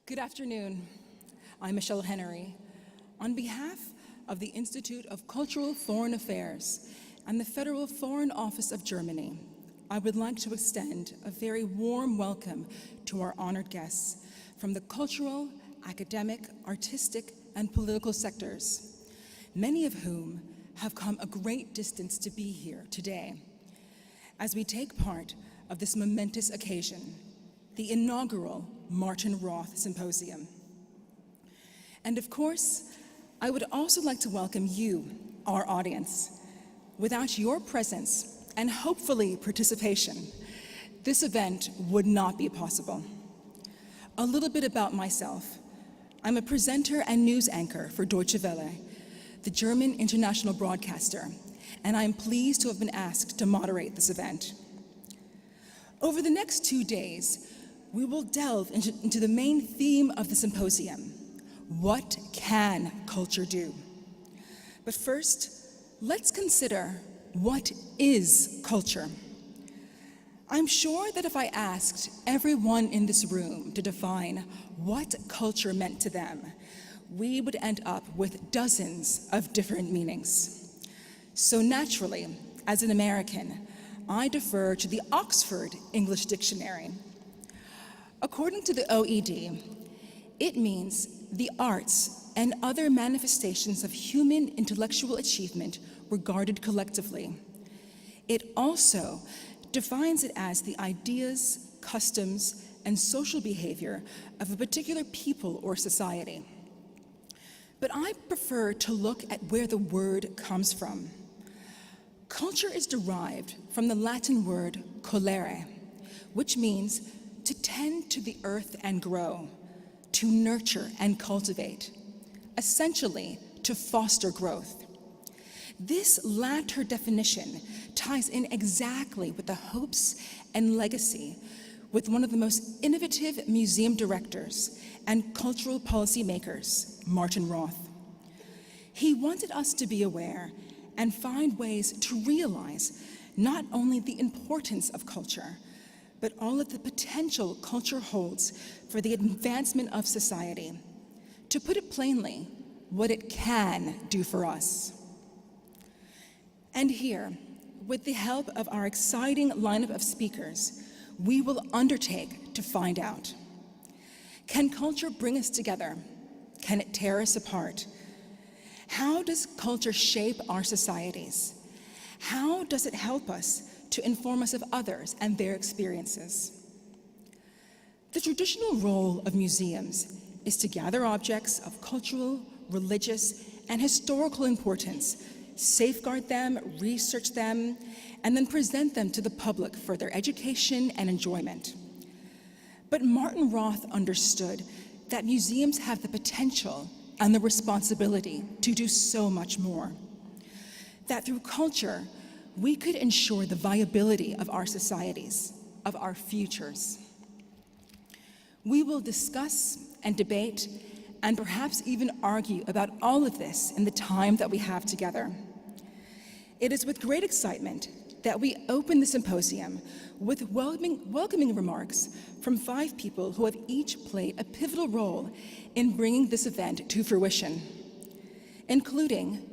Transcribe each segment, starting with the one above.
Good afternoon. I'm Michelle Henry. On behalf of the Institute of Cultural Foreign Affairs and the Federal Foreign Office of Germany, I would like to extend a very warm welcome to our honored guests from the cultural, academic, artistic, and political sectors, many of whom have come a great distance to be here today as we take part of this momentous occasion, the inaugural Martin Roth Symposium. And of course, I would also like to welcome you, our audience. Without your presence and hopefully participation, this event would not be possible. A little bit about myself. I'm a presenter and news anchor for Deutsche Welle, the German international broadcaster, and I am pleased to have been asked to moderate this event. Over the next 2 days, we will delve into the main theme of the symposium: what can culture do? But first, let's consider what is culture. I'm sure that if I asked everyone in this room to define what culture meant to them, we would end up with dozens of different meanings. So naturally, as an American, I defer to the Oxford English Dictionary. According to the OED, it means the arts and other manifestations of human intellectual achievement regarded collectively. It also defines it as the ideas, customs, and social behavior of a particular people or society. But I prefer to look at where the word comes from. Culture is derived from the Latin word colere, which means to tend to the earth and grow, to nurture and cultivate, essentially to foster growth. This latter definition ties in exactly with the hopes and legacy with one of the most innovative museum directors and cultural policy makers, Martin Roth. He wanted us to be aware and find ways to realize not only the importance of culture, but all of the potential culture holds for the advancement of society. To put it plainly, what it can do for us. And here, with the help of our exciting lineup of speakers, we will undertake to find out. Can culture bring us together? Can it tear us apart? How does culture shape our societies? How does it help us to inform us of others and their experiences? The traditional role of museums is to gather objects of cultural, religious, and historical importance, safeguard them, research them, and then present them to the public for their education and enjoyment. But Martin Roth understood that museums have the potential and the responsibility to do so much more. That through culture, we could ensure the viability of our societies, of our futures. We will discuss and debate and perhaps even argue about all of this in the time that we have together. It is with great excitement that we open the symposium with welcoming remarks from 5 people who have each played a pivotal role in bringing this event to fruition, including,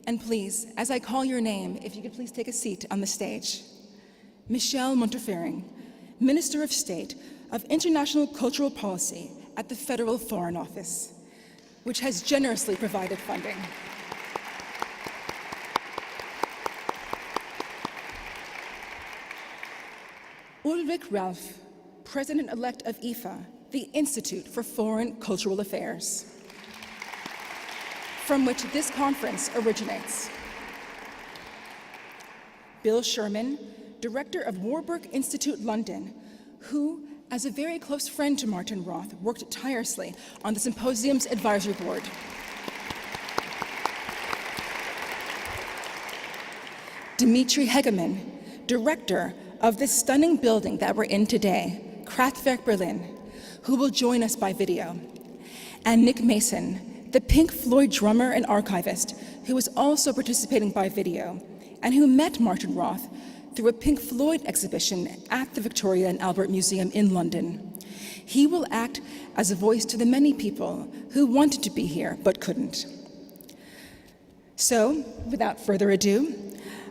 and please, as I call your name, if you could please take a seat on the stage, Michelle Montefiore, Minister of State of International Cultural Policy at the Federal Foreign Office, which has generously provided funding. Ulrich Ralph, President-elect of IFA, the Institute for Foreign Cultural Affairs, from which this conference originates. Bill Sherman, Director of Warburg Institute London, who, as a very close friend to Martin Roth, worked tirelessly on the symposium's advisory board. Dimitri Hegemann, Director of this stunning building that we're in today, Kraftwerk Berlin, who will join us by video. And Nick Mason, the Pink Floyd drummer and archivist, who is also participating by video, and who met Martin Roth through a Pink Floyd exhibition at the Victoria and Albert Museum in London. he will act as a voice to the many people who wanted to be here but couldn't. So, without further ado,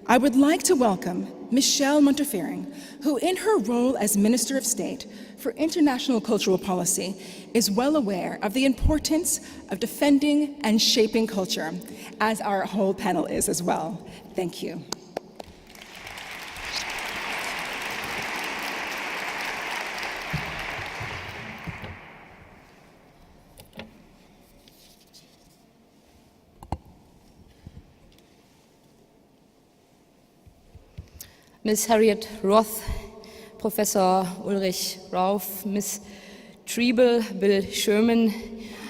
I would like to welcome Michelle Montefiore, who in her role as Minister of State for International Cultural Policy is well aware of the importance of defending and shaping culture, as our whole panel is as well. Thank you. Ms. Harriet Roth, Professor Ulrich Rauf, Ms. Treble, Bill Sherman,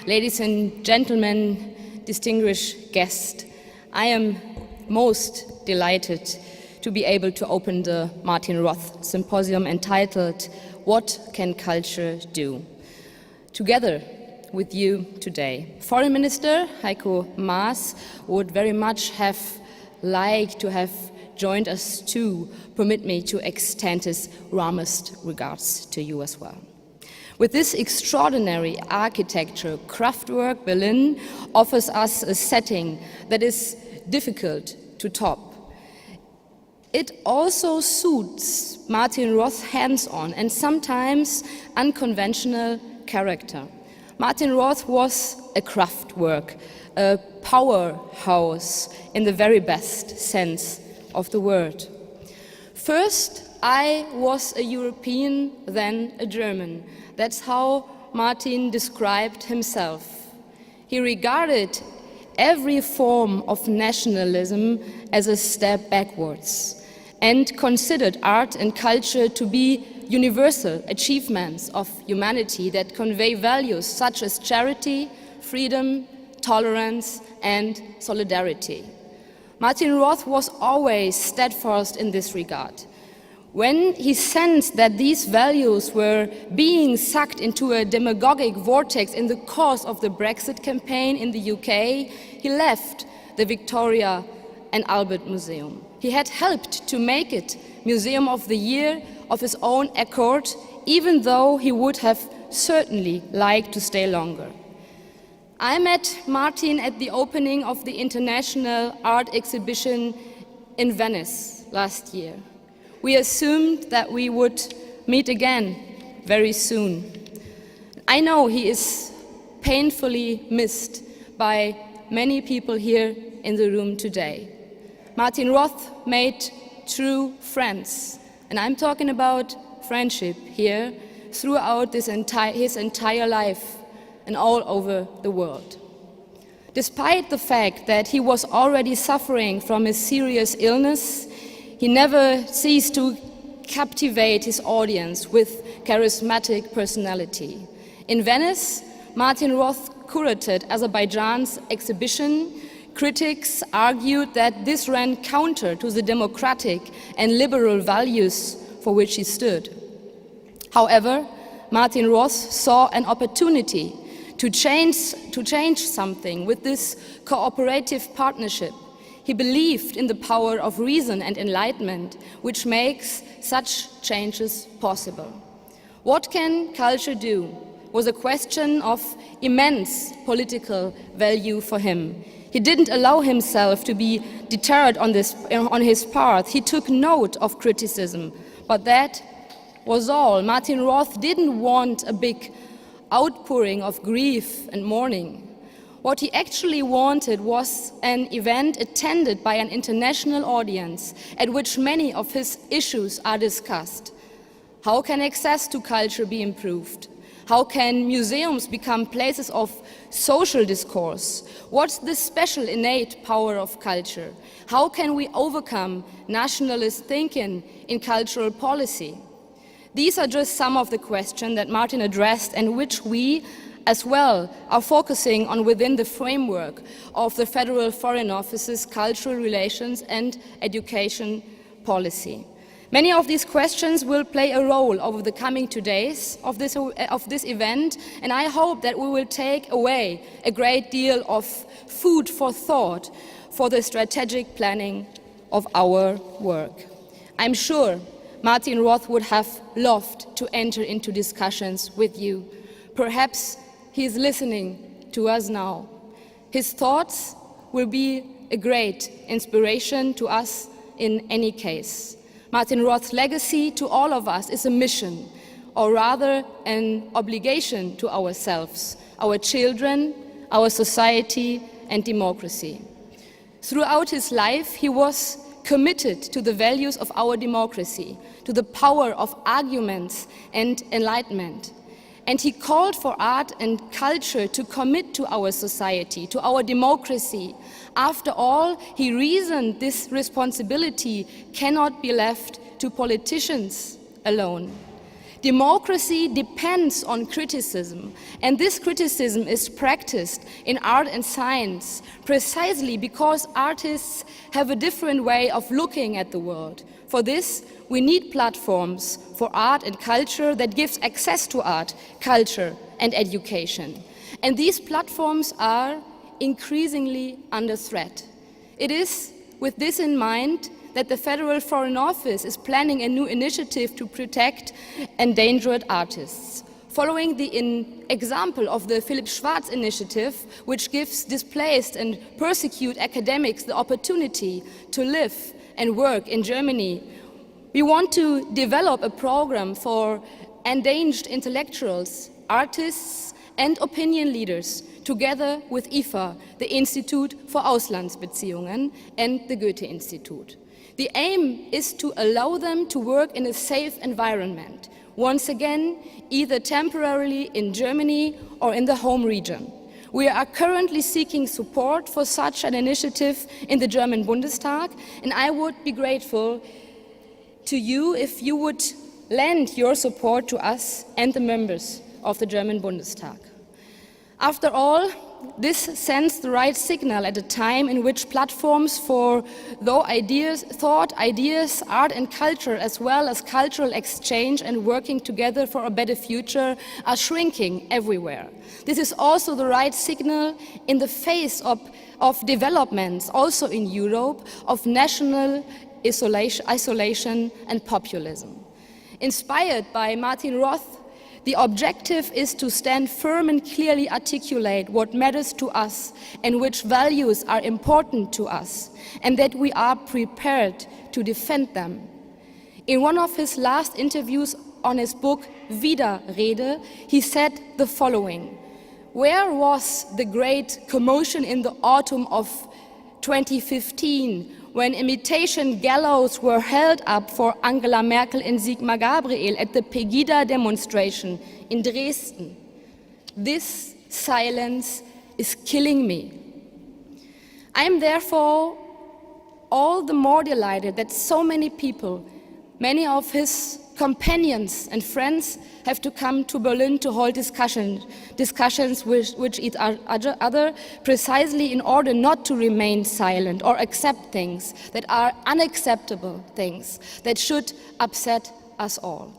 ladies and gentlemen, distinguished guests, I am most delighted to be able to open the Martin Roth Symposium entitled, "What Can Culture Do?" together with you today. Foreign Minister Heiko Maas would very much have liked to have joined us too. Permit me to extend his warmest regards to you as well. With this extraordinary architecture, Kraftwerk Berlin offers us a setting that is difficult to top. It also suits Martin Roth's hands-on and sometimes unconventional character. Martin Roth was a Kraftwerk, a powerhouse in the very best sense of the word. First, I was a European, then a German. That's how Martin described himself. He regarded every form of nationalism as a step backwards and considered art and culture to be universal achievements of humanity that convey values such as charity, freedom, tolerance, and solidarity. Martin Roth was always steadfast in this regard. When he sensed that these values were being sucked into a demagogic vortex in the course of the Brexit campaign in the UK, he left the Victoria and Albert Museum. He had helped to make it Museum of the Year of his own accord, even though he would have certainly liked to stay longer. I met Martin at the opening of the International Art Exhibition in Venice last year. We assumed that we would meet again very soon. I know he is painfully missed by many people here in the room today. Martin Roth made true friends, and I'm talking about friendship here throughout his entire life and all over the world. Despite the fact that he was already suffering from a serious illness, he never ceased to captivate his audience with charismatic personality. In Venice, Martin Roth curated Azerbaijan's exhibition. Critics argued that this ran counter to the democratic and liberal values for which he stood. However, Martin Roth saw an opportunity to change something with this cooperative partnership. He believed in the power of reason and enlightenment, which makes such changes possible. What can culture do was a question of immense political value for him. He didn't allow himself to be deterred on his path. He took note of criticism, but that was all. Martin Roth didn't want a big outpouring of grief and mourning. What he actually wanted was an event attended by an international audience at which many of his issues are discussed. How can access to culture be improved? How can museums become places of social discourse? What's the special innate power of culture? How can we overcome nationalist thinking in cultural policy? These are just some of the questions that Martin addressed and which we, as well, are focusing on within the framework of the Federal Foreign Office's cultural relations and education policy. Many of these questions will play a role over the coming 2 days of this event, and I hope that we will take away a great deal of food for thought for the strategic planning of our work. I'm sure Martin Roth would have loved to enter into discussions with you. Perhaps he is listening to us now. His thoughts will be a great inspiration to us in any case. Martin Roth's legacy to all of us is a mission, or rather an obligation to ourselves, our children, our society, and democracy. Throughout his life, he was committed to the values of our democracy, to the power of arguments and enlightenment. And he called for art and culture to commit to our society, to our democracy. After all, he reasoned this responsibility cannot be left to politicians alone. Democracy depends on criticism, and this criticism is practiced in art and science precisely because artists have a different way of looking at the world. For this, we need platforms for art and culture that gives access to art, culture, and education. And these platforms are increasingly under threat. It is with this in mind that the Federal Foreign Office is planning a new initiative to protect endangered artists. Following the example of the Philipp Schwarz initiative, which gives displaced and persecuted academics the opportunity to live and work in Germany, we want to develop a program for endangered intellectuals, artists, and opinion leaders, together with IFA, the Institut for Auslandsbeziehungen, and the Goethe-Institut. The aim is to allow them to work in a safe environment, once again, either temporarily in Germany or in the home region. We are currently seeking support for such an initiative in the German Bundestag, and I would be grateful to you if you would lend your support to us and the members of the German Bundestag. After all, this sends the right signal at a time in which platforms for thought, ideas, art and culture, as well as cultural exchange and working together for a better future are shrinking everywhere. This is also the right signal in the face of developments, also in Europe, of national isolation and populism. Inspired by Martin Roth, the objective is to stand firm and clearly articulate what matters to us and which values are important to us, and that we are prepared to defend them. In one of his last interviews on his book Widerrede, he said the following: "Where was the great commotion in the autumn of 2015 when imitation gallows were held up for Angela Merkel and Sigmar Gabriel at the Pegida demonstration in Dresden? This silence is killing me." I am therefore all the more delighted that so many people, many of his companions and friends, have to come to Berlin to hold discussions with each other, precisely in order not to remain silent or accept things that are unacceptable, things that should upset us all.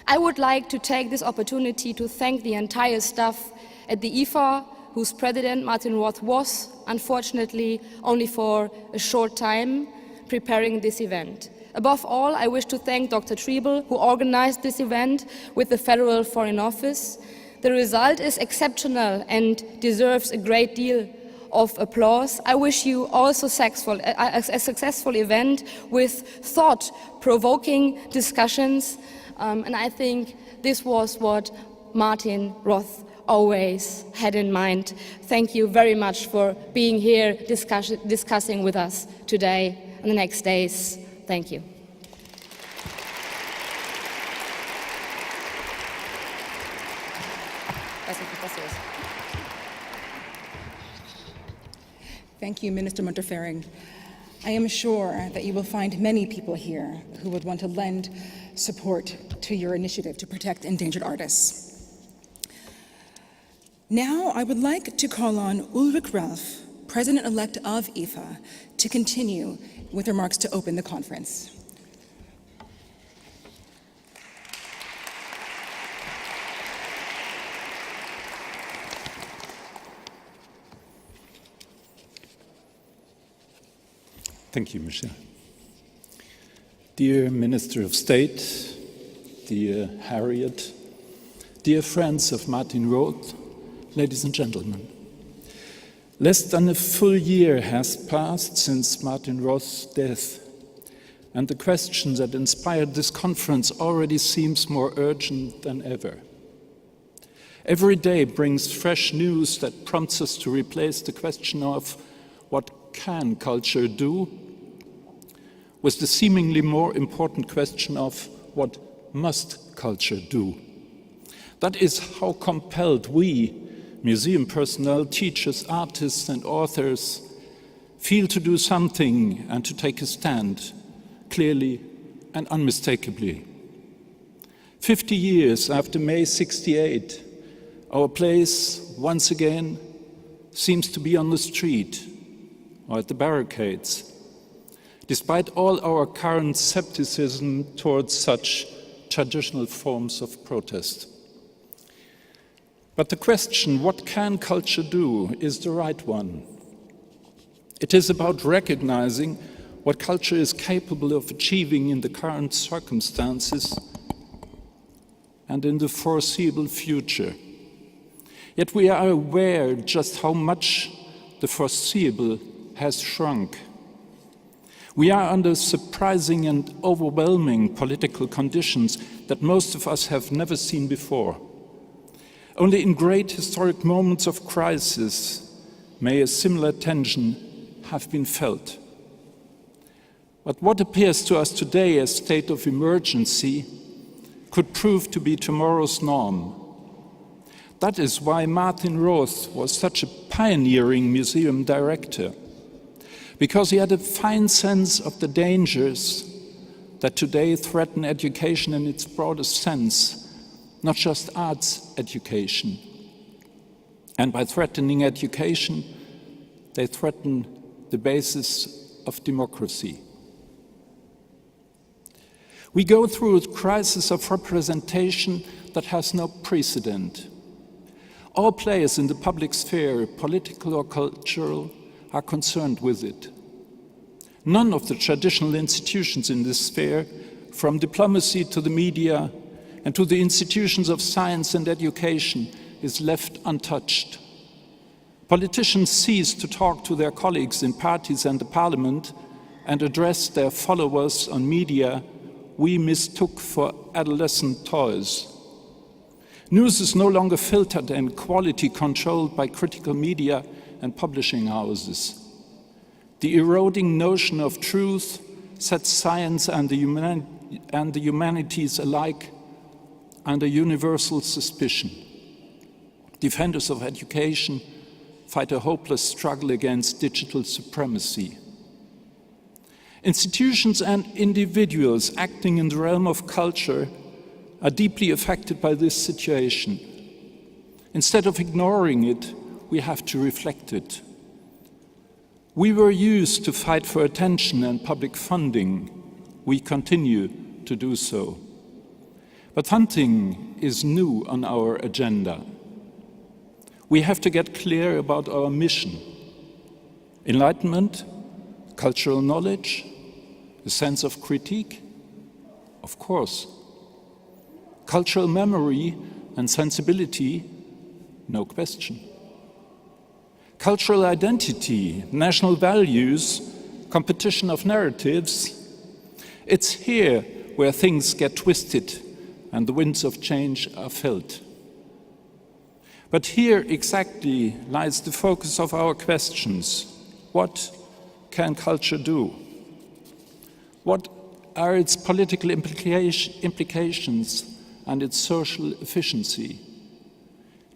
I would like to take this opportunity to thank the entire staff at the IFA, whose president Martin Roth was, unfortunately, only for a short time, preparing this event. Above all, I wish to thank Dr. Triebel, who organized this event with the Federal Foreign Office. The result is exceptional and deserves a great deal of applause. I wish you also a successful event with thought-provoking discussions, and I think this was what Martin Roth always had in mind. Thank you very much for being here discussing with us today and the next days. Thank you. Thank you, Minister Munterfering. I am sure that you will find many people here who would want to lend support to your initiative to protect endangered artists. Now, I would like to call on Ulrich Ralph, President-elect of IFA, to continue with remarks to open the conference. Thank you, Michelle. Dear Minister of State, dear Harriet, dear friends of Martin Roth, ladies and gentlemen. Less than a full year has passed since Martin Roth's death, and the question that inspired this conference already seems more urgent than ever. Every day brings fresh news that prompts us to replace the question of what can culture do with the seemingly more important question of what must culture do. That is how compelled we, museum personnel, teachers, artists and authors, feel to do something and to take a stand, clearly and unmistakably. 50 years after May '68, our place, once again, seems to be on the street or at the barricades, despite all our current skepticism towards such traditional forms of protest. But the question, what can culture do, is the right one. It is about recognizing what culture is capable of achieving in the current circumstances and in the foreseeable future. Yet we are aware just how much the foreseeable has shrunk. We are under surprising and overwhelming political conditions that most of us have never seen before. Only in great historic moments of crisis may a similar tension have been felt. But what appears to us today as state of emergency could prove to be tomorrow's norm. That is why Martin Roth was such a pioneering museum director, because he had a fine sense of the dangers that today threaten education in its broadest sense, not just arts education. And by threatening education, they threaten the basis of democracy. We go through a crisis of representation that has no precedent. All players in the public sphere, political or cultural, are concerned with it. None of the traditional institutions in this sphere, from diplomacy to the media and to the institutions of science and education, is left untouched. Politicians cease to talk to their colleagues in parties and the parliament and address their followers on media we mistook for adolescent toys. News is no longer filtered and quality controlled by critical media and publishing houses. The eroding notion of truth sets science and the humanities alike under universal suspicion. Defenders of education fight a hopeless struggle against digital supremacy. Institutions and individuals acting in the realm of culture are deeply affected by this situation. Instead of ignoring it, we have to reflect it. We were used to fight for attention and public funding. We continue to do so. But something is new on our agenda. We have to get clear about our mission. Enlightenment, cultural knowledge, a sense of critique, of course. Cultural memory and sensibility, no question. Cultural identity, national values, competition of narratives. It's here where things get twisted and the winds of change are felt. But here exactly lies the focus of our questions. What can culture do? What are its political implications and its social efficiency?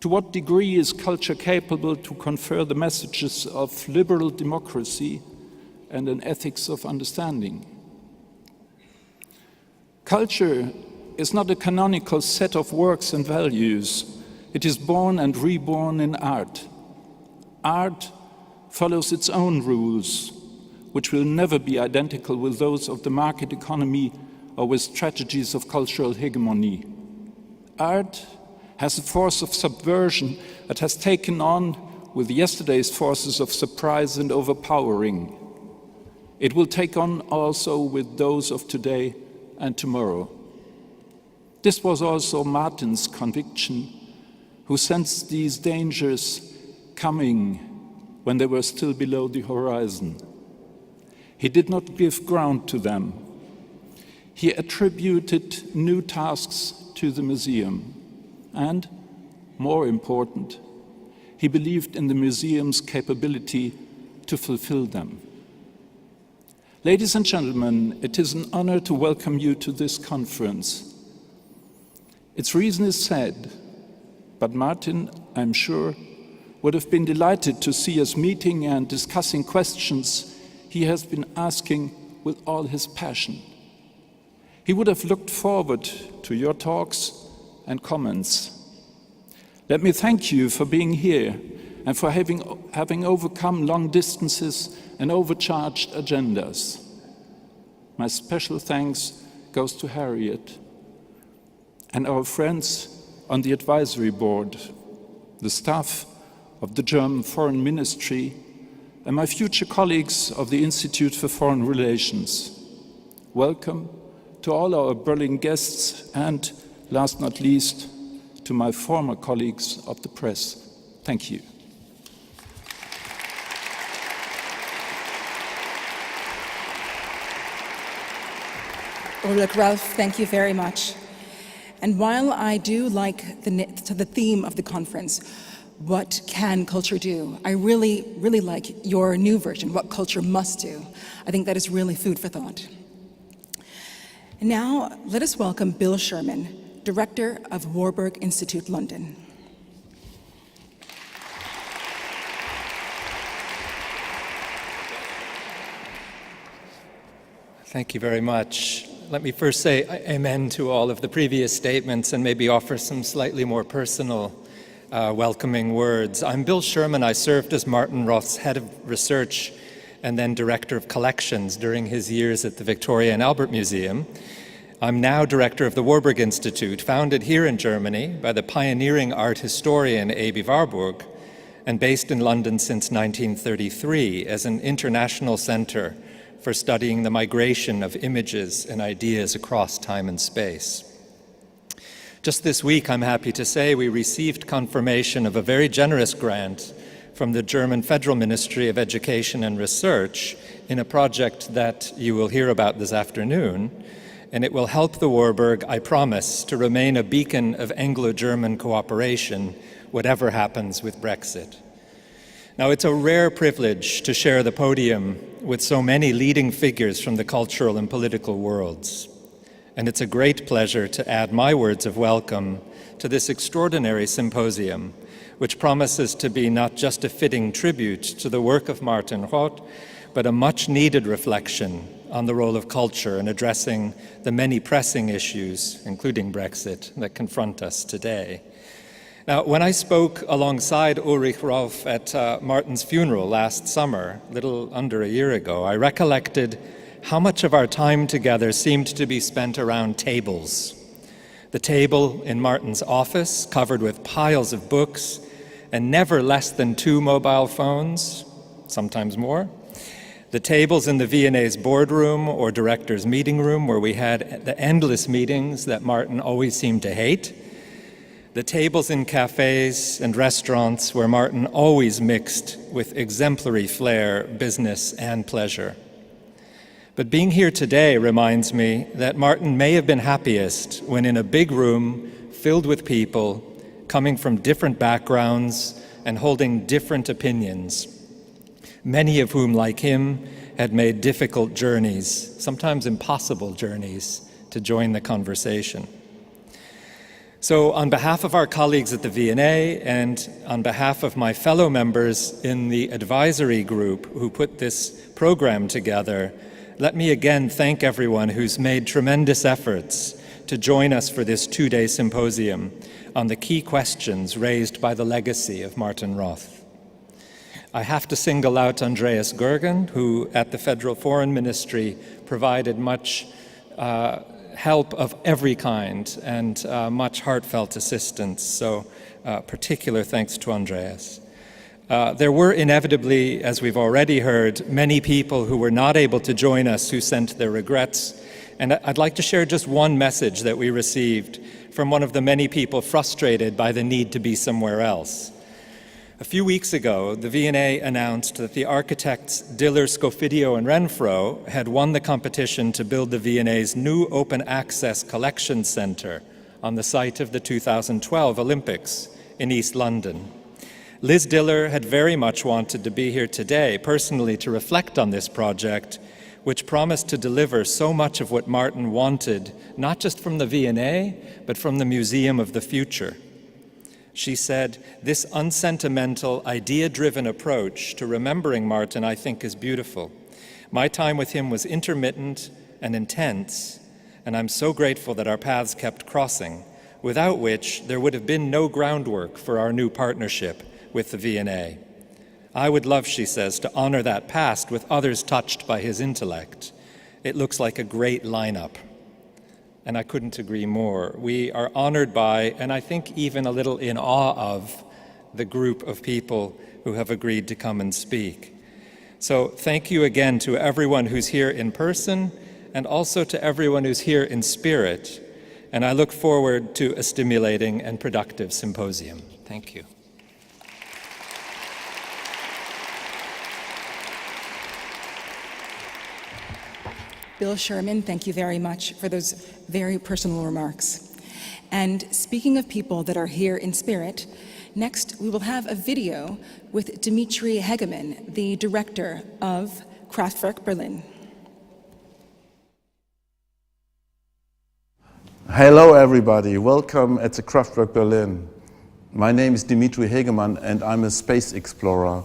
To what degree is culture capable to confer the messages of liberal democracy and an ethics of understanding? Culture is not a canonical set of works and values. It is born and reborn in art. Art follows its own rules, which will never be identical with those of the market economy or with strategies of cultural hegemony. Art has a force of subversion that has taken on with yesterday's forces of surprise and overpowering. It will take on also with those of today and tomorrow. This was also Martin's conviction, who sensed these dangers coming when they were still below the horizon. He did not give ground to them. He attributed new tasks to the museum, and, more important, he believed in the museum's capability to fulfill them. Ladies and gentlemen, it is an honor to welcome you to this conference. Its reason is sad, but Martin, I'm sure, would have been delighted to see us meeting and discussing questions he has been asking with all his passion. He would have looked forward to your talks and comments. Let me thank you for being here and for having overcome long distances and overcharged agendas. My special thanks goes to Harriet and our friends on the advisory board, the staff of the German Foreign Ministry, and my future colleagues of the Institute for Foreign Relations. Welcome to all our Berlin guests and, last not least, to my former colleagues of the press. Thank you. Ulrich, Ralph, thank you very much. And while I do like the theme of the conference, what can culture do? I really, really like your new version, what culture must do. I think that is really food for thought. And now, let us welcome Bill Sherman, Director of Warburg Institute, London. Thank you very much. Let me first say amen to all of the previous statements and maybe offer some slightly more personal welcoming words. I'm Bill Sherman. I served as Martin Roth's head of research and then director of collections during his years at the Victoria and Albert Museum. I'm now director of the Warburg Institute, founded here in Germany by the pioneering art historian A.B. Warburg, and based in London since 1933 as an international center for studying the migration of images and ideas across time and space. Just this week, I'm happy to say, we received confirmation of a very generous grant from the German Federal Ministry of Education and Research in a project that you will hear about this afternoon, and it will help the Warburg, I promise, to remain a beacon of Anglo-German cooperation, whatever happens with Brexit. Now, it's a rare privilege to share the podium with so many leading figures from the cultural and political worlds. And it's a great pleasure to add my words of welcome to this extraordinary symposium, which promises to be not just a fitting tribute to the work of Martin Roth, but a much-needed reflection on the role of culture in addressing the many pressing issues, including Brexit, that confront us today. Now, when I spoke alongside Ulrich Rauff at Martin's funeral last summer, a little under a year ago, I recollected how much of our time together seemed to be spent around tables. The table in Martin's office, covered with piles of books, and never less than 2 mobile phones, sometimes more. The tables in the V&A's boardroom or director's meeting room, where we had the endless meetings that Martin always seemed to hate. The tables in cafes and restaurants where Martin always mixed with exemplary flair, business and pleasure. But being here today reminds me that Martin may have been happiest when in a big room filled with people coming from different backgrounds and holding different opinions, many of whom, like him, had made difficult journeys, sometimes impossible journeys, to join the conversation. So on behalf of our colleagues at the V&A and on behalf of my fellow members in the advisory group who put this program together, let me again thank everyone who's made tremendous efforts to join us for this 2-day symposium on the key questions raised by the legacy of Martin Roth. I have to single out Andreas Gergen, who at the Federal Foreign Ministry provided much help of every kind and much heartfelt assistance. So particular thanks to Andreas. There were inevitably, as we've already heard, many people who were not able to join us who sent their regrets And I'd like to share just one message that we received from one of the many people frustrated by the need to be somewhere else. A few weeks ago, the V&A announced that the architects Diller, Scofidio, and Renfro had won the competition to build the V&A's new open access collection center on the site of the 2012 Olympics in East London. Liz Diller had very much wanted to be here today, personally, to reflect on this project, which promised to deliver so much of what Martin wanted, not just from the V&A, but from the Museum of the Future. She said, "This unsentimental, idea-driven approach to remembering Martin, I think, is beautiful. My time with him was intermittent and intense, and I'm so grateful that our paths kept crossing, without which there would have been no groundwork for our new partnership with the V&A. I would love," she says, "to honor that past with others touched by his intellect. It looks like a great lineup." And I couldn't agree more. We are honored by, and I think even a little in awe of, the group of people who have agreed to come and speak. So thank you again to everyone who's here in person, and also to everyone who's here in spirit. And I look forward to a stimulating and productive symposium. Thank you. Bill Sherman, thank you very much for those very personal remarks. And speaking of people that are here in spirit, next we will have a video with Dimitri Hegemann, the director of Kraftwerk Berlin. Hello everybody, welcome at the Kraftwerk Berlin. My name is Dimitri Hegemann and I'm a space explorer.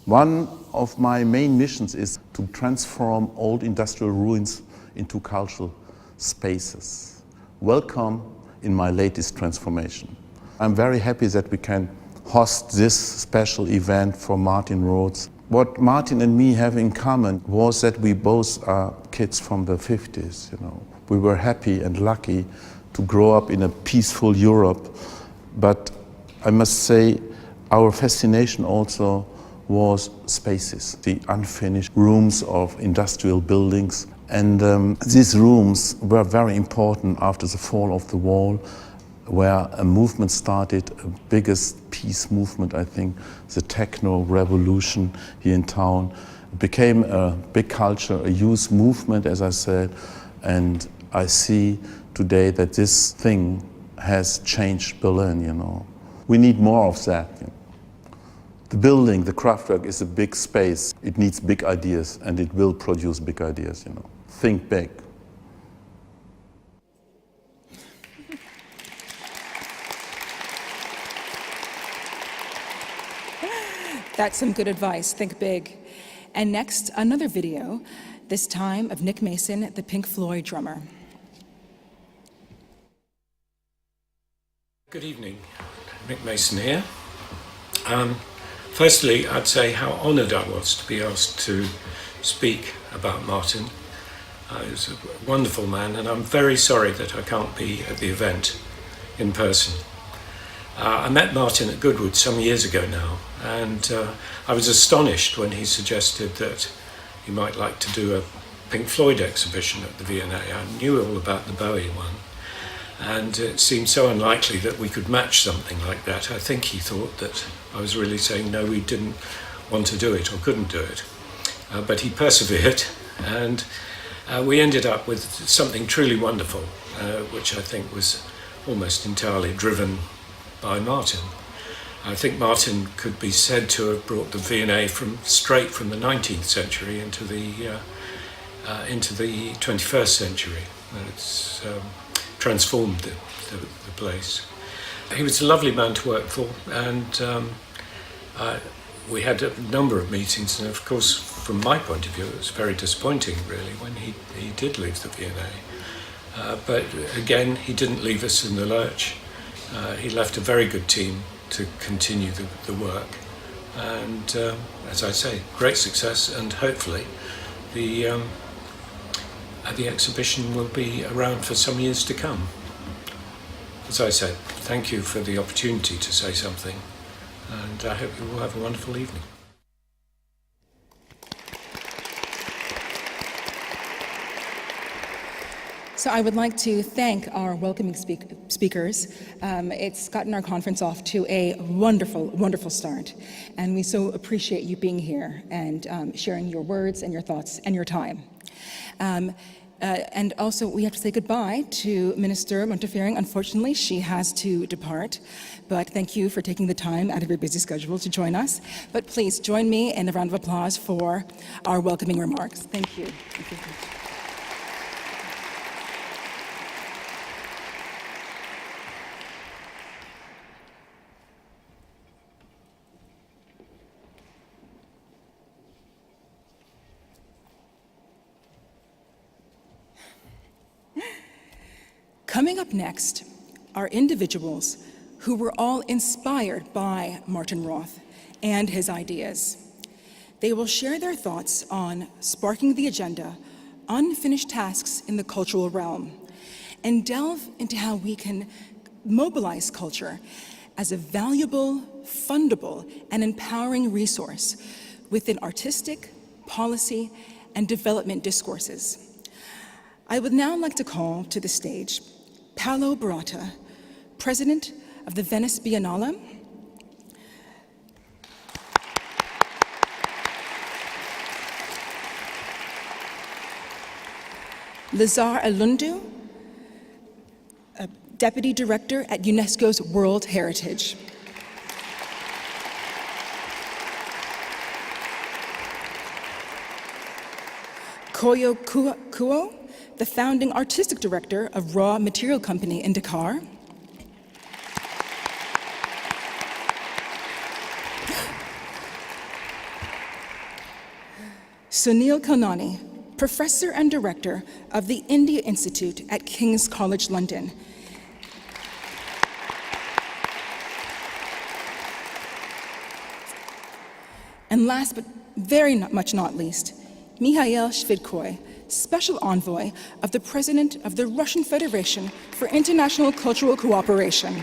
One of my main missions is to transform old industrial ruins into cultural spaces. Welcome in my latest transformation. I'm very happy that we can host this special event for Martin Roth. What Martin and me have in common was that we both are kids from the 50s, you know. We were happy and lucky to grow up in a peaceful Europe, but I must say our fascination also was spaces, the unfinished rooms of industrial buildings. And these rooms were very important after the fall of the wall, where a movement started, a biggest peace movement, I think, the techno revolution here in town. It became a big culture, a youth movement, as I said, and I see today that this thing has changed Berlin, you know. We need more of that. You know. The building, the Kraftwerk, is a big space. It needs big ideas, and it will produce big ideas, you know. Think big. That's some good advice, think big. And next, another video, this time of Nick Mason, the Pink Floyd drummer. Good evening, Nick Mason here. Firstly, I'd say how honoured I was to be asked to speak about Martin. He was a wonderful man, and I'm very sorry that I can't be at the event in person. I met Martin at Goodwood some years ago now, and I was astonished when he suggested that he might like to do a Pink Floyd exhibition at the V&A. I knew all about the Bowie one, and it seemed so unlikely that we could match something like that. I think he thought that I was really saying no, we didn't want to do it or couldn't do it. But he persevered, and we ended up with something truly wonderful, which I think was almost entirely driven by Martin. I think Martin could be said to have brought the V&A straight from the 19th century into the 21st century. It's transformed the place. He was a lovely man to work for, and we had a number of meetings, and of course from my point of view it was very disappointing really when he did leave the V&A. But again, he didn't leave us in the lurch. He left a very good team to continue the work, and as I say, great success, and hopefully the exhibition will be around for some years to come. As I said, thank you for the opportunity to say something, and I hope you will have a wonderful evening. So I would like to thank our welcoming speakers. It's gotten our conference off to a wonderful, wonderful start. And we so appreciate you being here and sharing your words and your thoughts and your time. And also, we have to say goodbye to Minister Montefiore. Unfortunately, she has to depart. But thank you for taking the time out of your busy schedule to join us. But please join me in a round of applause for our welcoming remarks. Thank you. Thank you. Coming up next are individuals who were all inspired by Martin Roth and his ideas. They will share their thoughts on sparking the agenda, unfinished tasks in the cultural realm, and delve into how we can mobilize culture as a valuable, fundable, and empowering resource within artistic, policy, and development discourses. I would now like to call to the stage Paolo Boratta, President of the Venice Biennale, Lazar Alundu, Deputy Director at UNESCO's World Heritage, Koyo Kuo, the founding artistic director of Raw Material Company in Dakar, Sunil Kalnani, professor and director of the India Institute at King's College London, and last but very much not least, Mikhail Shvidkoy, Special Envoy of the President of the Russian Federation for International Cultural Cooperation.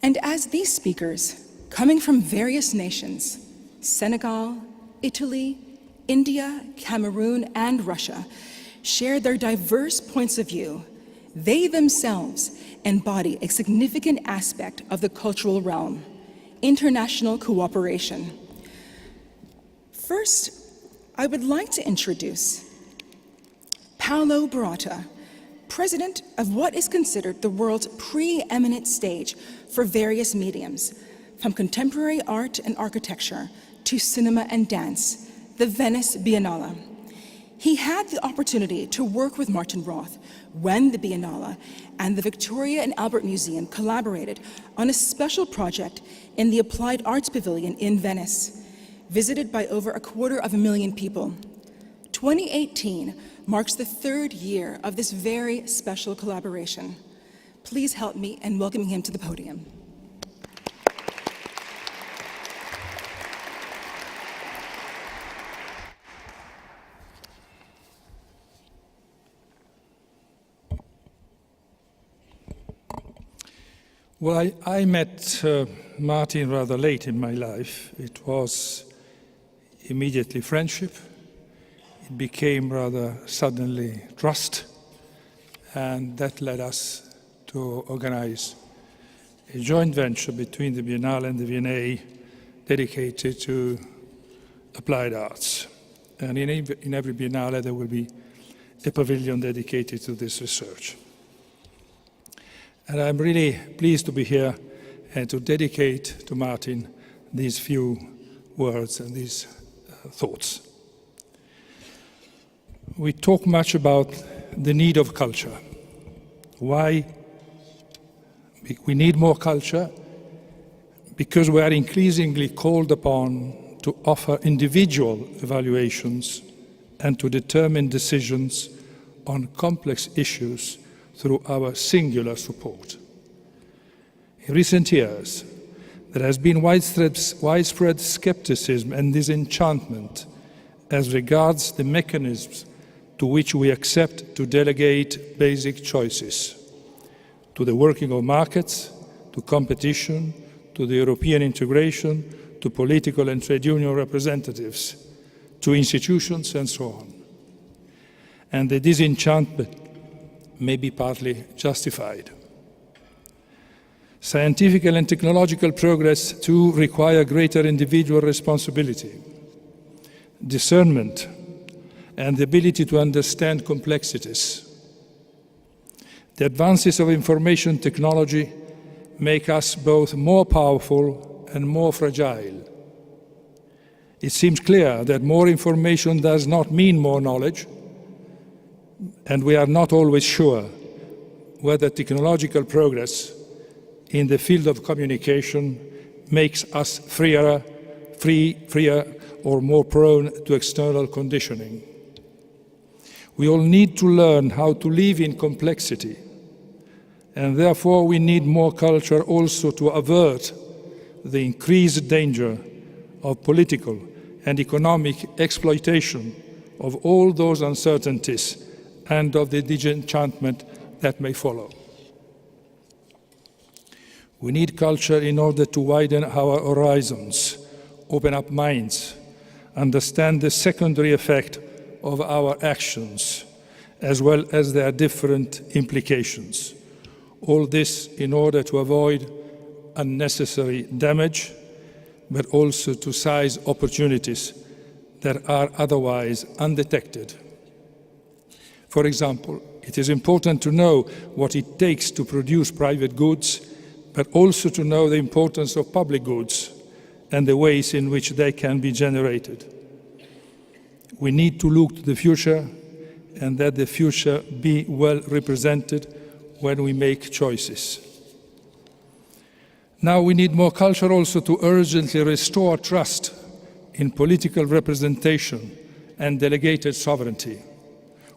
And as these speakers, coming from various nations, Senegal, Italy, India, Cameroon, and Russia, share their diverse points of view, they themselves embody a significant aspect of the cultural realm, international cooperation. First, I would like to introduce Paolo Boratta, president of what is considered the world's preeminent stage for various mediums, from contemporary art and architecture to cinema and dance, the Venice Biennale. He had the opportunity to work with Martin Roth when the Biennale and the Victoria and Albert Museum collaborated on a special project in the Applied Arts Pavilion in Venice, visited by over 250,000 people. 2018 marks the third year of this very special collaboration. Please help me in welcoming him to the podium. Well, I met Martin rather late in my life. It was immediately friendship. It became rather suddenly trust, and that led us to organize a joint venture between the Biennale and the V&A dedicated to applied arts. And in every Biennale there will be a pavilion dedicated to this research. And I'm really pleased to be here and to dedicate to Martin these few words and these thoughts. We talk much about the need of culture. Why we need more culture? Because we are increasingly called upon to offer individual evaluations and to determine decisions on complex issues through our singular support. In recent years, there has been widespread skepticism and disenchantment as regards the mechanisms to which we accept to delegate basic choices, to the working of markets, to competition, to the European integration, to political and trade union representatives, to institutions and so on. And the disenchantment may be partly justified. Scientific and technological progress too require greater individual responsibility, discernment, and the ability to understand complexities. The advances of information technology make us both more powerful and more fragile. It seems clear that more information does not mean more knowledge, and we are not always sure whether technological progress in the field of communication makes us freer or more prone to external conditioning. We all need to learn how to live in complexity, and therefore we need more culture also to avert the increased danger of political and economic exploitation of all those uncertainties and of the disenchantment that may follow. We need culture in order to widen our horizons, open up minds, understand the secondary effect of our actions, as well as their different implications. All this in order to avoid unnecessary damage, but also to seize opportunities that are otherwise undetected. For example, it is important to know what it takes to produce private goods, but also to know the importance of public goods and the ways in which they can be generated. We need to look to the future, and that the future be well represented when we make choices. Now we need more culture also to urgently restore trust in political representation and delegated sovereignty,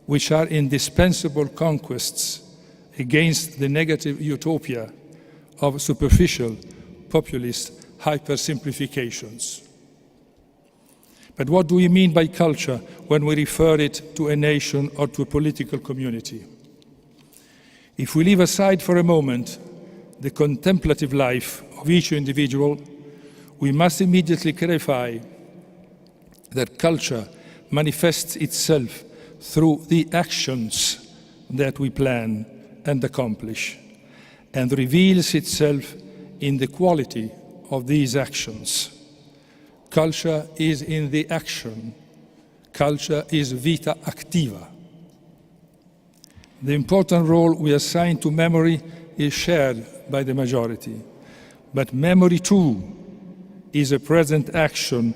which are indispensable conquests against the negative utopia of superficial, populist hypersimplifications. But what do we mean by culture when we refer it to a nation or to a political community? If we leave aside for a moment the contemplative life of each individual, we must immediately clarify that culture manifests itself through the actions that we plan and accomplish, and reveals itself in the quality of these actions. Culture is in the action. Culture is vita activa. The important role we assign to memory is shared by the majority, but memory too is a present action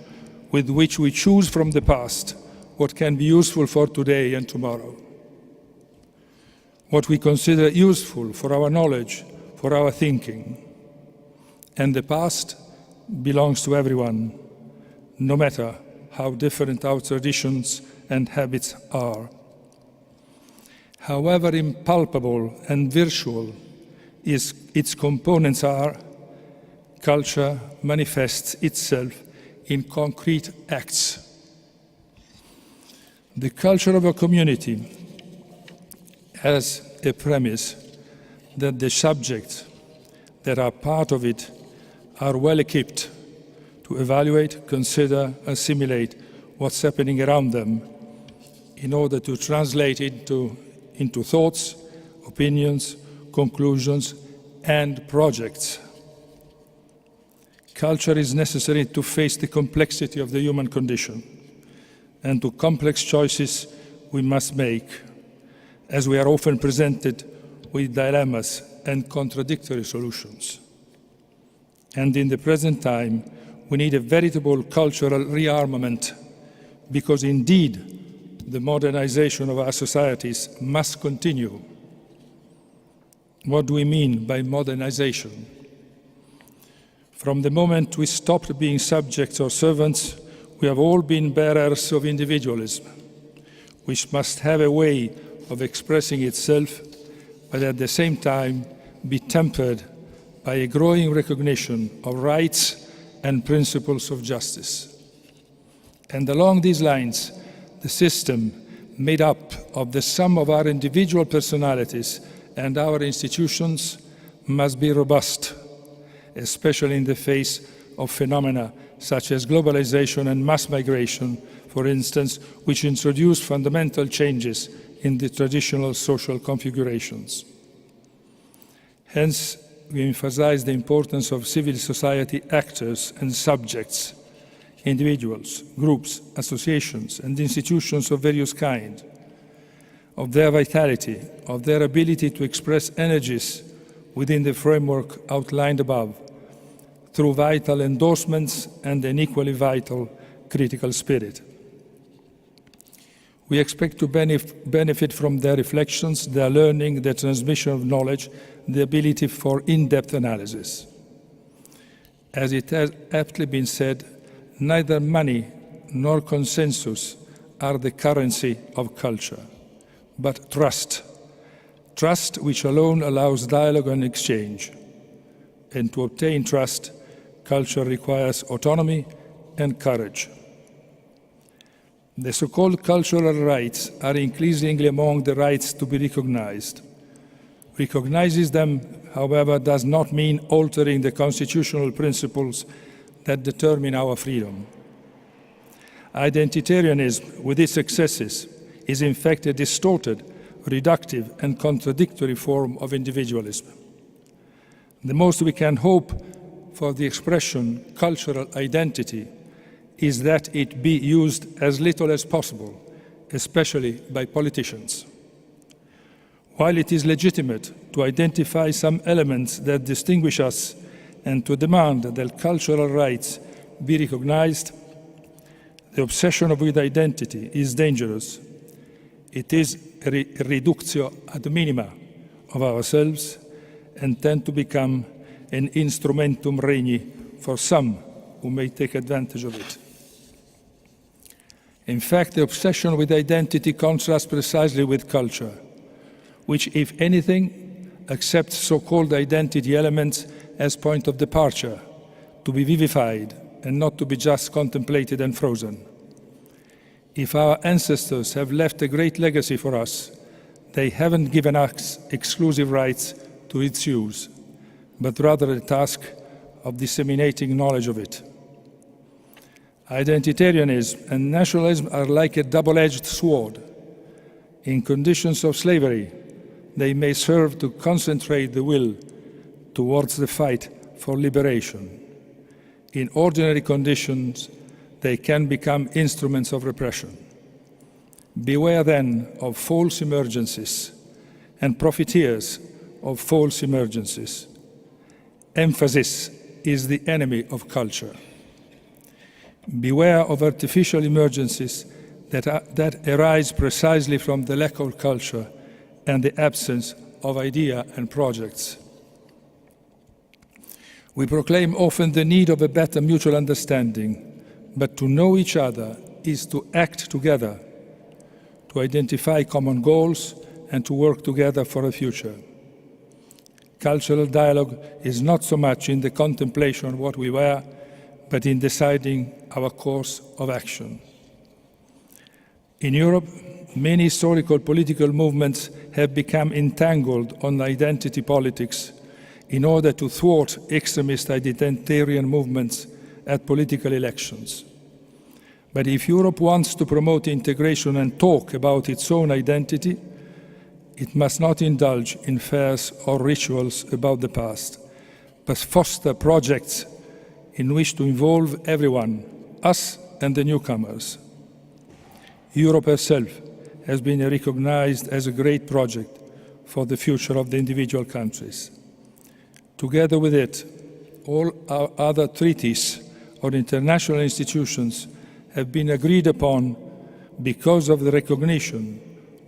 with which we choose from the past what can be useful for today and tomorrow. What we consider useful for our knowledge, for our thinking. And the past belongs to everyone, no matter how different our traditions and habits are. However impalpable and virtual its components are, culture manifests itself in concrete acts. The culture of a community has a premise that the subjects that are part of it are well equipped to evaluate, consider, assimilate what's happening around them in order to translate it into thoughts, opinions, conclusions, and projects. Culture is necessary to face the complexity of the human condition and to complex choices we must make, as we are often presented with dilemmas and contradictory solutions. And in the present time, we need a veritable cultural rearmament, because indeed the modernization of our societies must continue. What do we mean by modernization? From the moment we stopped being subjects or servants, we have all been bearers of individualism, which must have a way of expressing itself, but at the same time be tempered by a growing recognition of rights and principles of justice. And along these lines, the system made up of the sum of our individual personalities and our institutions must be robust, especially in the face of phenomena such as globalization and mass migration, for instance, which introduce fundamental changes in the traditional social configurations. Hence, we emphasize the importance of civil society actors and subjects, individuals, groups, associations, and institutions of various kinds, of their vitality, of their ability to express energies within the framework outlined above, through vital endorsements and an equally vital critical spirit. We expect to benefit from their reflections, their learning, their transmission of knowledge, the ability for in-depth analysis. As it has aptly been said, neither money nor consensus are the currency of culture, but trust. Trust which alone allows dialogue and exchange. And to obtain trust, culture requires autonomy and courage. The so-called cultural rights are increasingly among the rights to be recognized. Recognizing them, however, does not mean altering the constitutional principles that determine our freedom. Identitarianism, with its excesses, is in fact a distorted, reductive, and contradictory form of individualism. The most we can hope for the expression cultural identity is that it be used as little as possible, especially by politicians. While it is legitimate to identify some elements that distinguish us and to demand that cultural rights be recognized, the obsession with identity is dangerous. It is a reductio ad minima of ourselves and tend to become an instrumentum regni for some who may take advantage of it. In fact, the obsession with identity contrasts precisely with culture, which, if anything, accepts so-called identity elements as point of departure, to be vivified and not to be just contemplated and frozen. If our ancestors have left a great legacy for us, they haven't given us exclusive rights to its use, but rather the task of disseminating knowledge of it. Identitarianism and nationalism are like a double-edged sword. In conditions of slavery, they may serve to concentrate the will towards the fight for liberation. In ordinary conditions, they can become instruments of repression. Beware then of false emergencies and profiteers of false emergencies. Emphasis is the enemy of culture. Beware of artificial emergencies that arise precisely from the lack of culture and the absence of idea and projects. We proclaim often the need of a better mutual understanding, but to know each other is to act together, to identify common goals and to work together for a future. Cultural dialogue is not so much in the contemplation of what we were, but in deciding our course of action. In Europe, many historical political movements have become entangled on identity politics in order to thwart extremist identitarian movements at political elections. But if Europe wants to promote integration and talk about its own identity, it must not indulge in fairs or rituals about the past, but foster projects in which to involve everyone, us and the newcomers. Europe herself has been recognized as a great project for the future of the individual countries. Together with it, all our other treaties or international institutions have been agreed upon because of the recognition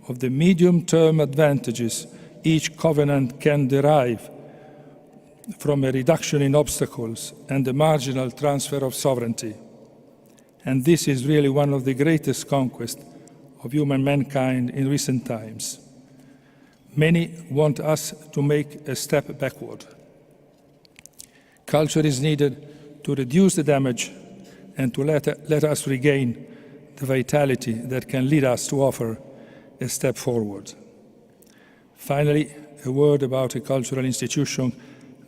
of the medium-term advantages each covenant can derive from a reduction in obstacles and the marginal transfer of sovereignty. And this is really one of the greatest conquests of human mankind in recent times. Many want us to make a step backward. Culture is needed to reduce the damage and to let us regain the vitality that can lead us to offer a step forward. Finally, a word about a cultural institution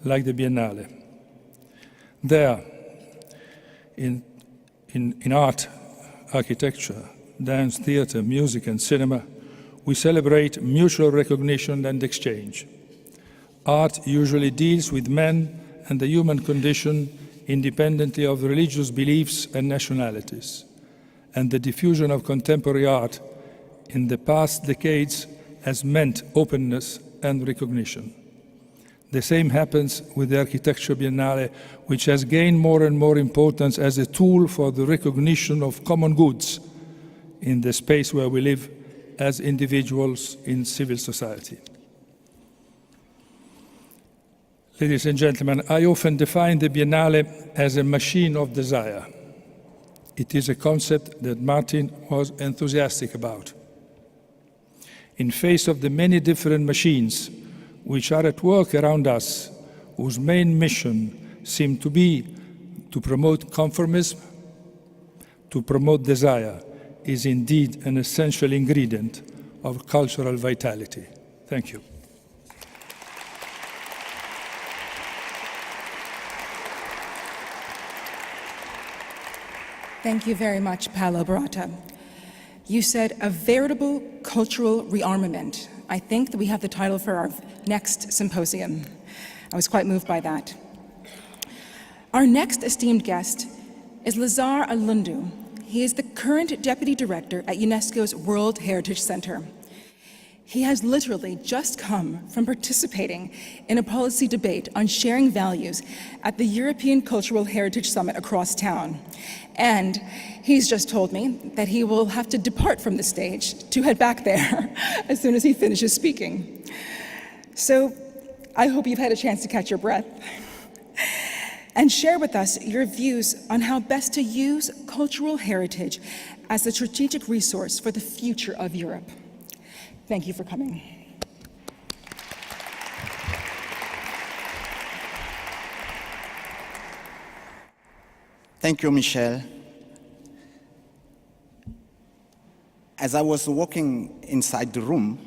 like the Biennale. There, in art, architecture, dance, theater, music, and cinema, we celebrate mutual recognition and exchange. Art usually deals with men and the human condition independently of religious beliefs and nationalities. And the diffusion of contemporary art in the past decades has meant openness and recognition. The same happens with the Architecture Biennale, which has gained more and more importance as a tool for the recognition of common goods in the space where we live as individuals in civil society. Ladies and gentlemen, I often define the Biennale as a machine of desire. It is a concept that Martin was enthusiastic about. In face of the many different machines which are at work around us, whose main mission seemed to be to promote conformism, to promote desire, is indeed an essential ingredient of cultural vitality. Thank you. Thank you very much, Paolo Barata. You said a veritable cultural rearmament. I think that we have the title for our next symposium. I was quite moved by that. Our next esteemed guest is Lazar Alundu. He is the current Deputy Director at UNESCO's World Heritage Center. He has literally just come from participating in a policy debate on sharing values at the European Cultural Heritage Summit across town. And he's just told me that he will have to depart from the stage to head back there as soon as he finishes speaking. So I hope you've had a chance to catch your breath and share with us your views on how best to use cultural heritage as a strategic resource for the future of Europe. Thank you for coming. Thank you, Michelle. As I was walking inside the room,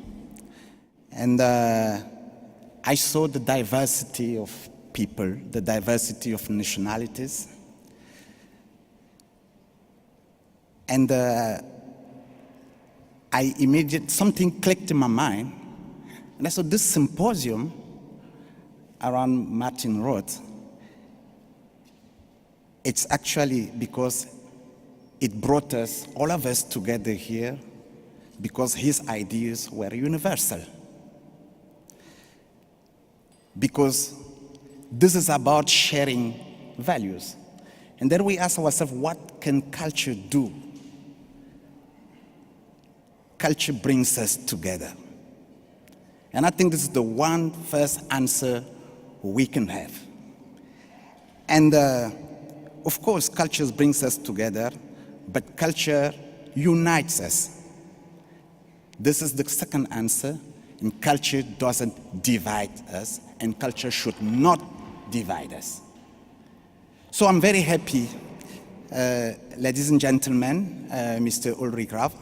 and I saw the diversity of people, the diversity of nationalities, and something clicked in my mind, and I saw this symposium around Martin Roth. It's actually because it brought us, all of us together here, because his ideas were universal. Because this is about sharing values. And then we ask ourselves, what can culture do? Culture brings us together. And I think this is the one first answer we can have. And of course, culture brings us together, but culture unites us. This is the second answer, and culture doesn't divide us, and culture should not divide us. So I'm very happy, ladies and gentlemen, Mr. Ulrich Rauf,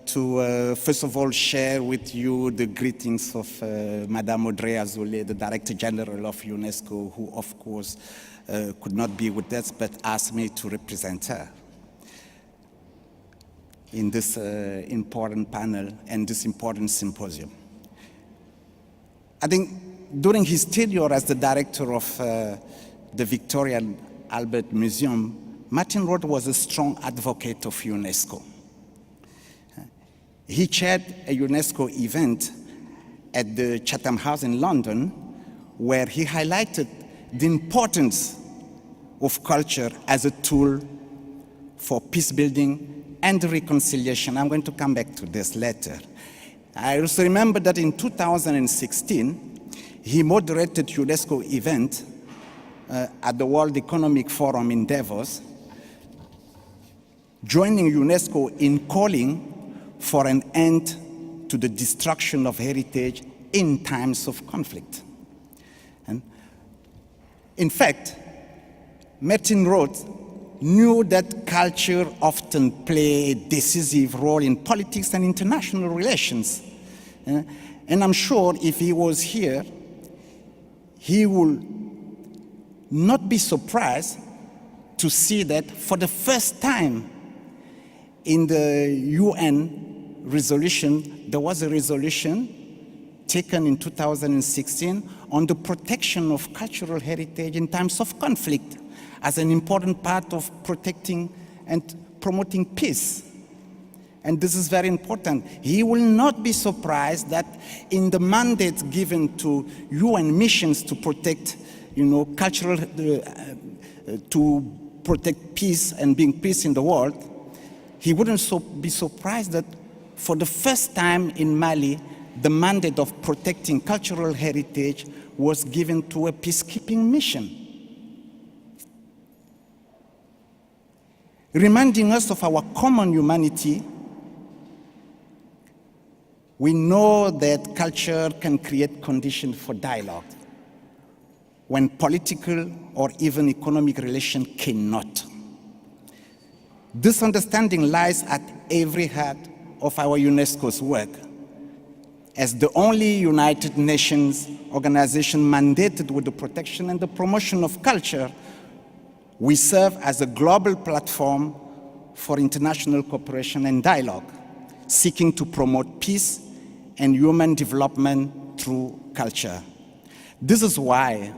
to first of all share with you the greetings of Madame Audrey Azoulay, the Director General of UNESCO, who of course could not be with us, but asked me to represent her in this important panel and this important symposium. I think during his tenure as the director of the Victoria and Albert Museum, Martin Roth was a strong advocate of UNESCO. He chaired a UNESCO event at the Chatham House in London, where he highlighted the importance of culture as a tool for peace building and reconciliation. I'm going to come back to this later. I also remember that in 2016, he moderated UNESCO event at the World Economic Forum in Davos, joining UNESCO in calling for an end to the destruction of heritage in times of conflict. And in fact, Martin Roth knew that culture often plays a decisive role in politics and international relations. And I'm sure if he was here, he will not be surprised to see that for the first time in the UN resolution, there was a resolution taken in 2016 on the protection of cultural heritage in times of conflict as an important part of protecting and promoting peace. And this is very important. He will not be surprised that in the mandate given to UN missions to protect, cultural, to protect peace and bring peace in the world, he wouldn't be surprised that for the first time in Mali, the mandate of protecting cultural heritage was given to a peacekeeping mission. Reminding us of our common humanity, we know that culture can create conditions for dialogue when political or even economic relations cannot. This understanding lies at every heart of our UNESCO's work. As the only United Nations organization mandated with the protection and the promotion of culture, we serve as a global platform for international cooperation and dialogue, seeking to promote peace and human development through culture. This is why,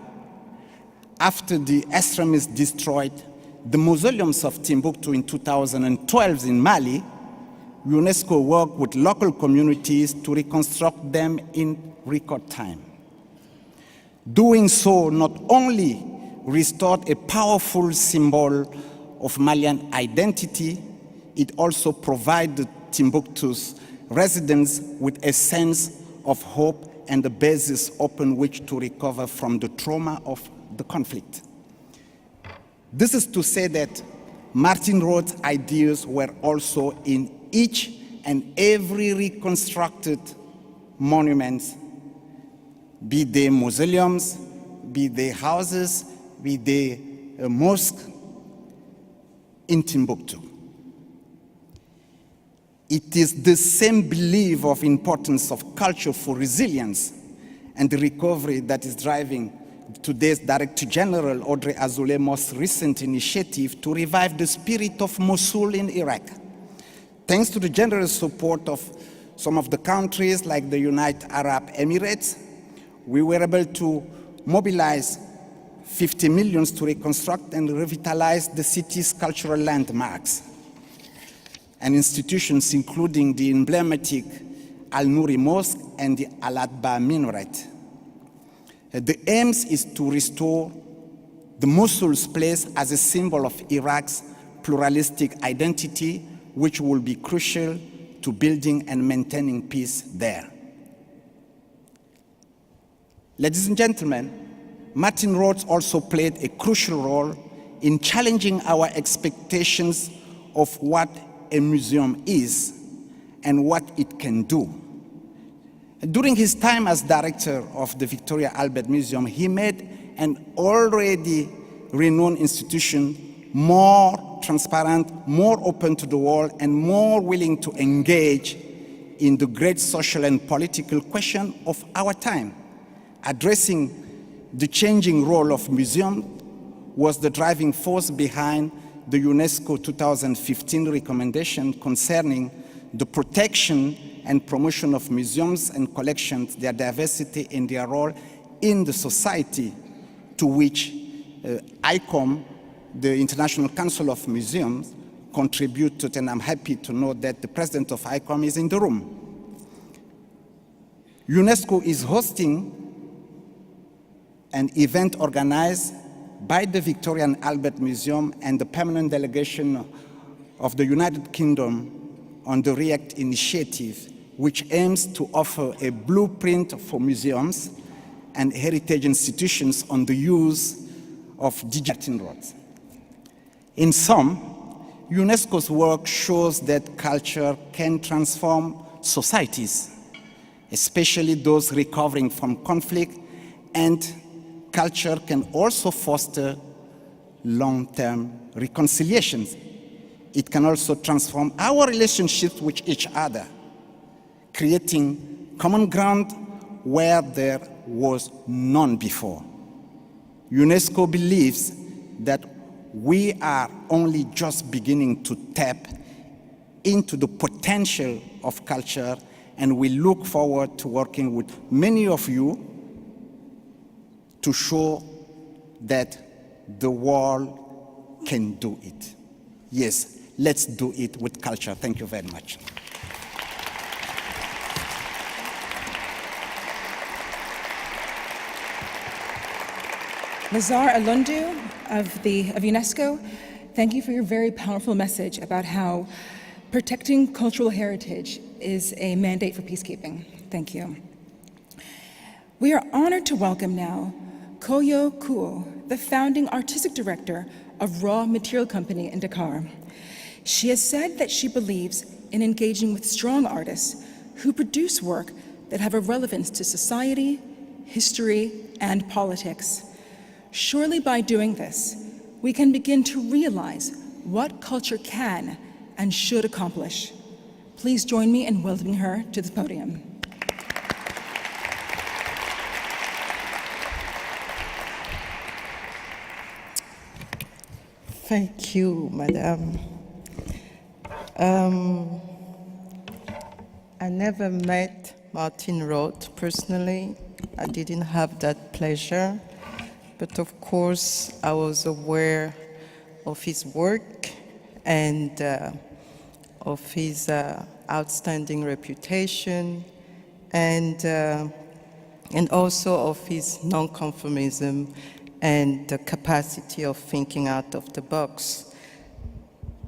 after the extremists destroyed the mausoleums of Timbuktu in 2012 in Mali, UNESCO worked with local communities to reconstruct them in record time. Doing so not only restored a powerful symbol of Malian identity, it also provided Timbuktu's residents with a sense of hope and a basis upon which to recover from the trauma of the conflict. This is to say that Martin Roth's ideas were also in each and every reconstructed monument, be they mausoleums, be they houses, be they a mosque in Timbuktu. It is the same belief of importance of culture for resilience and the recovery that is driving today's Director General Audrey Azoulay's most recent initiative to revive the spirit of Mosul in Iraq. Thanks to the generous support of some of the countries like the United Arab Emirates, we were able to mobilize 50 million to reconstruct and revitalize the city's cultural landmarks and institutions, including the emblematic Al-Nouri Mosque and the Al-Adba Minaret. The aim is to restore the Mosul's place as a symbol of Iraq's pluralistic identity, which will be crucial to building and maintaining peace there. Ladies and gentlemen, Martin Roth also played a crucial role in challenging our expectations of what a museum is and what it can do. During his time as director of the Victoria Albert Museum, he made an already renowned institution more transparent, more open to the world, and more willing to engage in the great social and political question of our time. Addressing the changing role of museums was the driving force behind the UNESCO 2015 recommendation concerning the protection and promotion of museums and collections, their diversity and their role in the society, to which ICOM, the International Council of Museums, contributed, and I'm happy to know that the president of ICOM is in the room. UNESCO is hosting an event organized by the Victoria and Albert Museum and the permanent delegation of the United Kingdom on the REACT initiative, which aims to offer a blueprint for museums and heritage institutions on the use of digital roads. In sum, UNESCO's work shows that culture can transform societies, especially those recovering from conflict, and culture can also foster long-term reconciliations. It can also transform our relationships with each other, creating common ground where there was none before. UNESCO believes that we are only just beginning to tap into the potential of culture, and we look forward to working with many of you to show that the world can do it. Yes, let's do it with culture. Thank you very much. Lazar Alundu of UNESCO, thank you for your very powerful message about how protecting cultural heritage is a mandate for peacekeeping. Thank you. We are honored to welcome now Koyo Kuo, the founding artistic director of Raw Material Company in Dakar. She has said that she believes in engaging with strong artists who produce work that have a relevance to society, history, and politics. Surely by doing this, we can begin to realize what culture can and should accomplish. Please join me in welcoming her to the podium. Thank you, Madame. I never met Martin Roth personally. I didn't have that pleasure. But of course, I was aware of his work and of his outstanding reputation and also of his nonconformism and the capacity of thinking out of the box.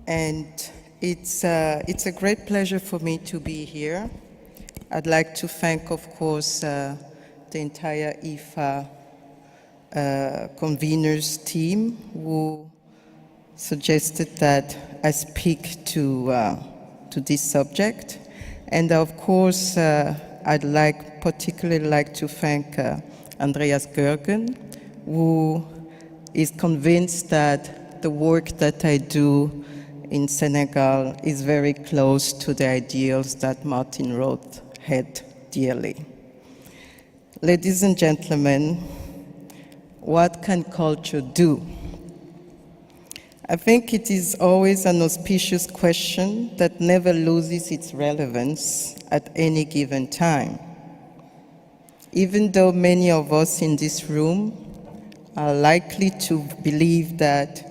And it's a great pleasure for me to be here. I'd like to thank, of course, the entire IFA conveners team who suggested that I speak to this subject. And of course, I'd particularly like to thank Andreas Gergen, who is convinced that the work that I do in Senegal is very close to the ideals that Martin Roth had dearly. Ladies and gentlemen, what can culture do? I think it is always an auspicious question that never loses its relevance at any given time. Even though many of us in this room are likely to believe that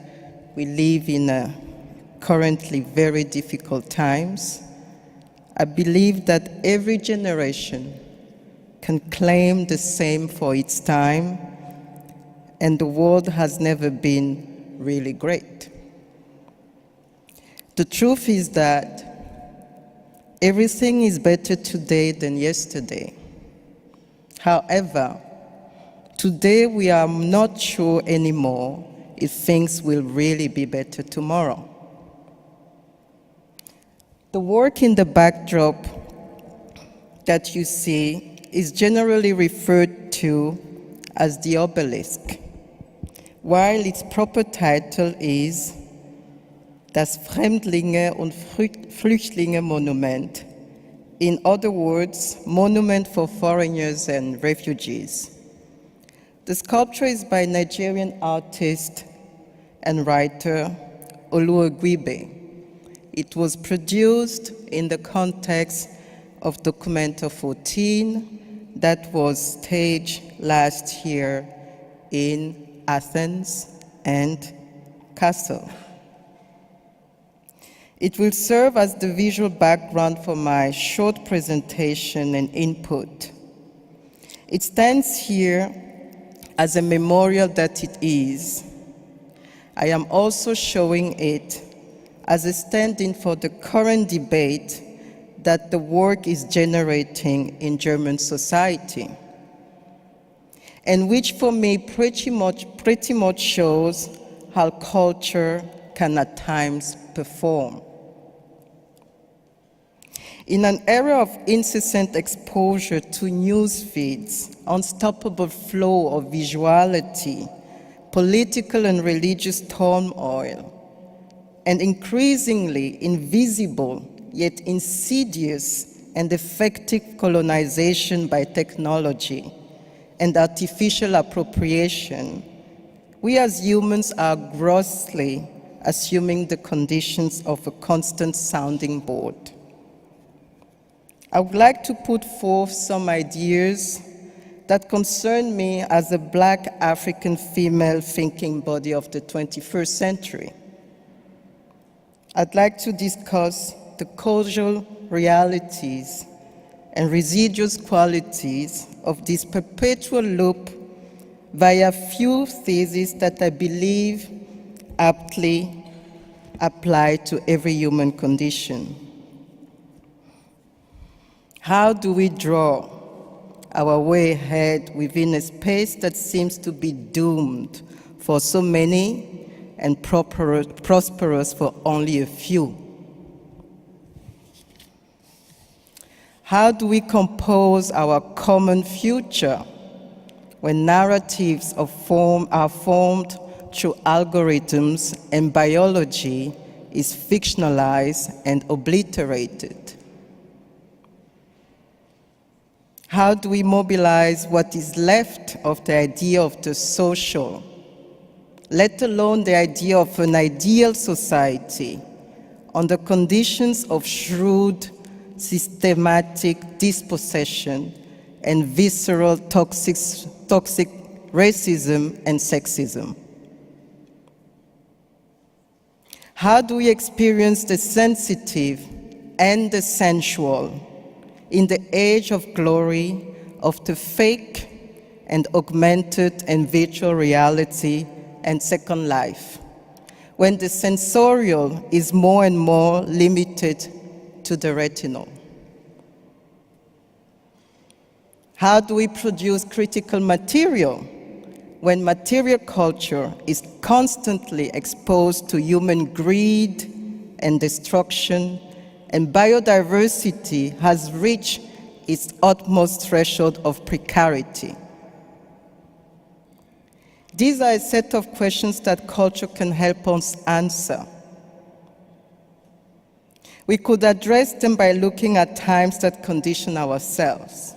we live in currently very difficult times, I believe that every generation can claim the same for its time, and the world has never been really great. The truth is that everything is better today than yesterday. However, today we are not sure anymore if things will really be better tomorrow. The work in the backdrop that you see is generally referred to as the obelisk, while its proper title is Das Fremdlinge- und Flüchtlinge-Monument. In other words, Monument for Foreigners and Refugees. The sculpture is by Nigerian artist and writer Oluwagbibe. It was produced in the context of Documenta 14 that was staged last year in Athens and Kassel. It will serve as the visual background for my short presentation and input. It stands here as a memorial that it is. I am also showing it as a stand-in for the current debate that the work is generating in German society, and which for me pretty much shows how culture can at times perform. In an era of incessant exposure to news feeds, unstoppable flow of visuality, political and religious turmoil, and increasingly invisible yet insidious and effective colonization by technology and artificial appropriation, we as humans are grossly assuming the conditions of a constant sounding board. I would like to put forth some ideas that concern me as a Black African female thinking body of the 21st century. I'd like to discuss the causal realities and residual qualities of this perpetual loop via few theses that I believe aptly apply to every human condition. How do we draw our way ahead within a space that seems to be doomed for so many and prosperous for only a few? How do we compose our common future when narratives are formed through algorithms and biology is fictionalized and obliterated? How do we mobilize what is left of the idea of the social, let alone the idea of an ideal society, under conditions of shrewd, systematic dispossession and visceral toxic racism and sexism? How do we experience the sensitive and the sensual in the age of glory of the fake and augmented and virtual reality and Second Life, when the sensorial is more and more limited to the retinal? How do we produce critical material when material culture is constantly exposed to human greed and destruction, and biodiversity has reached its utmost threshold of precarity? These are a set of questions that culture can help us answer. We could address them by looking at times that condition ourselves.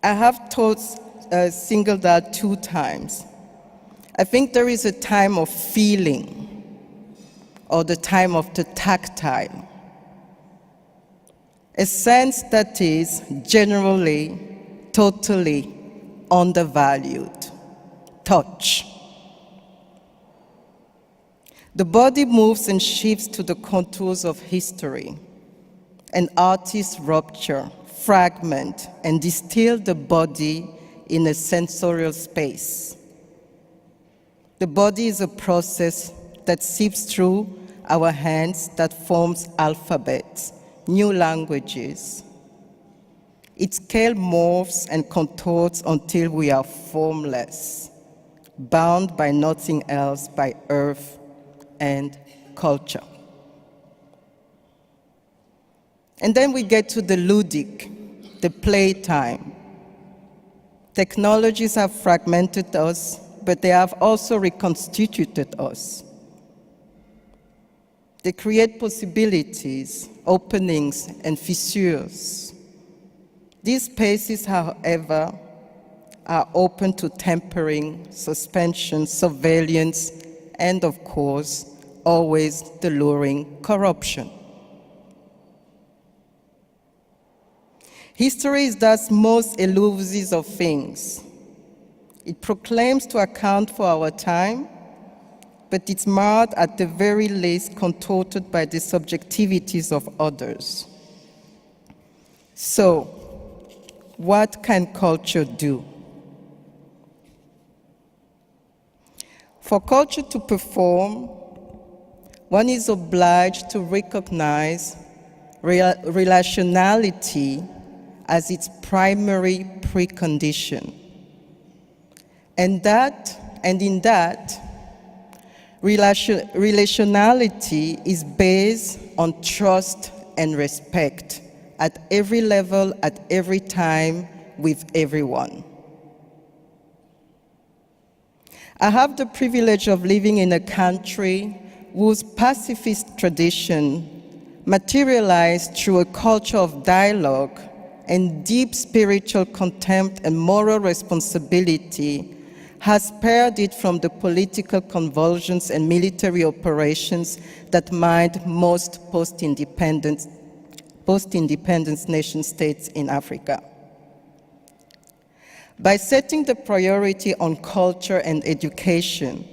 I have singled out 2 times. I think there is a time of feeling, or the time of the tactile, a sense that is generally, totally undervalued: touch. The body moves and shifts to the contours of history. An artist rupture, fragment, and distill the body in a sensorial space. The body is a process that seeps through our hands, that forms alphabets, new languages. Its scale morphs and contorts until we are formless, bound by nothing else, by earth and culture. And then we get to the ludic, the playtime. Technologies have fragmented us, but they have also reconstituted us. They create possibilities, openings, and fissures. These spaces, however, are open to tampering, suspension, surveillance, and of course, always the luring corruption. History is thus most elusive of things. It proclaims to account for our time, but it's marred at the very least contorted by the subjectivities of others. So, what can culture do? For culture to perform, one is obliged to recognize relationality as its primary precondition. And in that, relationality is based on trust and respect at every level, at every time, with everyone. I have the privilege of living in a country whose pacifist tradition, materialized through a culture of dialogue and deep spiritual contempt and moral responsibility, has spared it from the political convulsions and military operations that mined most post-independence nation-states in Africa. By setting the priority on culture and education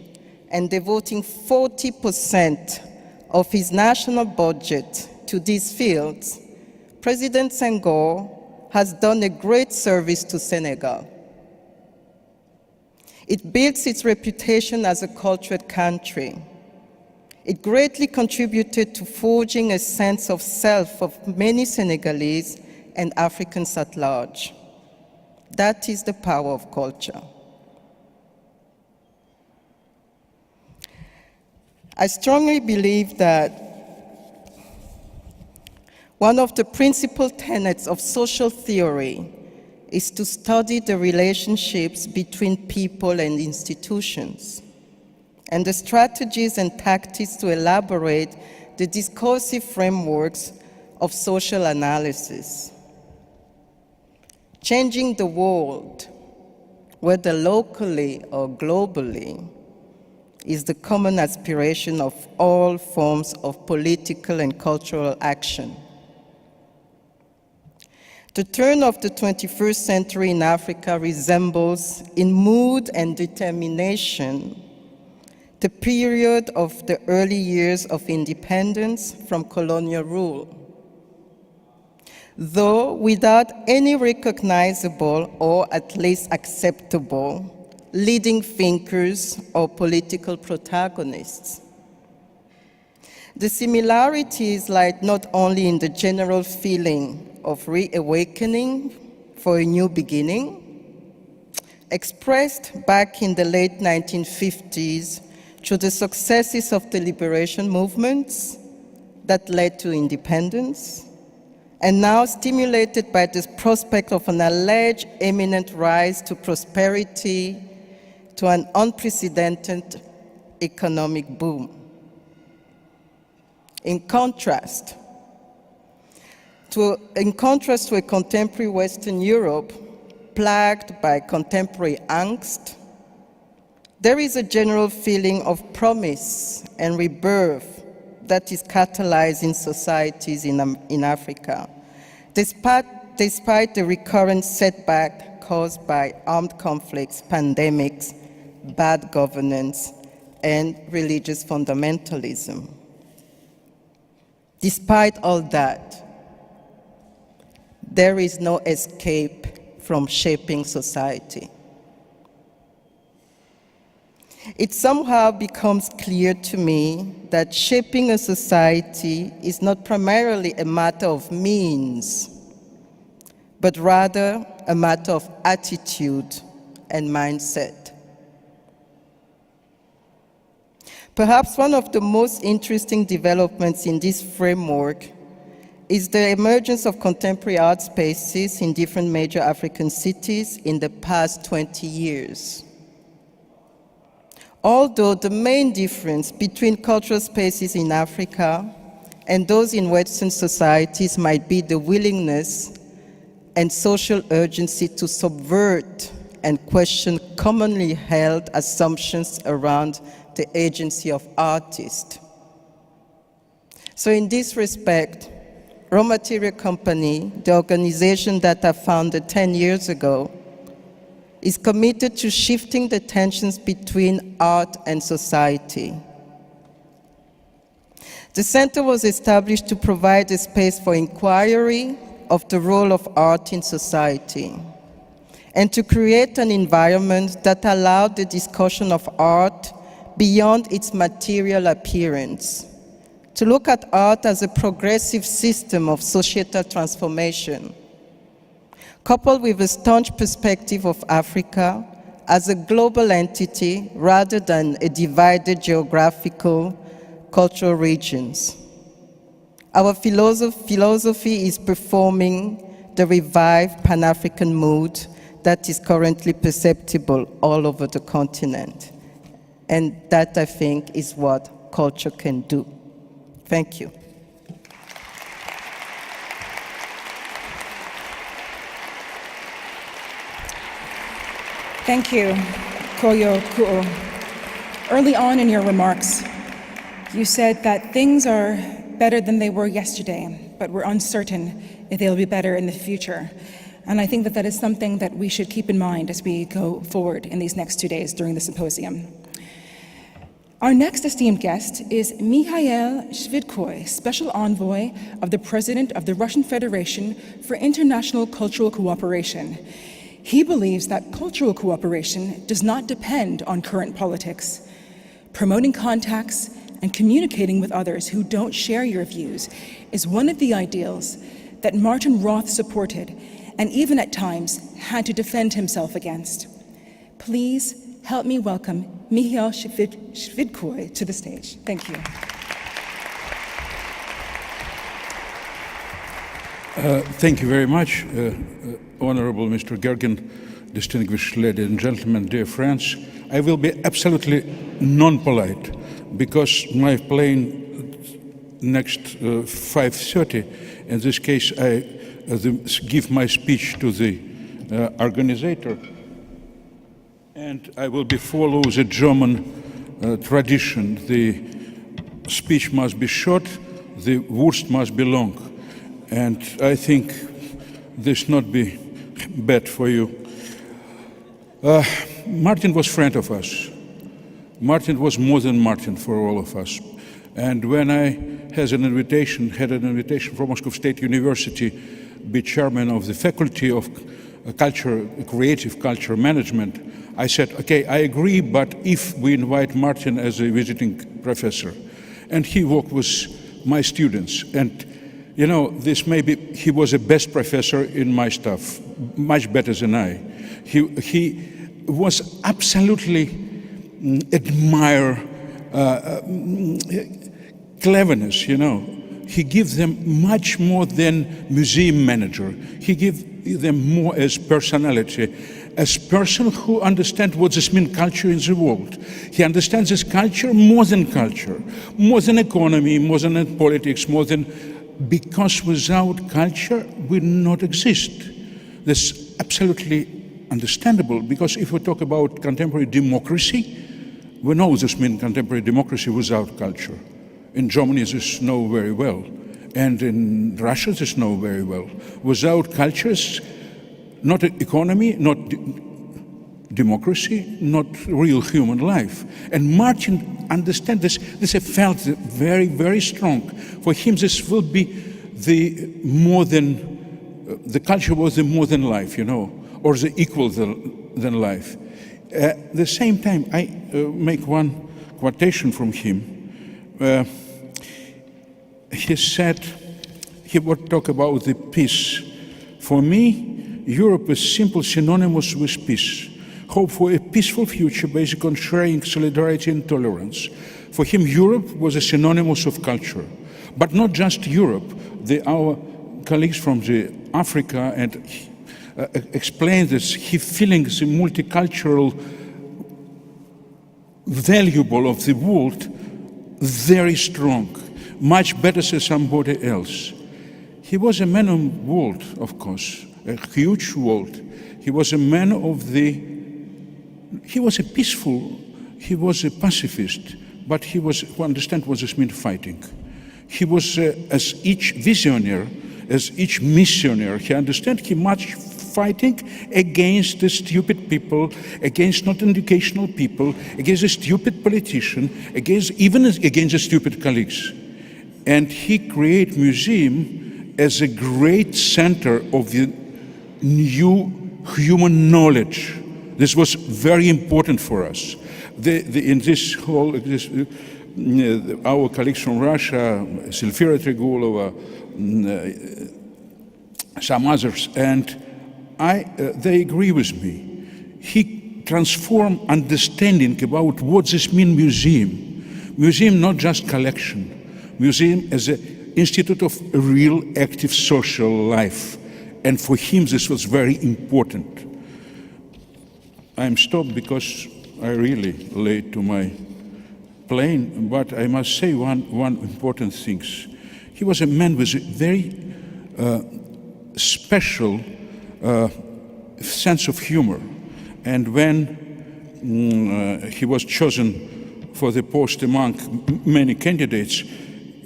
and devoting 40% of his national budget to these fields, President Senghor has done a great service to Senegal. It builds its reputation as a cultured country. It greatly contributed to forging a sense of self of many Senegalese and Africans at large. That is the power of culture. I strongly believe that one of the principal tenets of social theory is to study the relationships between people and institutions, and the strategies and tactics to elaborate the discursive frameworks of social analysis. Changing the world, whether locally or globally, is the common aspiration of all forms of political and cultural action. The turn of the 21st century in Africa resembles, in mood and determination, the period of the early years of independence from colonial rule, though without any recognizable or at least acceptable leading thinkers or political protagonists. The similarities lie not only in the general feeling of reawakening for a new beginning, expressed back in the late 1950s through the successes of the liberation movements that led to independence, and now stimulated by the prospect of an alleged imminent rise to prosperity, to an unprecedented economic boom. In contrast to a contemporary Western Europe plagued by contemporary angst, there is a general feeling of promise and rebirth that is catalyzing societies in Africa, despite the recurrent setback caused by armed conflicts, pandemics, bad governance, and religious fundamentalism. Despite all that, there is no escape from shaping society. It somehow becomes clear to me that shaping a society is not primarily a matter of means, but rather a matter of attitude and mindset. Perhaps one of the most interesting developments in this framework is the emergence of contemporary art spaces in different major African cities in the past 20 years. Although the main difference between cultural spaces in Africa and those in Western societies might be the willingness and social urgency to subvert and question commonly held assumptions around the agency of artists. So in this respect, Raw Material Company, the organization that I founded 10 years ago, is committed to shifting the tensions between art and society. The center was established to provide a space for inquiry of the role of art in society, and to create an environment that allowed the discussion of art beyond its material appearance, to look at art as a progressive system of societal transformation, coupled with a staunch perspective of Africa as a global entity rather than a divided geographical, cultural regions. Our philosophy is performing the revived Pan-African mood that is currently perceptible all over the continent. And that, I think, is what culture can do. Thank you. Thank you. Koyo Kuo. Early on in your remarks, you said that things are better than they were yesterday, but we're uncertain if they'll be better in the future. And I think that that is something that we should keep in mind as we go forward in these next 2 days during the symposium. Our next esteemed guest is Mikhail Shvidkoy, Special Envoy of the President of the Russian Federation for International Cultural Cooperation. He believes that cultural cooperation does not depend on current politics. Promoting contacts and communicating with others who don't share your views is one of the ideals that Martin Roth supported and even at times had to defend himself against. Please help me welcome Mikhail Shvidkoy to the stage. Thank you. Thank you very much, Honorable Mr. Gergen, distinguished ladies and gentlemen, dear friends. I will be absolutely non-polite because my plane next 5:30. In this case, I give my speech to the organizer. And I will follow the German tradition. The speech must be short, the words must be long. And I think this not be bad for you. Martin was a friend of us. Martin was more than Martin for all of us. And when I had an invitation from Moscow State University, be chairman of the Faculty of Creative Culture Management, I said, okay, I agree, but if we invite Martin as a visiting professor, and he worked with my students, and you know, he was the best professor in my stuff, much better than I. He was absolutely admire cleverness, you know. He gives them much more than museum manager. He gives them more as personality, as person who understands what this means culture in the world. He understands this culture, more than economy, more than politics, because without culture we not exist. That's absolutely understandable, because if we talk about contemporary democracy, we know this means contemporary democracy without culture. In Germany, this know very well. And in Russia, this know very well. Without cultures, not economy, not democracy, not real human life. And Martin understands this. This felt very, very strong. For him, this will be the culture was the more than life, you know, or the equal than life. At the same time, I make one quotation from him. He said, he would talk about the peace. For me, Europe is simply synonymous with peace. Hope for a peaceful future based on sharing, solidarity and tolerance. For him, Europe was a synonymous of culture. But not just Europe. Our colleagues from Africa and explained this. He feeling the multicultural valuable of the world very strong. Much better than somebody else. He was a man of the world, of course, a huge world. He was a man he was a peaceful, he was a pacifist, but who understand what this means fighting. He was, as each visionary, as each missionary, he understand he much fighting against the stupid people, against not educational people, against the stupid politician, even against the stupid colleagues. And he created museum as a great center of the new human knowledge. This was very important for us. In this whole, our colleagues from Russia, Silvira Trigulova, some others, and they agree with me. He transformed understanding about what this means museum. Museum not just collection. Museum as an institute of real active social life. And for him this was very important. I'm stopped because I really late to my plane, but I must say one important thing. He was a man with a very special sense of humor. And when he was chosen for the post among many candidates,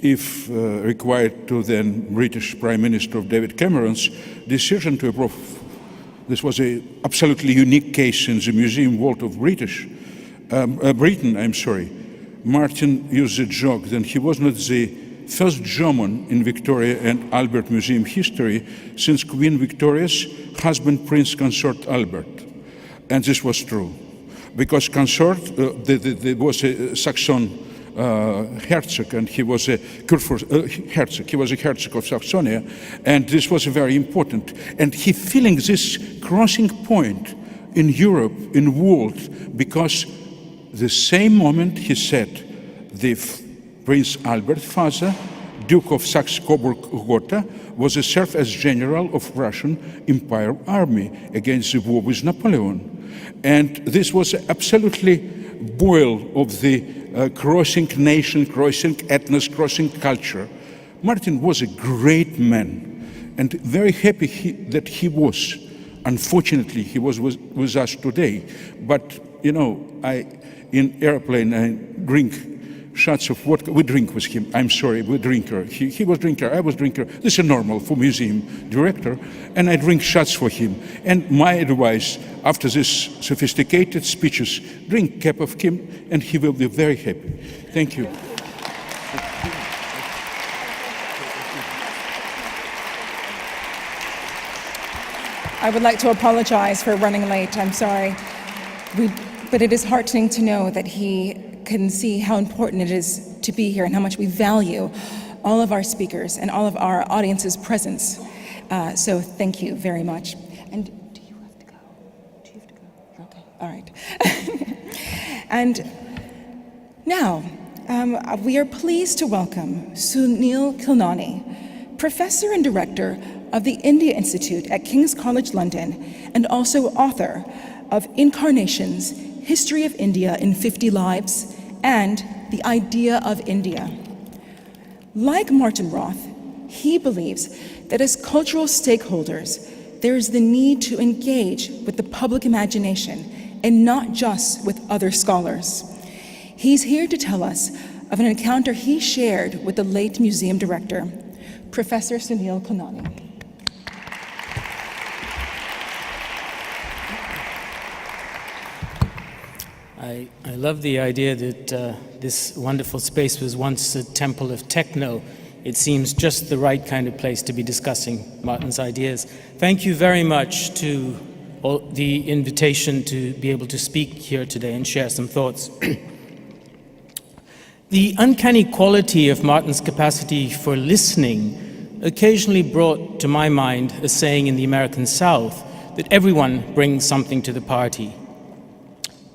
if required to then British Prime Minister David Cameron's decision to approve. This was an absolutely unique case in the museum world of Britain. Martin used a joke that he was not the first German in Victoria and Albert Museum history since Queen Victoria's husband, Prince Consort Albert. And this was true, because Consort there was a Saxon Herzog, and he was a Herzog. He was a Herzog of Saxonia, and this was very important. And he feeling this crossing point in Europe, in the world, because the same moment he said, the Prince Albert, father, Duke of Saxe-Coburg-Gotha, was served as general of Russian Empire army against the war with Napoleon. And this was absolutely boil of the crossing nation, crossing ethnos, crossing culture. Martin was a great man, and very happy that he was. Unfortunately, he was with us today. But, you know, in airplane, I drink shots of vodka. We drink with him. I'm sorry, we drinker. He was drinker, I was drinker. This is normal for museum director. And I drink shots for him. And my advice, after this sophisticated speeches, drink a cup of him, and he will be very happy. Thank you. I would like to apologize for running late. I'm sorry. But it is heartening to know that he can see how important it is to be here and how much we value all of our speakers and all of our audience's presence. So thank you very much. And do you have to go? Do you have to go? Okay, all right. And now, we are pleased to welcome Sunil Khilnani, Professor and Director of the India Institute at King's College London, and also author of Incarnations, History of India in 50 Lives, and The Idea of India. Like Martin Roth, he believes that as cultural stakeholders, there is the need to engage with the public imagination and not just with other scholars. He's here to tell us of an encounter he shared with the late museum director, Professor Sunil Khilnani. I love the idea that this wonderful space was once a temple of techno. It seems just the right kind of place to be discussing Martin's ideas. Thank you very much to the invitation to be able to speak here today and share some thoughts. The uncanny quality of Martin's capacity for listening occasionally brought to my mind a saying in the American South that everyone brings something to the party.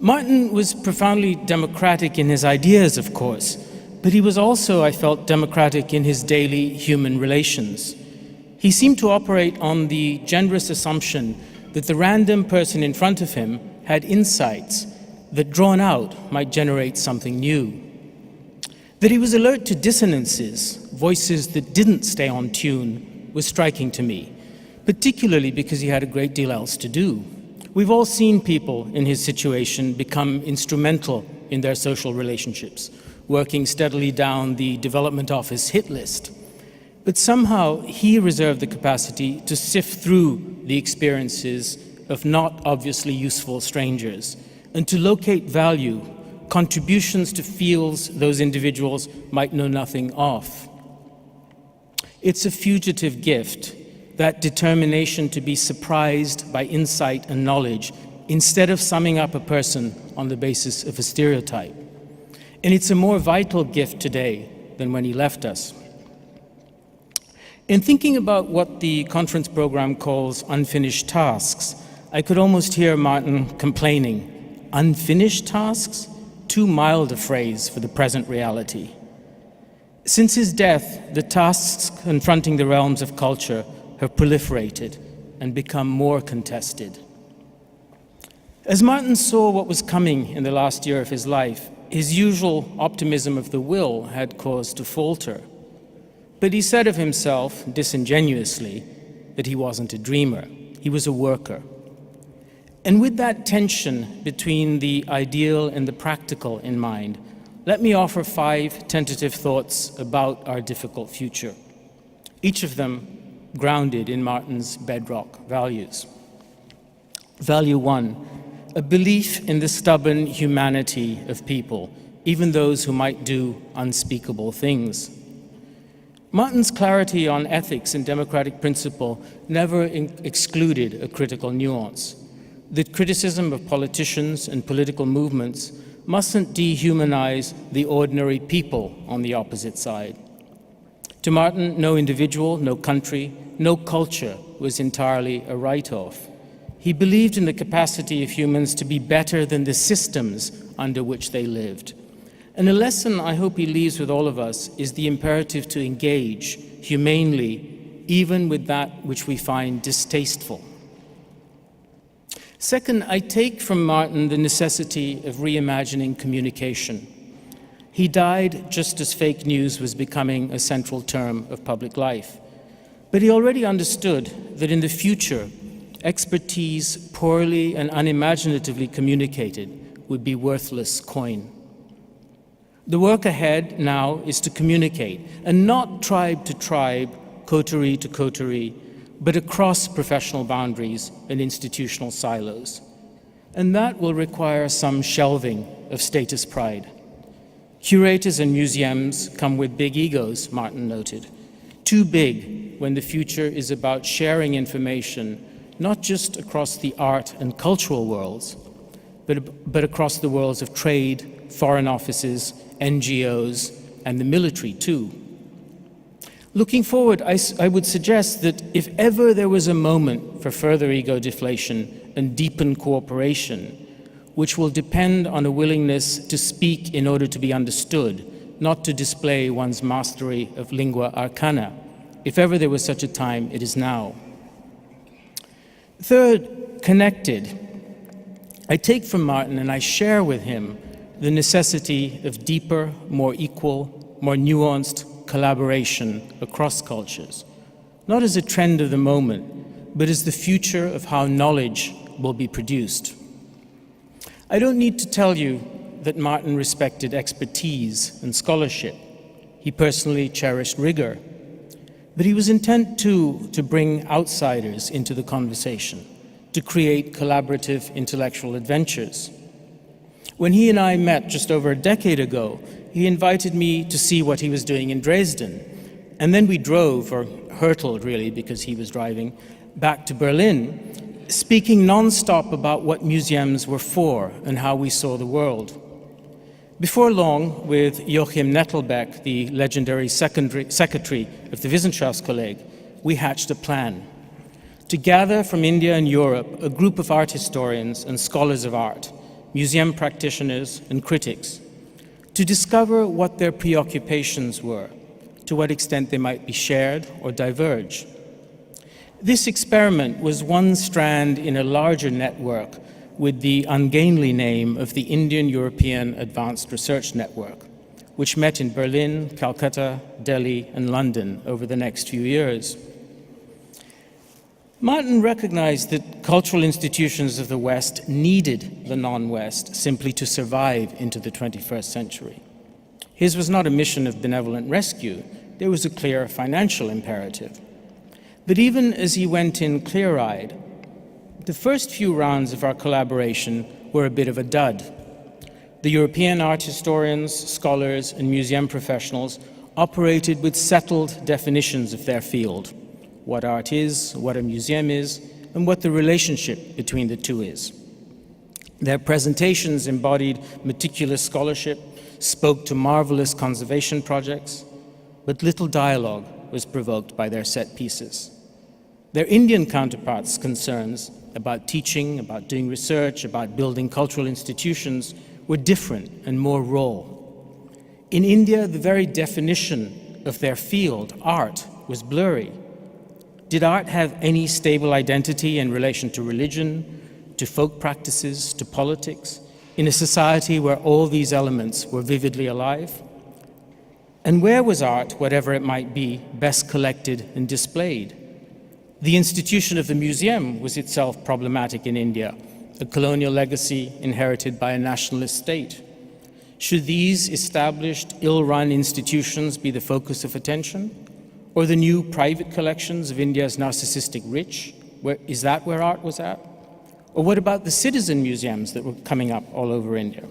Martin was profoundly democratic in his ideas, of course, but he was also, I felt, democratic in his daily human relations. He seemed to operate on the generous assumption that the random person in front of him had insights that, drawn out, might generate something new. That he was alert to dissonances, voices that didn't stay on tune, was striking to me, particularly because he had a great deal else to do. We've all seen people in his situation become instrumental in their social relationships, working steadily down the development office hit list. But somehow he reserved the capacity to sift through the experiences of not obviously useful strangers and to locate value, contributions to fields those individuals might know nothing of. It's a fugitive gift, that determination to be surprised by insight and knowledge instead of summing up a person on the basis of a stereotype. And it's a more vital gift today than when he left us. In thinking about what the conference program calls unfinished tasks, I could almost hear Martin complaining, unfinished tasks? Too mild a phrase for the present reality. Since his death, the tasks confronting the realms of culture have proliferated and become more contested. As Martin saw what was coming in the last year of his life, his usual optimism of the will had cause to falter. But he said of himself, disingenuously, that he wasn't a dreamer, he was a worker. And with that tension between the ideal and the practical in mind, let me offer 5 tentative thoughts about our difficult future, each of them grounded in Martin's bedrock values. Value 1, a belief in the stubborn humanity of people, even those who might do unspeakable things. Martin's clarity on ethics and democratic principle never excluded a critical nuance. The criticism of politicians and political movements mustn't dehumanize the ordinary people on the opposite side. To Martin, no individual, no country, no culture was entirely a write-off. He believed in the capacity of humans to be better than the systems under which they lived. And a lesson I hope he leaves with all of us is the imperative to engage humanely, even with that which we find distasteful. Second, I take from Martin the necessity of reimagining communication. He died just as fake news was becoming a central term of public life. But he already understood that in the future, expertise poorly and unimaginatively communicated would be worthless coin. The work ahead now is to communicate, and not tribe to tribe, coterie to coterie, but across professional boundaries and institutional silos. And that will require some shelving of status pride. Curators and museums come with big egos, Martin noted. Too big when the future is about sharing information, not just across the art and cultural worlds, but across the worlds of trade, foreign offices, NGOs, and the military too. Looking forward, I would suggest that if ever there was a moment for further ego deflation and deepened cooperation, which will depend on a willingness to speak in order to be understood, not to display one's mastery of lingua arcana, if ever there was such a time, it is now. Third, connected. I take from Martin and I share with him the necessity of deeper, more equal, more nuanced collaboration across cultures, not as a trend of the moment, but as the future of how knowledge will be produced. I don't need to tell you that Martin respected expertise and scholarship. He personally cherished rigor, but he was intent too to bring outsiders into the conversation, to create collaborative intellectual adventures. When he and I met just over a decade ago, he invited me to see what he was doing in Dresden. And then we drove, or hurtled really because he was driving, back to Berlin, speaking non-stop about what museums were for and how we saw the world. Before long, with Joachim Nettelbeck, the legendary secretary of the Wissenschaftskolleg, we hatched a plan to gather from India and Europe a group of art historians and scholars of art, museum practitioners and critics, to discover what their preoccupations were, to what extent they might be shared or diverge. This experiment was one strand in a larger network with the ungainly name of the Indian-European Advanced Research Network, which met in Berlin, Calcutta, Delhi, and London over the next few years. Martin recognized that cultural institutions of the West needed the non-West simply to survive into the 21st century. His was not a mission of benevolent rescue. There was a clear financial imperative. But even as he went in clear-eyed, the first few rounds of our collaboration were a bit of a dud. The European art historians, scholars, and museum professionals operated with settled definitions of their field, what art is, what a museum is, and what the relationship between the two is. Their presentations embodied meticulous scholarship, spoke to marvelous conservation projects, but little dialogue was provoked by their set pieces. Their Indian counterparts' concerns about teaching, about doing research, about building cultural institutions were different and more raw. In India, the very definition of their field, art, was blurry. Did art have any stable identity in relation to religion, to folk practices, to politics, in a society where all these elements were vividly alive? And where was art, whatever it might be, best collected and displayed? The institution of the museum was itself problematic in India, a colonial legacy inherited by a nationalist state? Should these established, ill-run institutions be the focus of attention? Or the new private collections of India's narcissistic rich? Is that where art was at? Or what about the citizen museums that were coming up all over India?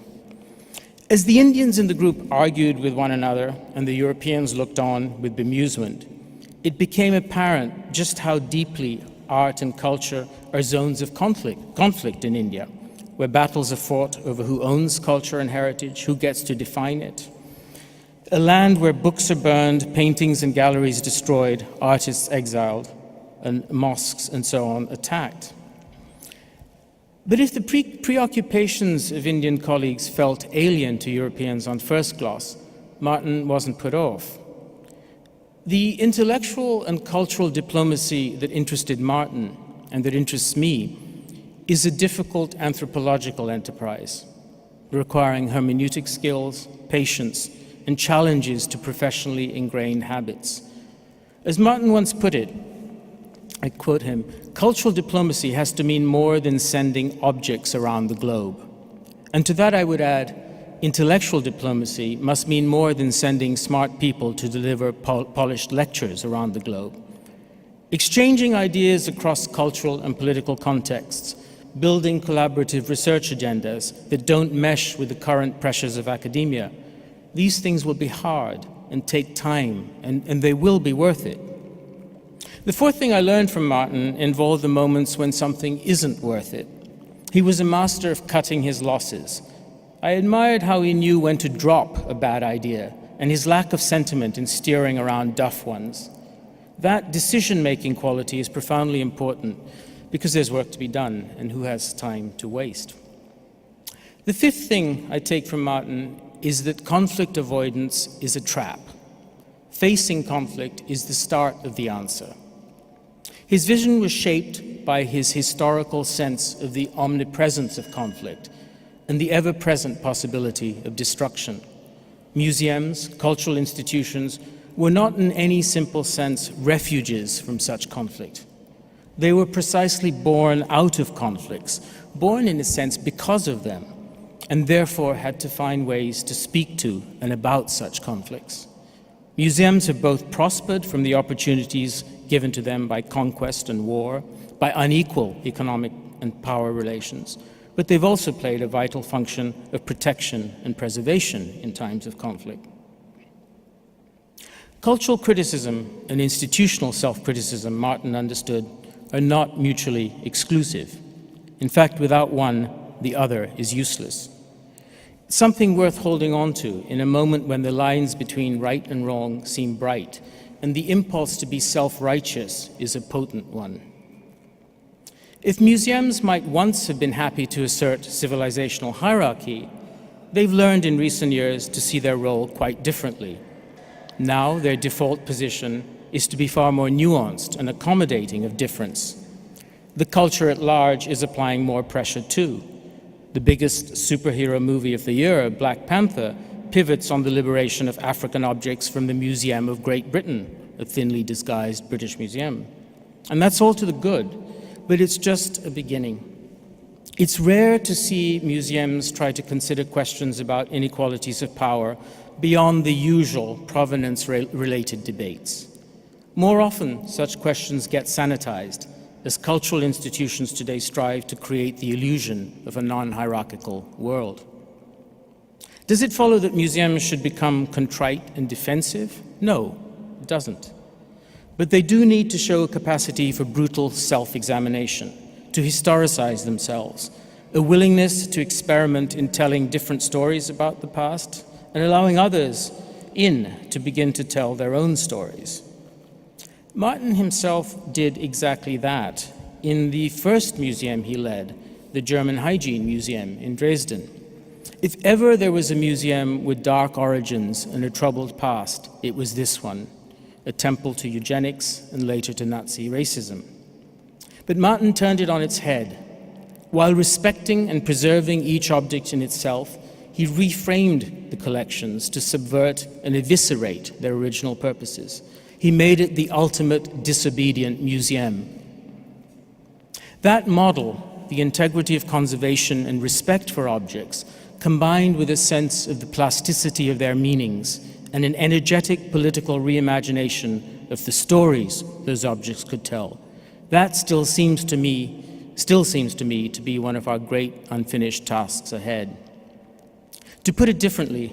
As the Indians in the group argued with one another and the Europeans looked on with bemusement, it became apparent just how deeply art and culture are zones of conflict in India, where battles are fought over who owns culture and heritage, who gets to define it. A land where books are burned, paintings and galleries destroyed, artists exiled, and mosques and so on attacked. But if the preoccupations of Indian colleagues felt alien to Europeans on first gloss, Martin wasn't put off. The intellectual and cultural diplomacy that interested Martin and that interests me is a difficult anthropological enterprise, requiring hermeneutic skills, patience, and challenges to professionally ingrained habits. As Martin once put it, I quote him, "Cultural diplomacy has to mean more than sending objects around the globe." And to that I would add, intellectual diplomacy must mean more than sending smart people to deliver polished lectures around the globe. Exchanging ideas across cultural and political contexts, building collaborative research agendas that don't mesh with the current pressures of academia, these things will be hard and take time, and they will be worth it. The fourth thing I learned from Martin involved the moments when something isn't worth it. He was a master of cutting his losses. I admired how he knew when to drop a bad idea and his lack of sentiment in steering around duff ones. That decision-making quality is profoundly important because there's work to be done, and who has time to waste? The fifth thing I take from Martin is that conflict avoidance is a trap. Facing conflict is the start of the answer. His vision was shaped by his historical sense of the omnipresence of conflict and the ever-present possibility of destruction. Museums, cultural institutions were not in any simple sense refuges from such conflict. They were precisely born out of conflicts, born in a sense because of them, and therefore had to find ways to speak to and about such conflicts. Museums have both prospered from the opportunities given to them by conquest and war, by unequal economic and power relations, but they've also played a vital function of protection and preservation in times of conflict. Cultural criticism and institutional self-criticism, Martin understood, are not mutually exclusive. In fact, without one, the other is useless. Something worth holding on to in a moment when the lines between right and wrong seem bright, and the impulse to be self-righteous is a potent one. If museums might once have been happy to assert civilizational hierarchy, they've learned in recent years to see their role quite differently. Now their default position is to be far more nuanced and accommodating of difference. The culture at large is applying more pressure too. The biggest superhero movie of the year, Black Panther, pivots on the liberation of African objects from the Museum of Great Britain, a thinly disguised British museum. And that's all to the good, but it's just a beginning. It's rare to see museums try to consider questions about inequalities of power beyond the usual provenance-related debates. More often, such questions get sanitized, as cultural institutions today strive to create the illusion of a non-hierarchical world. Does it follow that museums should become contrite and defensive? No, it doesn't. But they do need to show a capacity for brutal self-examination, to historicize themselves, a willingness to experiment in telling different stories about the past and allowing others in to begin to tell their own stories. Martin himself did exactly that in the first museum he led, the German Hygiene Museum in Dresden. If ever there was a museum with dark origins and a troubled past, it was this one, a temple to eugenics and later to Nazi racism. But Martin turned it on its head. While respecting and preserving each object in itself, he reframed the collections to subvert and eviscerate their original purposes. He made it the ultimate disobedient museum. That model the integrity of conservation and respect for objects, combined with a sense of the plasticity of their meanings and an energetic political reimagination of the stories those objects could tell, that still seems to me to be one of our great unfinished tasks ahead. To put it differently,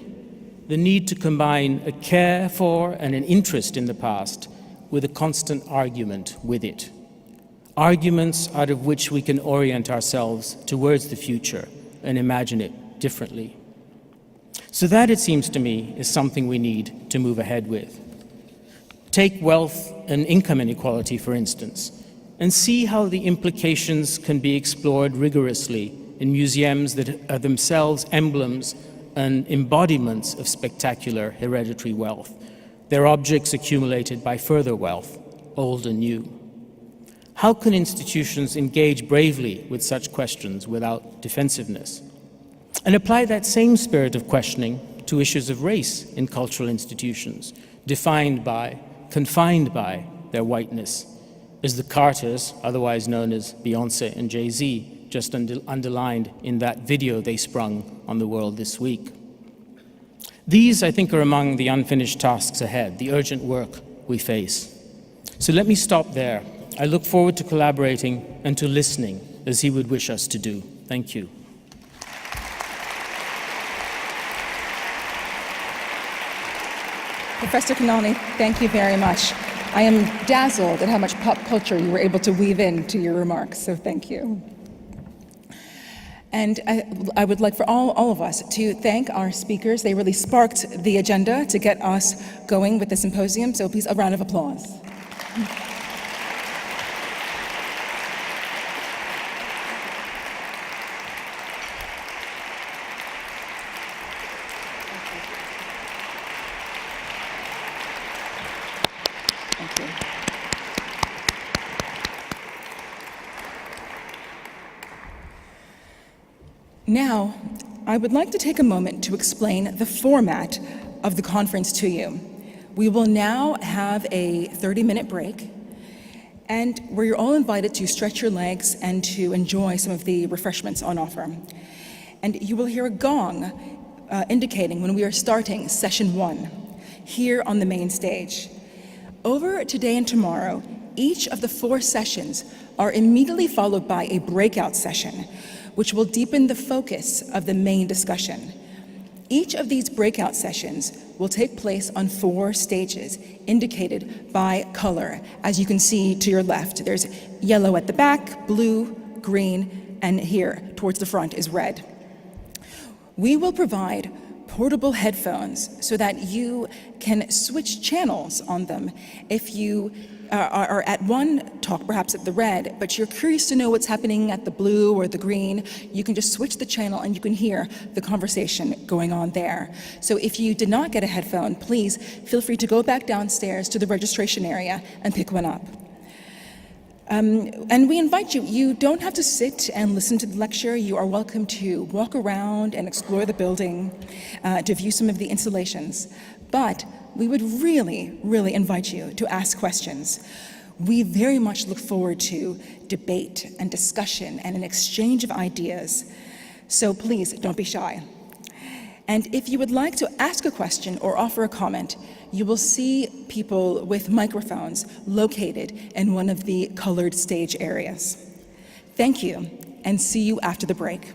the need to combine a care for and an interest in the past with a constant argument with it. Arguments out of which we can orient ourselves towards the future and imagine it differently. So that, it seems to me, is something we need to move ahead with. Take wealth and income inequality, for instance, and see how the implications can be explored rigorously in museums that are themselves emblems and embodiments of spectacular hereditary wealth, their objects accumulated by further wealth, old and new. How can institutions engage bravely with such questions without defensiveness? And apply that same spirit of questioning to issues of race in cultural institutions, defined by, confined by their whiteness, as the Carters, otherwise known as Beyoncé and Jay-Z, just underlined in that video they sprung on the world this week. These, I think, are among the unfinished tasks ahead, the urgent work we face. So let me stop there. I look forward to collaborating and to listening as he would wish us to do. Thank you. Professor Colonial, thank you very much. I am dazzled at how much pop culture you were able to weave into your remarks, so thank you. And I would like for all of us to thank our speakers. They really sparked the agenda to get us going with the symposium, so please, a round of applause. Thank you. Now, I would like to take a moment to explain the format of the conference to you. We will now have a 30-minute break, and where you're all invited to stretch your legs and to enjoy some of the refreshments on offer. And you will hear a gong indicating when we are starting session 1 here on the main stage. Over today and tomorrow, each of the 4 sessions are immediately followed by a breakout session, which will deepen the focus of the main discussion. Each of these breakout sessions will take place on 4 stages, indicated by color. As you can see to your left, there's yellow at the back, blue, green, and here towards the front is red. We will provide portable headphones so that you can switch channels on them. If you are at one talk, perhaps at the red, but you're curious to know what's happening at the blue or the green, you can just switch the channel and you can hear the conversation going on there. So if you did not get a headphone, please feel free to go back downstairs to the registration area and pick one up. And we invite you, you don't have to sit and listen to the lecture. You are welcome to walk around and explore the building, to view some of the installations. But we would really, really invite you to ask questions. We very much look forward to debate and discussion and an exchange of ideas. So please don't be shy. And if you would like to ask a question or offer a comment, you will see people with microphones located in one of the colored stage areas. Thank you, and see you after the break.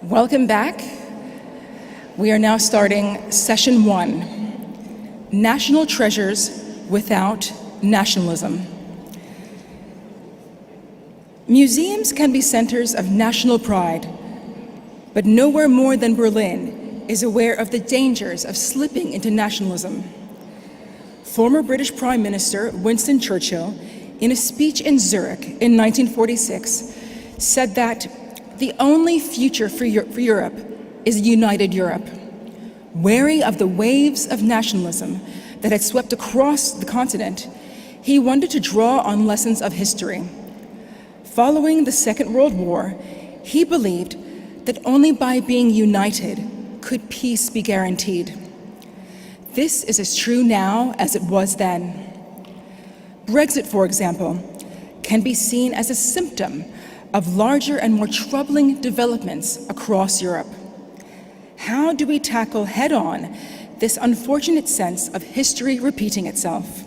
Welcome back. We are now starting session 1, National Treasures Without Nationalism. Museums can be centers of national pride, but nowhere more than Berlin is aware of the dangers of slipping into nationalism. Former British Prime Minister Winston Churchill, in a speech in Zurich in 1946, said that the only future for Europe is a united Europe. Wary of the waves of nationalism that had swept across the continent, he wanted to draw on lessons of history. Following the Second World War, he believed that only by being united could peace be guaranteed. This is as true now as it was then. Brexit, for example, can be seen as a symptom of larger and more troubling developments across Europe. How do we tackle head-on this unfortunate sense of history repeating itself?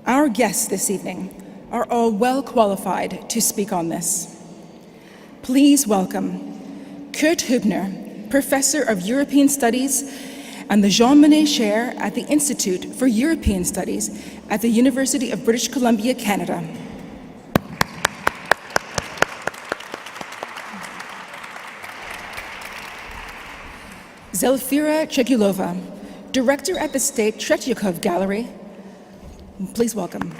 Our guests this evening are all well qualified to speak on this. Please welcome Kurt Hübner, Professor of European Studies and the Jean Monnet Chair at the Institute for European Studies at the University of British Columbia, Canada. Zelfira Chegulova, Director at the State Tretyakov Gallery. Please welcome.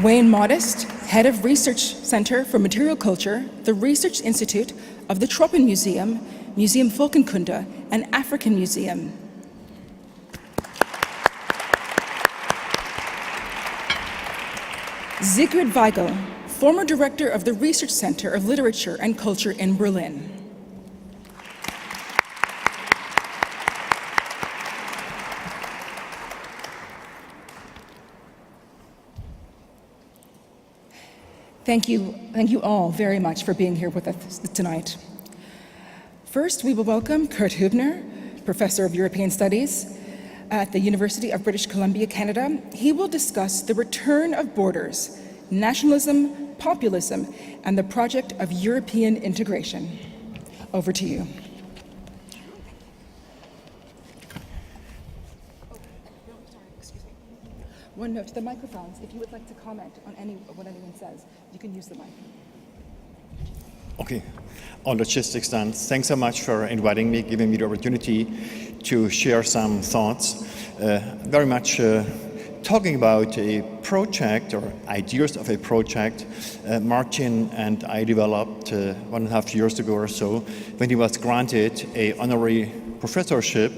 Wayne Modest, Head of Research Center for Material Culture, the Research Institute of the Tropen Museum, Museum Volkenkunde, and African Museum. Sigrid Weigel, former Director of the Research Center of Literature and Culture in Berlin. Thank you all very much for being here with us tonight. First, we will welcome Kurt Hübner, Professor of European Studies at the University of British Columbia, Canada. He will discuss the return of borders, nationalism, populism, and the project of European integration. Over to you. One note to the microphones, if you would like to comment on what anyone says, you can use the mic. Okay, on logistics then, thanks so much for inviting me, giving me the opportunity to share some thoughts. Very much talking about a project or ideas of a project Martin and I developed 1.5 years ago or so when he was granted an honorary professorship,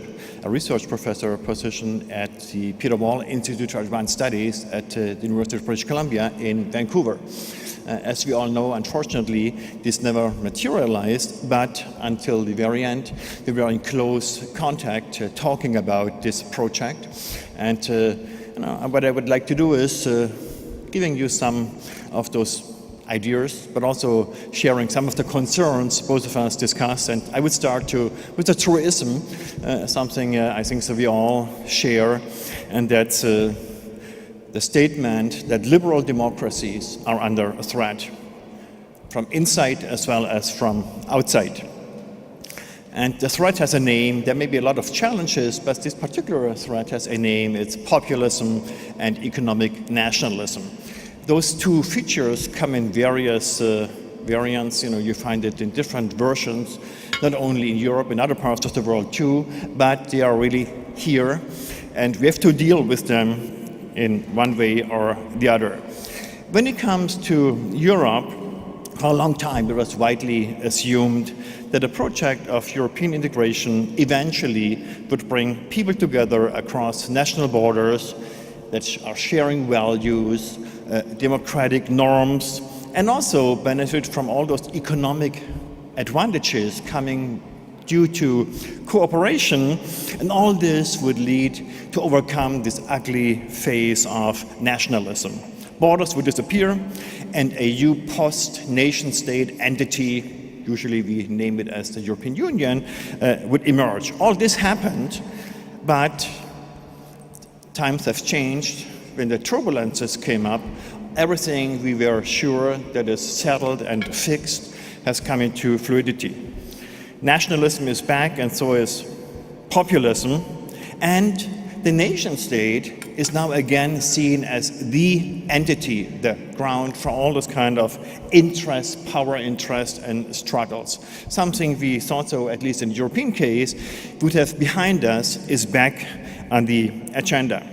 a research professor position at the Peter Wall Institute for Advanced Studies at the University of British Columbia in Vancouver. As we all know, unfortunately, this never materialized, but until the very end, we were in close contact talking about this project. And what I would like to do is giving you some of those ideas, but also sharing some of the concerns both of us discussed. And I would start with the truism, something I think that we all share, and that's the statement that liberal democracies are under a threat from inside as well as from outside. And the threat has a name. There may be a lot of challenges, but this particular threat has a name. It's populism and economic nationalism. Those two features come in various variants. You find it in different versions, not only in Europe, in other parts of the world too, but they are really here, and we have to deal with them in one way or the other. When it comes to Europe, for a long time it was widely assumed that a project of European integration eventually would bring people together across national borders that are sharing values, democratic norms, and also benefit from all those economic advantages coming due to cooperation, and all this would lead to overcome this ugly phase of nationalism. Borders would disappear, and a new post-nation-state entity, usually we name it as the European Union, would emerge. All this happened, but times have changed. When the turbulences came up, everything we were sure that is settled and fixed has come into fluidity. Nationalism is back, and so is populism, and the nation state is now again seen as the entity, the ground for all this kind of interest, power interest, and struggles. Something we thought so, at least in the European case, would have behind us is back on the agenda.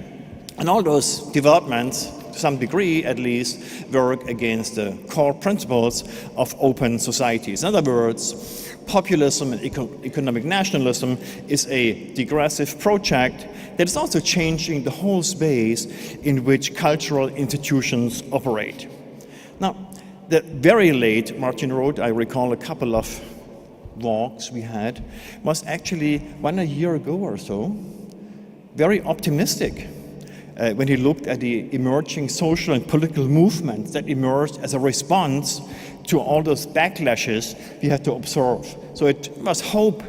And all those developments, to some degree at least, work against the core principles of open societies. In other words, populism and economic nationalism is a digressive project that is also changing the whole space in which cultural institutions operate. Now, the very late Martin Roth, I recall a couple of walks we had, was actually a year ago or so, very optimistic when he looked at the emerging social and political movements that emerged as a response to all those backlashes we had to observe. So it was hope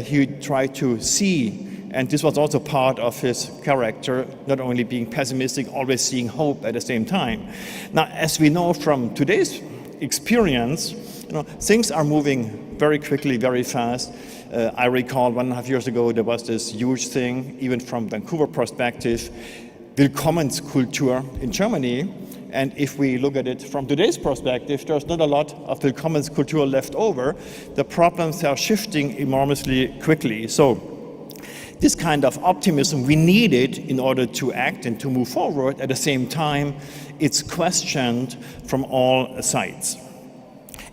he tried to see, and this was also part of his character, not only being pessimistic, always seeing hope at the same time. Now, as we know from today's experience, things are moving very quickly, very fast. I recall 1.5 years ago, there was this huge thing, even from Vancouver perspective, Willkommenskultur in Germany. And if we look at it from today's perspective, there's not a lot of Willkommenskultur left over. The problems are shifting enormously quickly. So this kind of optimism we needed in order to act and to move forward. At the same time, it's questioned from all sides.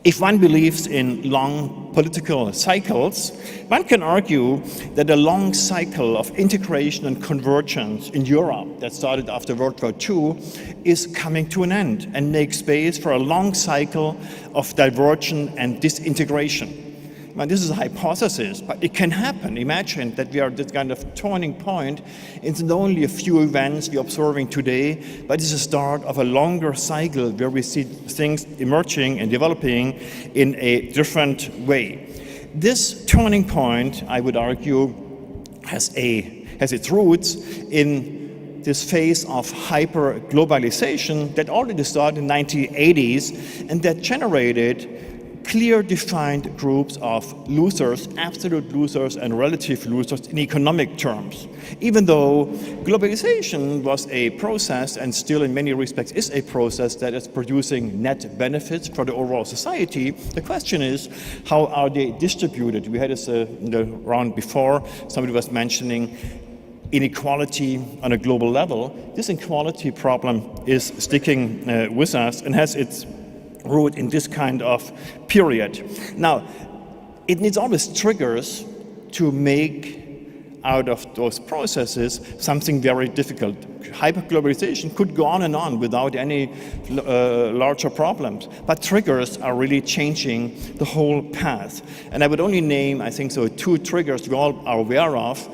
If one believes in long political cycles, one can argue that a long cycle of integration and convergence in Europe that started after World War II is coming to an end and makes space for a long cycle of divergence and disintegration. Now, this is a hypothesis, but it can happen. Imagine that we are at this kind of turning point. It's not only a few events we're observing today, but it's the start of a longer cycle where we see things emerging and developing in a different way. This turning point, I would argue, has its roots in this phase of hyper-globalization that already started in the 1980s and that generated clear defined groups of losers, absolute losers and relative losers in economic terms. Even though globalization was a process and still in many respects is a process that is producing net benefits for the overall society, the question is, how are they distributed? We had this in the round before, somebody was mentioning inequality on a global level. This inequality problem is sticking with us and has its root in this kind of period. Now, it needs always triggers to make out of those processes something very difficult. Hyperglobalization could go on and on without any larger problems, but triggers are really changing the whole path. And I would only name, I think so, 2 triggers we all are aware of.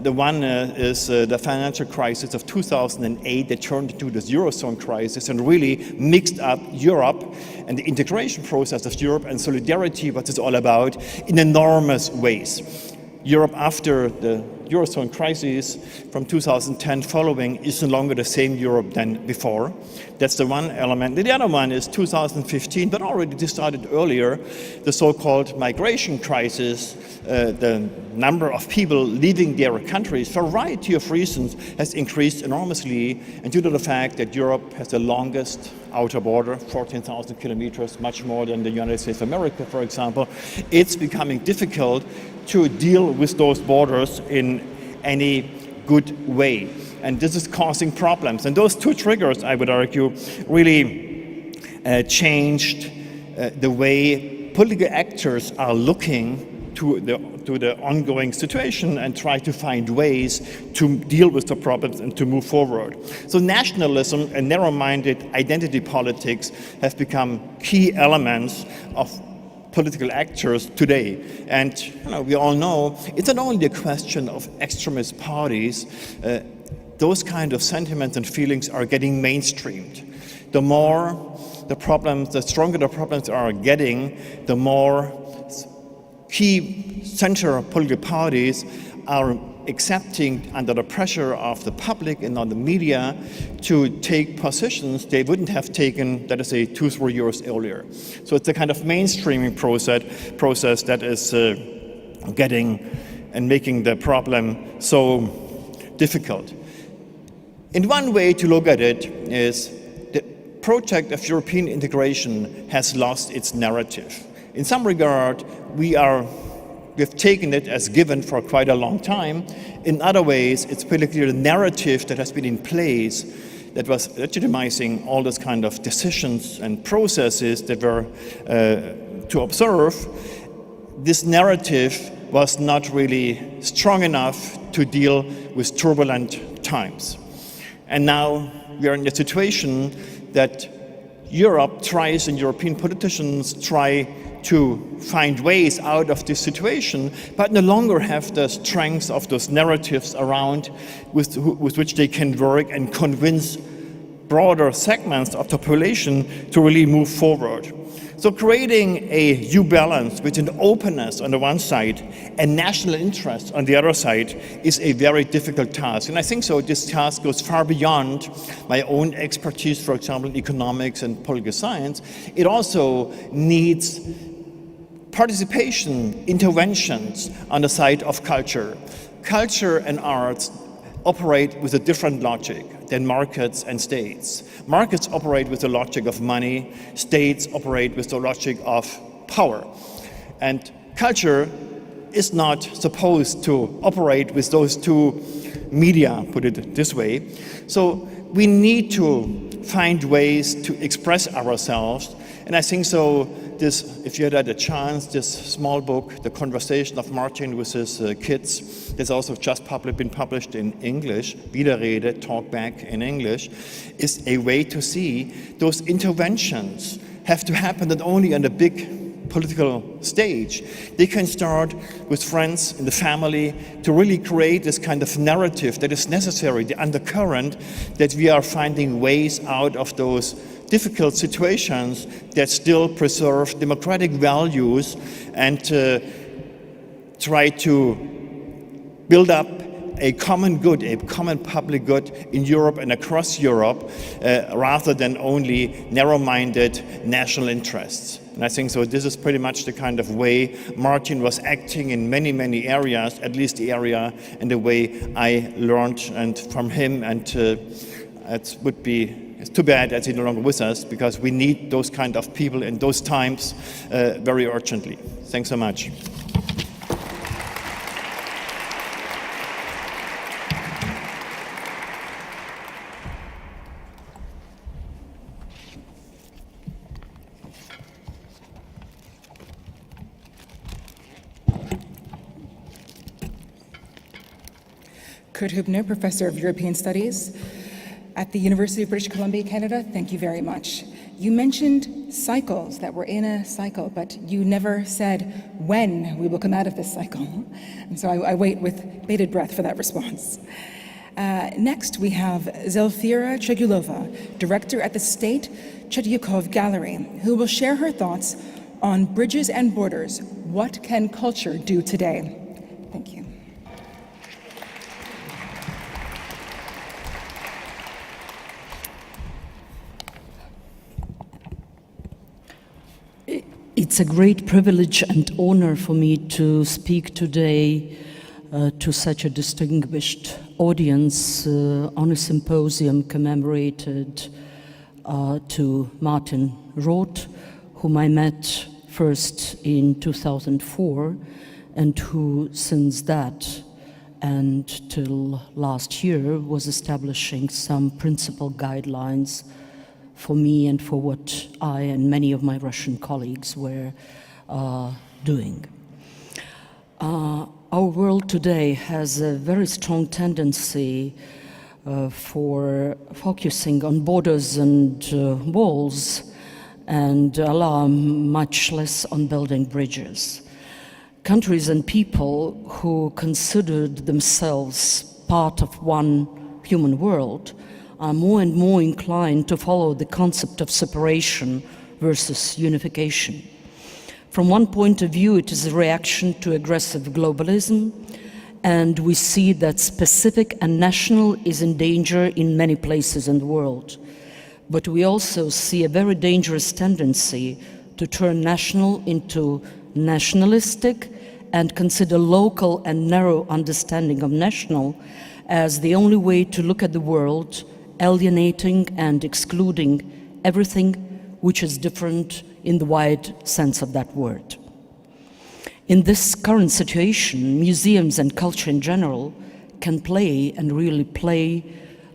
The one is the financial crisis of 2008 that turned into the Eurozone crisis and really mixed up Europe and the integration process of Europe and solidarity, what it's all about, in enormous ways. Europe after the Eurozone crisis from 2010 following is no longer the same Europe than before. That's the one element. The other one is 2015, but already this started earlier, the so-called migration crisis. The number of people leaving their countries for a variety of reasons has increased enormously, and due to the fact that Europe has the longest outer border, 14,000 kilometers, much more than the United States of America, for example, it's becoming difficult to deal with those borders in any good way. And this is causing problems. And those 2 triggers, I would argue, really changed the way political actors are looking to the ongoing situation and try to find ways to deal with the problems and to move forward. So nationalism and narrow-minded identity politics have become key elements of political actors today. And we all know it's not only a question of extremist parties. Those kind of sentiments and feelings are getting mainstreamed. The more the problems, the stronger the problems are getting, the more key center political parties are accepting under the pressure of the public and on the media to take positions they wouldn't have taken, let us say, 2-3 years earlier. So it's a kind of mainstreaming process that is getting and making the problem so difficult. And one way to look at it is the project of European integration has lost its narrative. In some regard, we've taken it as given for quite a long time. In other ways, it's pretty clear the narrative that has been in place that was legitimizing all those kind of decisions and processes that were to observe. This narrative was not really strong enough to deal with turbulent times. And now we are in a situation that Europe tries, and European politicians try to find ways out of this situation, but no longer have the strength of those narratives around with which they can work and convince broader segments of the population to really move forward. So creating a new balance between openness on the one side and national interest on the other side is a very difficult task. And I think so this task goes far beyond my own expertise, for example, in economics and political science. It also needs participation, interventions on the side of culture. Culture and arts operate with a different logic than markets and states. Markets operate with the logic of money, states operate with the logic of power. And culture is not supposed to operate with those two media, put it this way. So we need to find ways to express ourselves. And I think so this, if you had a chance, this small book, The Conversation of Martin with his kids, that's also just been published in English, Widerrede, Talk Back in English, is a way to see those interventions have to happen not only on the big political stage. They can start with friends in the family to really create this kind of narrative that is necessary, the undercurrent that we are finding ways out of those difficult situations that still preserve democratic values and try to build up a common good, a common public good in Europe and across Europe, rather than only narrow-minded national interests. And I think so this is pretty much the kind of way Martin was acting in many, many areas, at least the area and the way I learned and from him. And it's too bad that he's no longer with us, because we need those kind of people in those times very urgently. Thanks so much. Kurt Hübner, Professor of European Studies at the University of British Columbia, Canada, thank you very much. You mentioned cycles, that we're in a cycle, but you never said when we will come out of this cycle. And so I wait with bated breath for that response. Next, we have Zelfira Tregulova, Director at the State Tretyakov Gallery, who will share her thoughts on bridges and borders. What can culture do today? Thank you. It's a great privilege and honor for me to speak today to such a distinguished audience on a symposium commemorated to Martin Roth, whom I met first in 2004 and who since that and till last year was establishing some principal guidelines for me and for what I and many of my Russian colleagues were doing. Our world today has a very strong tendency for focusing on borders and walls, and much less on building bridges. Countries and people who considered themselves part of one human world are more and more inclined to follow the concept of separation versus unification. From one point of view, it is a reaction to aggressive globalism and we see that specific and national is in danger in many places in the world. But we also see a very dangerous tendency to turn national into nationalistic and consider local and narrow understanding of national as the only way to look at the world, alienating and excluding everything which is different in the wide sense of that word. In this current situation, museums and culture in general can play, and really play,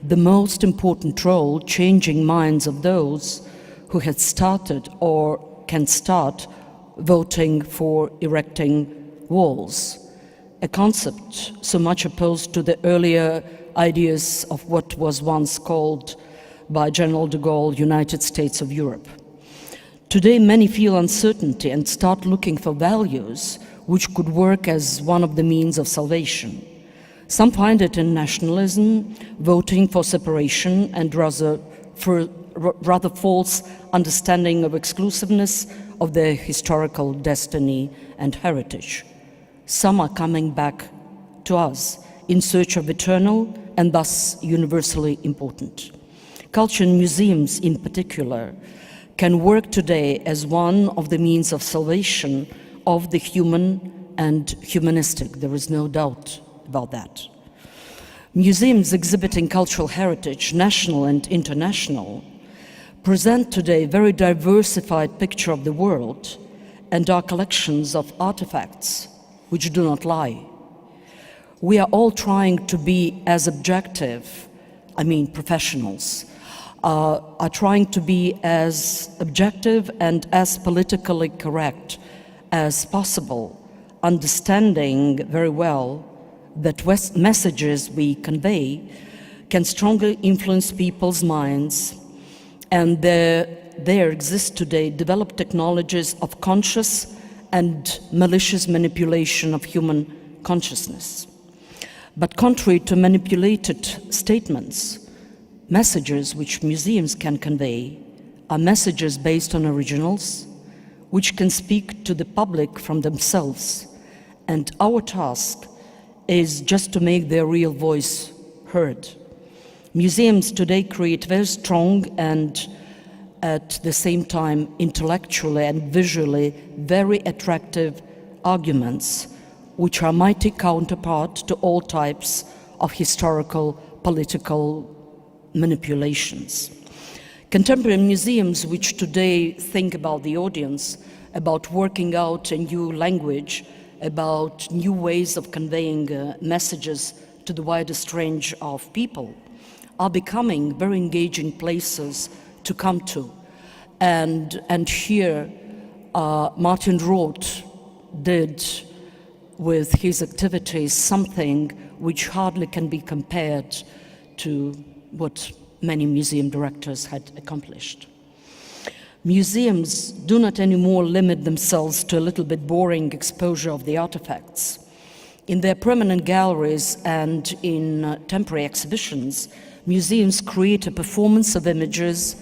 the most important role changing minds of those who had started or can start voting for erecting walls, a concept so much opposed to the earlier ideas of what was once called by General de Gaulle United States of Europe. Today many feel uncertainty and start looking for values which could work as one of the means of salvation. Some find it in nationalism, voting for separation, and rather false understanding of exclusiveness of their historical destiny and heritage. Some are coming back to us in search of eternal and thus universally important. Culture and museums in particular can work today as one of the means of salvation of the human and humanistic. There is no doubt about that. Museums exhibiting cultural heritage, national and international, present today a very diversified picture of the world and are collections of artifacts which do not lie. We are all trying to be as objective, professionals, are trying to be as objective and as politically correct as possible, understanding very well that messages we convey can strongly influence people's minds, and there exist today developed technologies of conscious and malicious manipulation of human consciousness. But contrary to manipulated statements, messages which museums can convey are messages based on originals, which can speak to the public from themselves, and our task is just to make their real voice heard. Museums today create very strong and at the same time intellectually and visually very attractive arguments, which are mighty counterpart to all types of historical, political manipulations. Contemporary museums which today think about the audience, about working out a new language, about new ways of conveying messages to the widest range of people, are becoming very engaging places to come to. And here Martin Roth did with his activities something which hardly can be compared to what many museum directors had accomplished. Museums do not anymore limit themselves to a little bit boring exposure of the artifacts. In their permanent galleries and in temporary exhibitions, museums create a performance of images,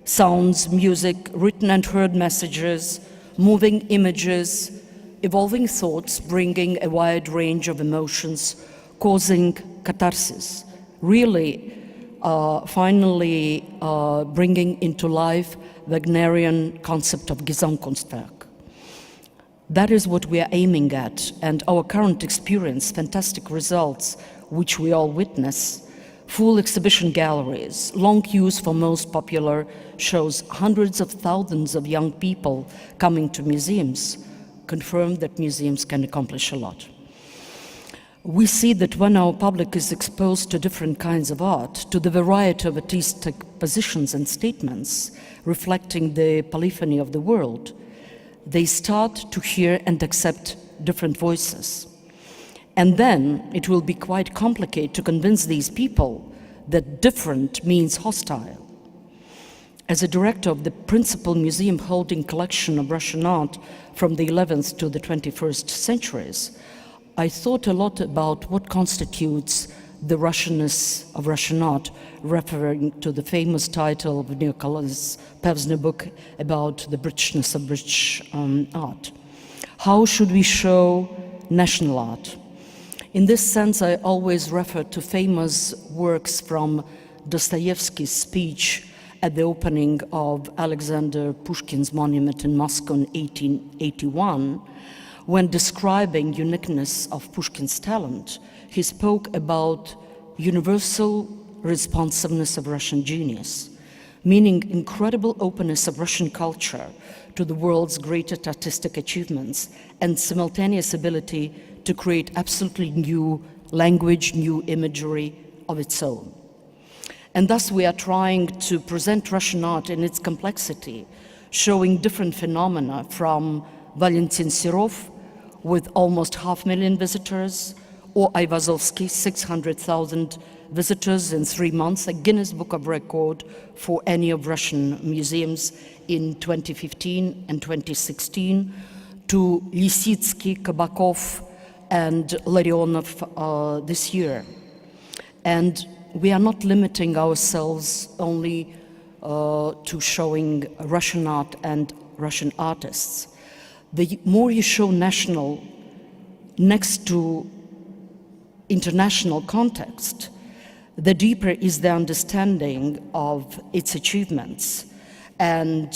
sounds, music, written and heard messages, moving images, evolving thoughts, bringing a wide range of emotions, causing catharsis, really finally bringing into life Wagnerian concept of Gesamtkunstwerk. That is what we are aiming at, and our current experience, fantastic results, which we all witness, full exhibition galleries, long queues for most popular shows, hundreds of thousands of young people coming to museums, confirm that museums can accomplish a lot. We see that when our public is exposed to different kinds of art, to the variety of artistic positions and statements reflecting the polyphony of the world, they start to hear and accept different voices. And then it will be quite complicated to convince these people that different means hostile. As a director of the principal museum holding collection of Russian art from the 11th to the 21st centuries, I thought a lot about what constitutes the Russianness of Russian art, referring to the famous title of Nicholas Pevsner's book about the Britishness of British art. How should we show national art? In this sense, I always refer to famous works from Dostoevsky's speech at the opening of Alexander Pushkin's monument in Moscow in 1881. When describing uniqueness of Pushkin's talent, he spoke about universal responsiveness of Russian genius, meaning incredible openness of Russian culture to the world's greatest artistic achievements and simultaneous ability to create absolutely new language, new imagery of its own. And thus we are trying to present Russian art in its complexity, showing different phenomena from Valentin Serov with almost 500,000 visitors, or Aivazovsky, 600,000 visitors in 3 months, a Guinness Book of Record for any of Russian museums in 2015 and 2016, to Lisitsky, Kabakov, and Larionov this year. And we are not limiting ourselves only to showing Russian art and Russian artists. The more you show national next to international context, the deeper is the understanding of its achievements and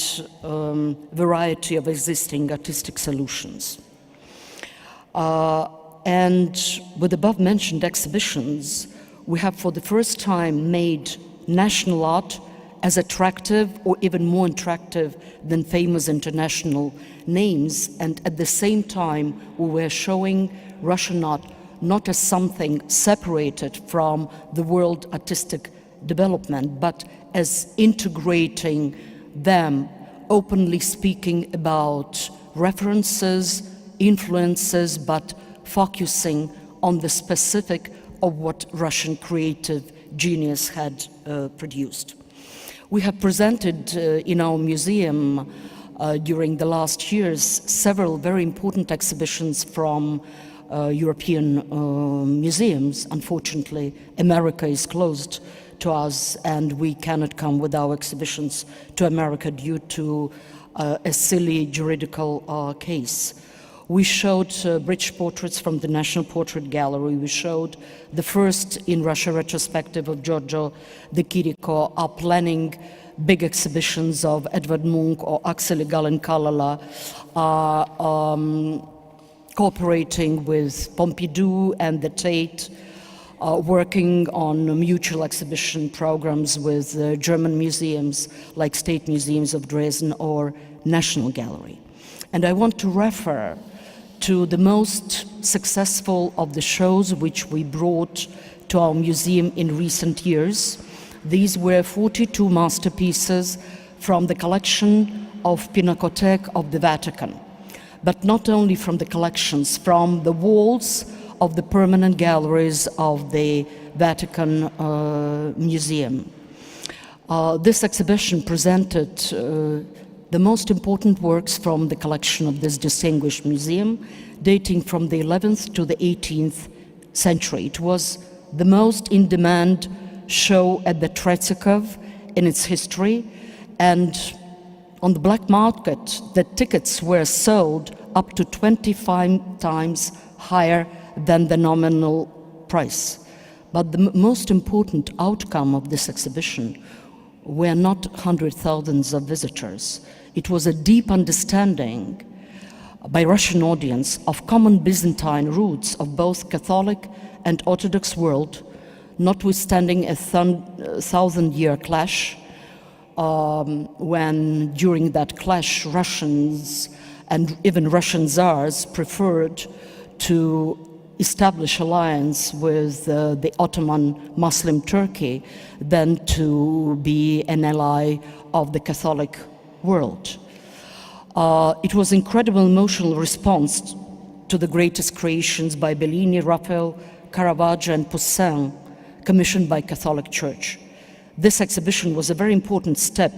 variety of existing artistic solutions. And with above-mentioned exhibitions, we have for the first time made national art as attractive or even more attractive than famous international names, and at the same time we were showing Russian art not as something separated from the world artistic development, but as integrating them, openly speaking about references, influences, but focusing on the specific of what Russian creative genius had produced. We have presented in our museum during the last years several very important exhibitions from European museums. Unfortunately, America is closed to us and we cannot come with our exhibitions to America due to a silly juridical case. We showed British portraits from the National Portrait Gallery. We showed the first in Russia retrospective of Giorgio de Chirico, are planning big exhibitions of Edvard Munch or Axel Gallen-Kallela, cooperating with Pompidou and the Tate, working on mutual exhibition programs with German museums like State Museums of Dresden or National Gallery. And I want to refer to the most successful of the shows which we brought to our museum in recent years. These were 42 masterpieces from the collection of Pinakothek of the Vatican, but not only from the collections, from the walls of the permanent galleries of the Vatican Museum. This exhibition presented the most important works from the collection of this distinguished museum, dating from the 11th to the 18th century. It was the most in-demand show at the Tretyakov in its history, and on the black market, the tickets were sold up to 25 times higher than the nominal price. But the most important outcome of this exhibition were not hundreds of thousands of visitors. It was a deep understanding by Russian audience of common Byzantine roots of both Catholic and Orthodox world, notwithstanding a 1,000-year clash, when during that clash Russians and even Russian Tsars preferred to establish alliance with the Ottoman Muslim Turkey than to be an ally of the Catholic world. It was incredible emotional response to the greatest creations by Bellini, Raphael, Caravaggio and Poussin, commissioned by Catholic Church. This exhibition was a very important step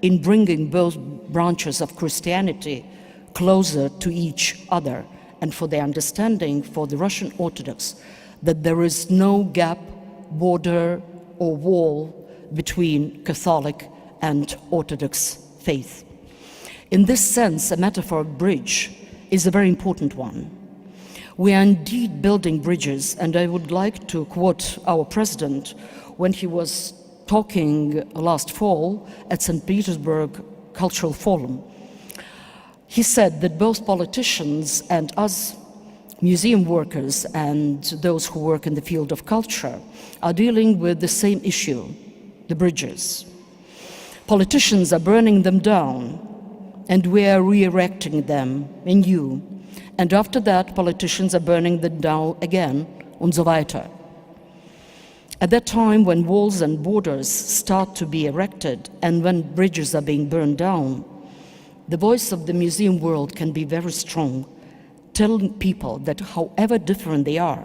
in bringing both branches of Christianity closer to each other, and for the understanding for the Russian Orthodox that there is no gap, border or wall between Catholic and Orthodox faith. In this sense, a metaphor of bridge is a very important one. We are indeed building bridges, and I would like to quote our president when he was talking last fall at St. Petersburg Cultural Forum. He said that both politicians and us museum workers and those who work in the field of culture are dealing with the same issue, the bridges. Politicians are burning them down, and we are re-erecting them anew. And after that, politicians are burning them down again, und so weiter. At that time, when walls and borders start to be erected and when bridges are being burned down, the voice of the museum world can be very strong, telling people that however different they are,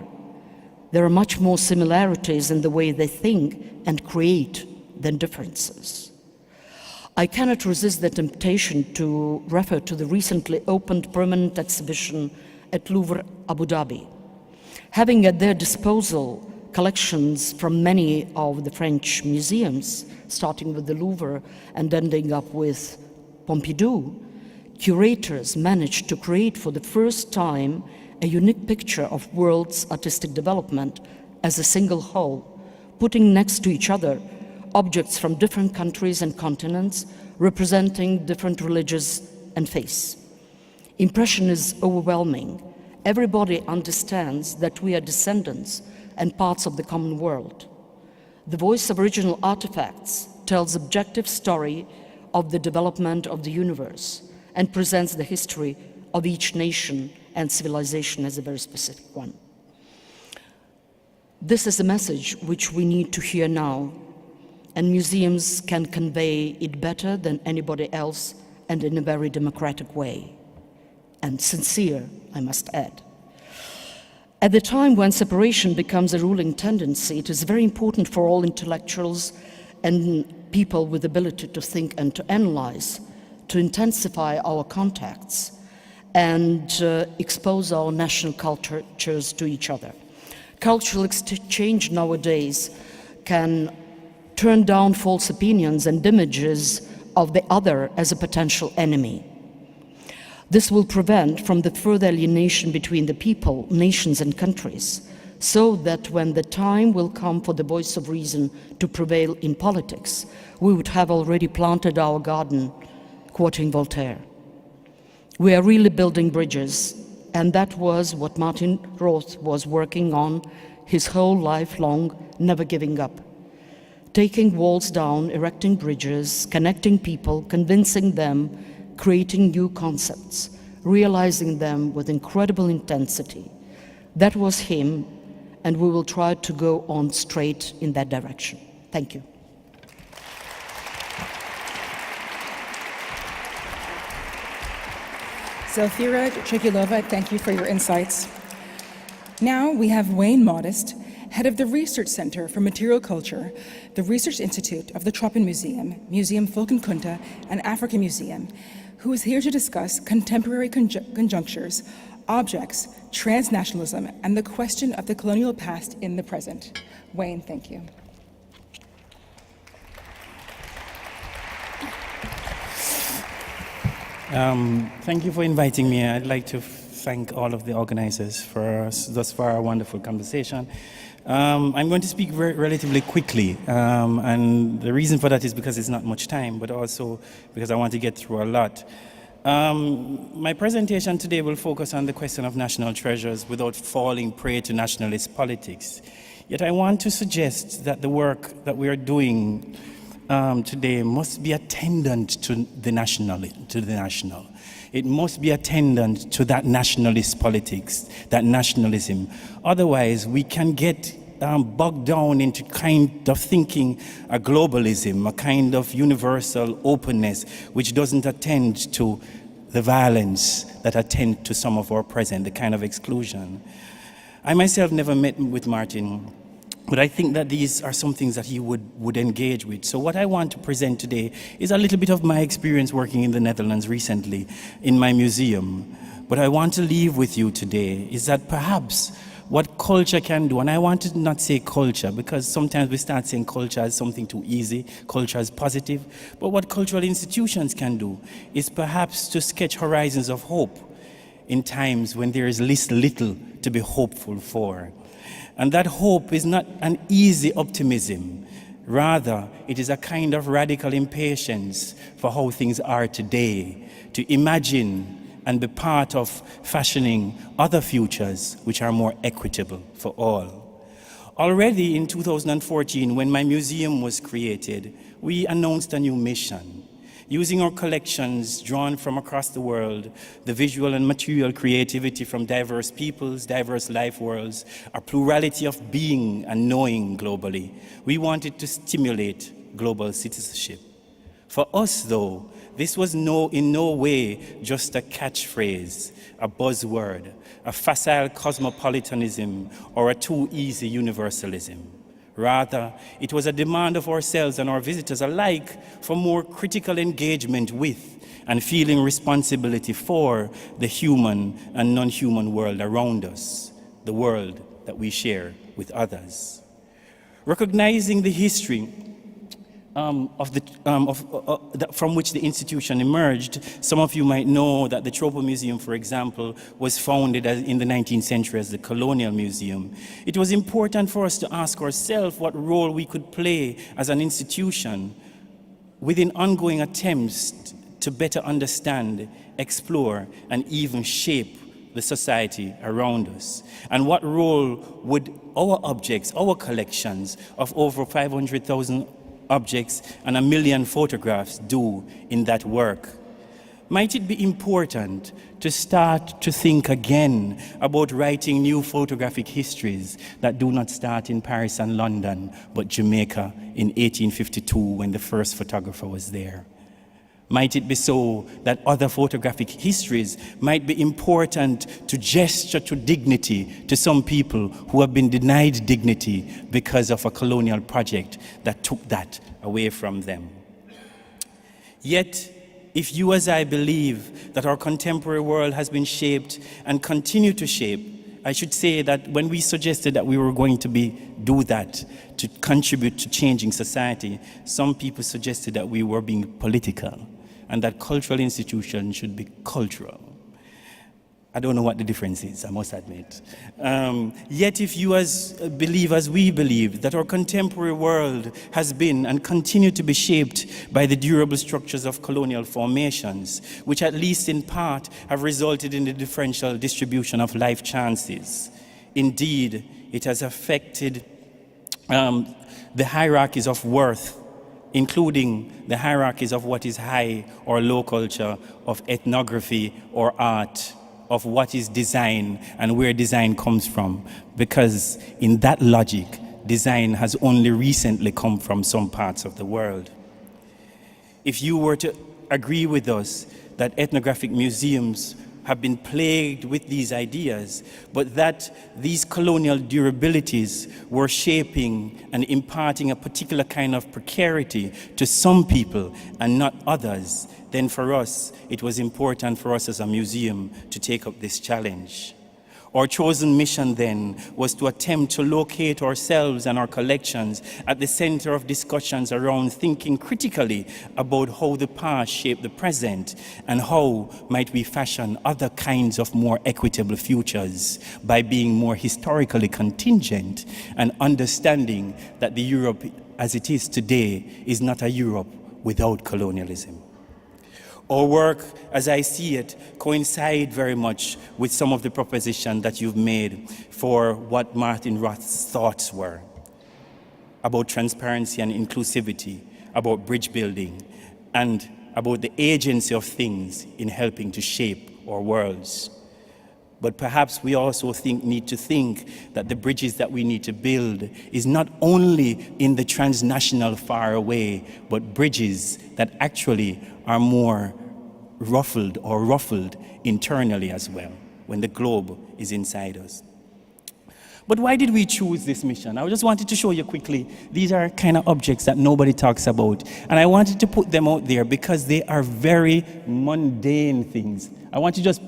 there are much more similarities in the way they think and create than differences. I cannot resist the temptation to refer to the recently opened permanent exhibition at Louvre, Abu Dhabi. Having at their disposal collections from many of the French museums, starting with the Louvre and ending up with Pompidou, curators managed to create for the first time a unique picture of world's artistic development as a single whole, putting next to each other objects from different countries and continents representing different religions and faiths. Impression is overwhelming. Everybody understands that we are descendants and parts of the common world. The voice of original artifacts tells objective story of the development of the universe and presents the history of each nation and civilization as a very specific one. This is a message which we need to hear now, and museums can convey it better than anybody else and in a very democratic way. And sincere, I must add. At the time when separation becomes a ruling tendency, it is very important for all intellectuals and people with the ability to think and to analyze, to intensify our contacts and expose our national cultures to each other. Cultural exchange nowadays can turn down false opinions and images of the other as a potential enemy. This will prevent from the further alienation between the people, nations and countries, so that when the time will come for the voice of reason to prevail in politics, we would have already planted our garden, quoting Voltaire. We are really building bridges, and that was what Martin Roth was working on his whole life long, never giving up. Taking walls down, erecting bridges, connecting people, convincing them, creating new concepts, realizing them with incredible intensity. That was him, and we will try to go on straight in that direction. Thank you. Zelfira Chikilova, thank you for your insights. Now we have Wayne Modest, head of the Research Center for Material Culture, the Research Institute of the Tropen Museum, Museum Volkenkunde, and African Museum, who is here to discuss contemporary conjunctures, objects, transnationalism, and the question of the colonial past in the present. Wayne, thank you. Thank you for inviting me. I'd like to thank all of the organizers for thus far a wonderful conversation. I'm going to speak relatively quickly, and the reason for that is because it's not much time, but also because I want to get through a lot. My presentation today will focus on the question of national treasures without falling prey to nationalist politics. Yet I want to suggest that the work that we are doing today must be attendant to the national. It must be attendant to that nationalist politics, that nationalism. Otherwise, we can get bogged down into kind of thinking a globalism, a kind of universal openness, which doesn't attend to the violence that attend to some of our present, the kind of exclusion. I myself never met with Martin, but I think that these are some things that he would engage with. So what I want to present today is a little bit of my experience working in the Netherlands recently in my museum. What I want to leave with you today is that perhaps what culture can do, and I want to not say culture because sometimes we start saying culture as something too easy, culture is positive, but what cultural institutions can do is perhaps to sketch horizons of hope in times when there is little to be hopeful for. And that hope is not an easy optimism. Rather, it is a kind of radical impatience for how things are today, to imagine and be part of fashioning other futures which are more equitable for all. Already in 2014, when my museum was created, we announced a new mission. Using our collections drawn from across the world, the visual and material creativity from diverse peoples, diverse life worlds, a plurality of being and knowing globally, we wanted to stimulate global citizenship. For us, though, this was in no way just a catchphrase, a buzzword, a facile cosmopolitanism, or a too easy universalism. Rather, it was a demand of ourselves and our visitors alike for more critical engagement with and feeling responsibility for the human and non-human world around us, the world that we share with others. Recognizing the history from which the institution emerged, some of you might know that the Tropo Museum, for example, was founded in the 19th century as the Colonial Museum. It was important for us to ask ourselves what role we could play as an institution within ongoing attempts to better understand, explore, and even shape the society around us. And what role would our objects, our collections of over 500,000 objects and 1 million photographs do in that work? Might it be important to start to think again about writing new photographic histories that do not start in Paris and London, but Jamaica in 1852 when the first photographer was there? Might it be so that other photographic histories might be important to gesture to dignity to some people who have been denied dignity because of a colonial project that took that away from them? Yet, if you as I believe that our contemporary world has been shaped and continue to shape, I should say that when we suggested that we were going to do that to contribute to changing society, some people suggested that we were being political and that cultural institutions should be cultural. I don't know what the difference is, I must admit. Yet if you believe as we believe that our contemporary world has been and continue to be shaped by the durable structures of colonial formations, which at least in part have resulted in the differential distribution of life chances. Indeed, it has affected the hierarchies of worth, including the hierarchies of what is high or low culture, of ethnography or art, of what is design and where design comes from. Because in that logic, design has only recently come from some parts of the world. If you were to agree with us that ethnographic museums have been plagued with these ideas, but that these colonial durabilities were shaping and imparting a particular kind of precarity to some people and not others, then for us, it was important for us as a museum to take up this challenge. Our chosen mission then was to attempt to locate ourselves and our collections at the center of discussions around thinking critically about how the past shaped the present and how might we fashion other kinds of more equitable futures by being more historically contingent and understanding that the Europe as it is today is not a Europe without colonialism. Our work, as I see it, coincide very much with some of the propositions that you've made for what Martin Roth's thoughts were about transparency and inclusivity, about bridge building, and about the agency of things in helping to shape our worlds. But perhaps we also need to think that the bridges that we need to build is not only in the transnational far away, but bridges that actually are more ruffled internally as well, when the globe is inside us. But why did we choose this mission? I just wanted to show you quickly, these are kind of objects that nobody talks about. And I wanted to put them out there because they are very mundane things. I want you to just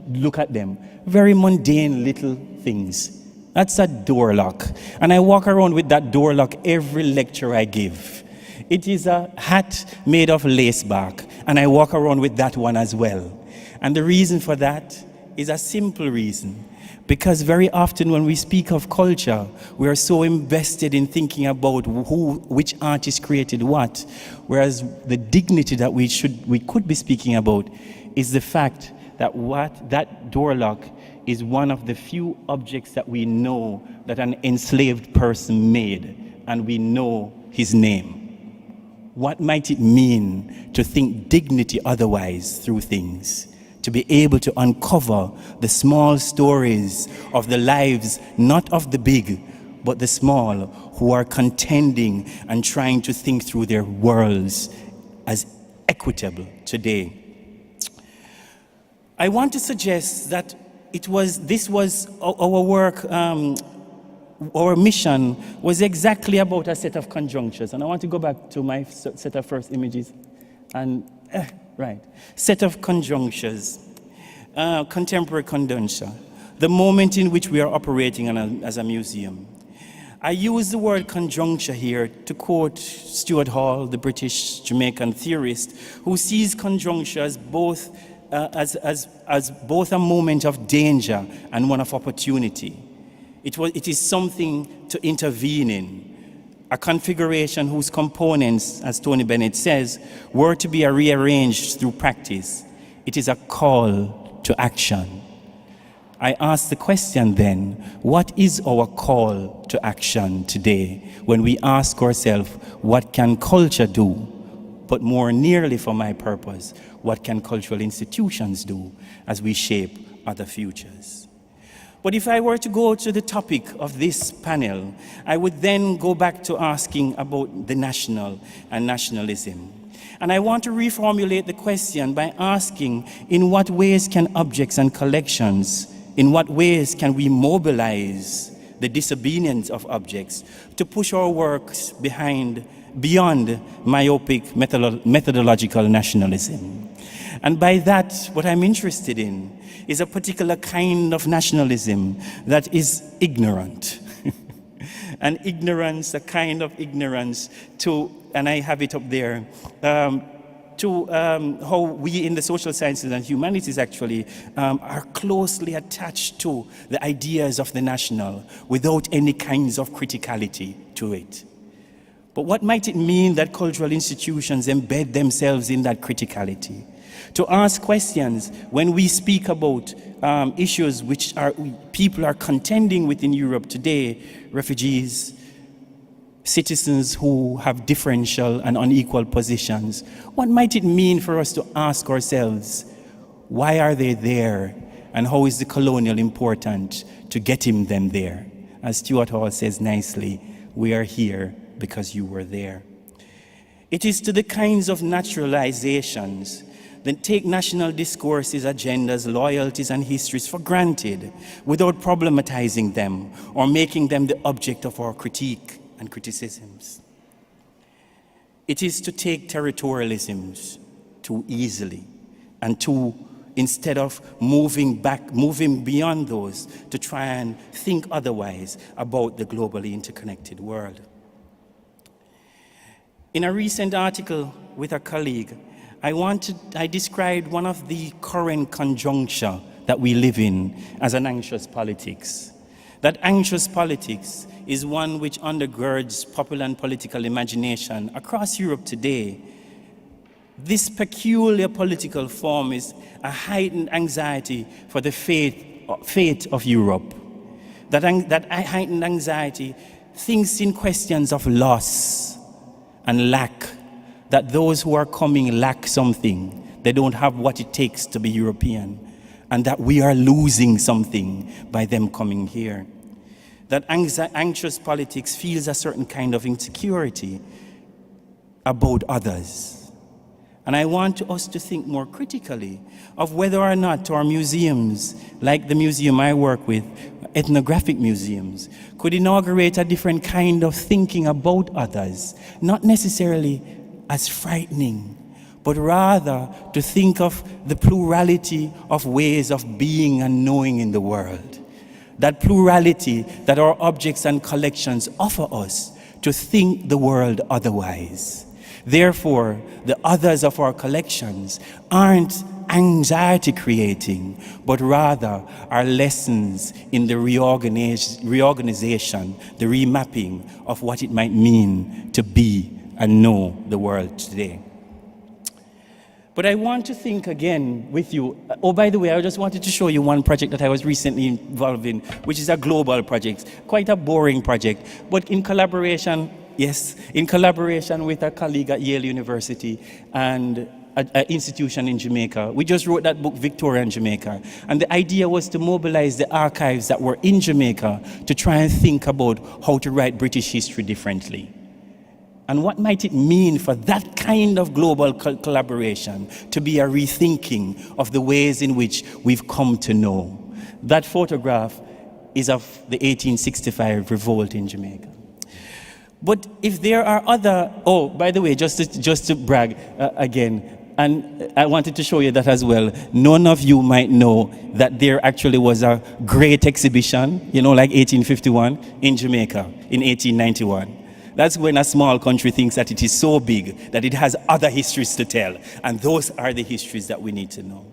look at them. Very mundane little things. That's a door lock. And I walk around with that door lock every lecture I give. It is a hat made of lace bark, and I walk around with that one as well. And the reason for that is a simple reason. Because very often when we speak of culture, we are so invested in thinking about which artist created what, whereas the dignity that we could be speaking about is the fact that that door lock is one of the few objects that we know that an enslaved person made, and we know his name. What might it mean to think dignity otherwise through things? To be able to uncover the small stories of the lives, not of the big, but the small, who are contending and trying to think through their worlds as equitable today. I want to suggest that this was our work, our mission was exactly about a set of conjunctures. And I want to go back to my set of first images. And right, set of conjunctures, contemporary conjuncture, the moment in which we are operating as a museum. I use the word conjuncture here to quote Stuart Hall, the British Jamaican theorist, who sees conjuncture as both both a moment of danger and one of opportunity. It is something to intervene in, a configuration whose components, as Tony Bennett says, were to be rearranged through practice. It is a call to action. I ask the question then, what is our call to action today when we ask ourselves, what can culture do? But more nearly for my purpose, what can cultural institutions do as we shape other futures? But if I were to go to the topic of this panel, I would then go back to asking about the national and nationalism. And I want to reformulate the question by asking, in what ways can objects and collections, in what ways can we mobilize the disobedience of objects to push our works beyond myopic methodological nationalism? And by that, what I'm interested in is a particular kind of nationalism that is ignorant. An ignorance, a kind of ignorance to, and I have it up there, to how we in the social sciences and humanities actually are closely attached to the ideas of the national without any kinds of criticality to it. But what might it mean that cultural institutions embed themselves in that criticality? To ask questions when we speak about issues which people are contending with in Europe today, refugees, citizens who have differential and unequal positions. What might it mean for us to ask ourselves, why are they there? And how is the colonial important to getting them there? As Stuart Hall says nicely, we are here because you were there. It is to the kinds of naturalizations that take national discourses, agendas, loyalties, and histories for granted without problematizing them or making them the object of our critique and criticisms. It is to take territorialisms too easily and to, instead of moving beyond those, to try and think otherwise about the globally interconnected world. In a recent article with a colleague, I described one of the current conjuncture that we live in as an anxious politics. That anxious politics is one which undergirds popular and political imagination across Europe today. This peculiar political form is a heightened anxiety for the fate of Europe. That heightened anxiety thinks in questions of loss and lack, that those who are coming lack something. They don't have what it takes to be European, and that we are losing something by them coming here. That anxious politics feels a certain kind of insecurity about others. And I want us to think more critically of whether or not our museums, like the museum I work with, ethnographic museums, could inaugurate a different kind of thinking about others, not necessarily as frightening, but rather to think of the plurality of ways of being and knowing in the world. That plurality that our objects and collections offer us to think the world otherwise. Therefore, the others of our collections aren't anxiety creating, but rather are lessons in the reorganization, the remapping of what it might mean to be and know the world today. But I want to think again with you. Oh, by the way, I just wanted to show you one project that I was recently involved in, which is a global project, quite a boring project, but in collaboration, yes, in collaboration with a colleague at Yale University and an institution in Jamaica. We just wrote that book, Victorian Jamaica. And the idea was to mobilize the archives that were in Jamaica to try and think about how to write British history differently. And what might it mean for that kind of global collaboration to be a rethinking of the ways in which we've come to know? That photograph is of the 1865 revolt in Jamaica. But if there are other, oh, by the way, just to brag again, and I wanted to show you that as well. None of you might know that there actually was a great exhibition, you know, like 1851 in Jamaica in 1891. That's when a small country thinks that it is so big that it has other histories to tell. And those are the histories that we need to know.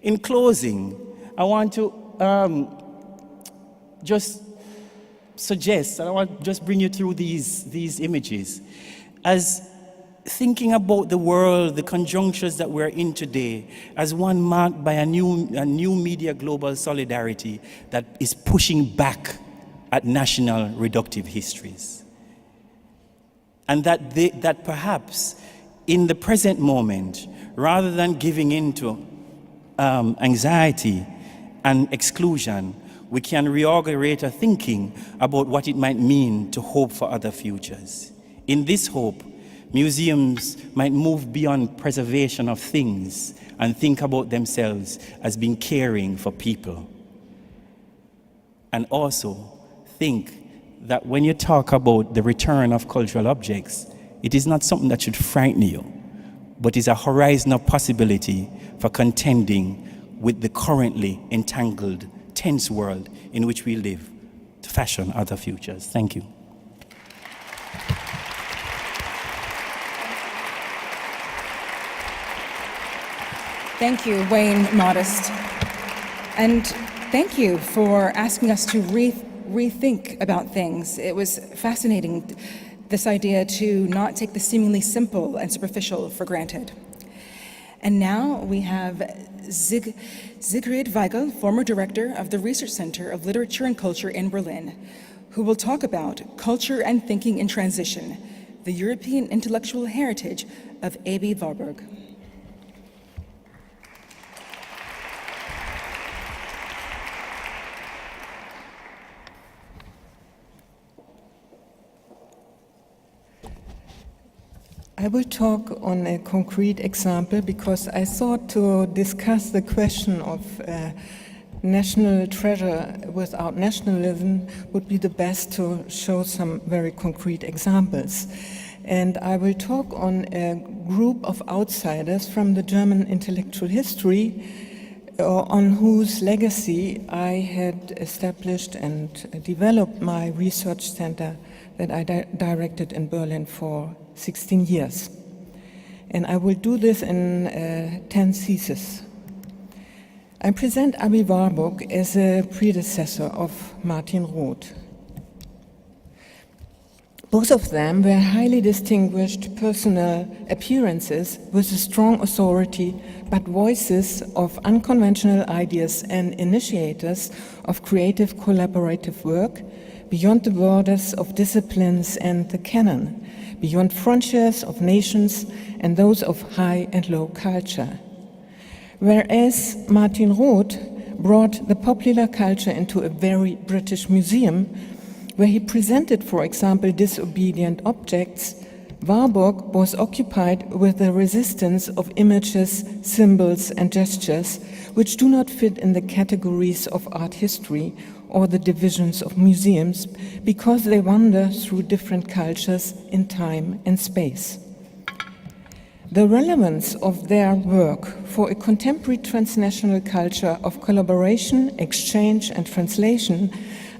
In closing, I want to just suggest, and I want to just bring you through these images. As thinking about the world, the conjunctures that we're in today, as one marked by a new media global solidarity that is pushing back at national reductive histories. And that perhaps in the present moment, rather than giving in to anxiety and exclusion, we can reorganize our thinking about what it might mean to hope for other futures. In this hope, museums might move beyond preservation of things and think about themselves as being caring for people. And also think that when you talk about the return of cultural objects, it is not something that should frighten you, but is a horizon of possibility for contending with the currently entangled, tense world in which we live to fashion other futures. Thank you. Thank you, Wayne Modest. And thank you for asking us to rethink about things. It was fascinating, this idea to not take the seemingly simple and superficial for granted. And now we have Sigrid Weigel, former director of the Research Center of Literature and Culture in Berlin, who will talk about Culture and Thinking in Transition, the European intellectual heritage of A.B. Warburg. I will talk on a concrete example because I thought to discuss the question of national treasure without nationalism would be the best to show some very concrete examples. And I will talk on a group of outsiders from the German intellectual history on whose legacy I had established and developed my research center that I directed in Berlin for 16 years. And I will do this in 10 theses. I present A.B. Warburg as a predecessor of Martin Roth. Both of them were highly distinguished personal appearances with a strong authority, but voices of unconventional ideas and initiators of creative collaborative work beyond the borders of disciplines and the canon, beyond frontiers of nations and those of high and low culture. Whereas Martin Roth brought the popular culture into a very British museum, where he presented, for example, disobedient objects, Warburg was occupied with the resistance of images, symbols, and gestures which do not fit in the categories of art history or the divisions of museums because they wander through different cultures in time and space. The relevance of their work for a contemporary transnational culture of collaboration, exchange, and translation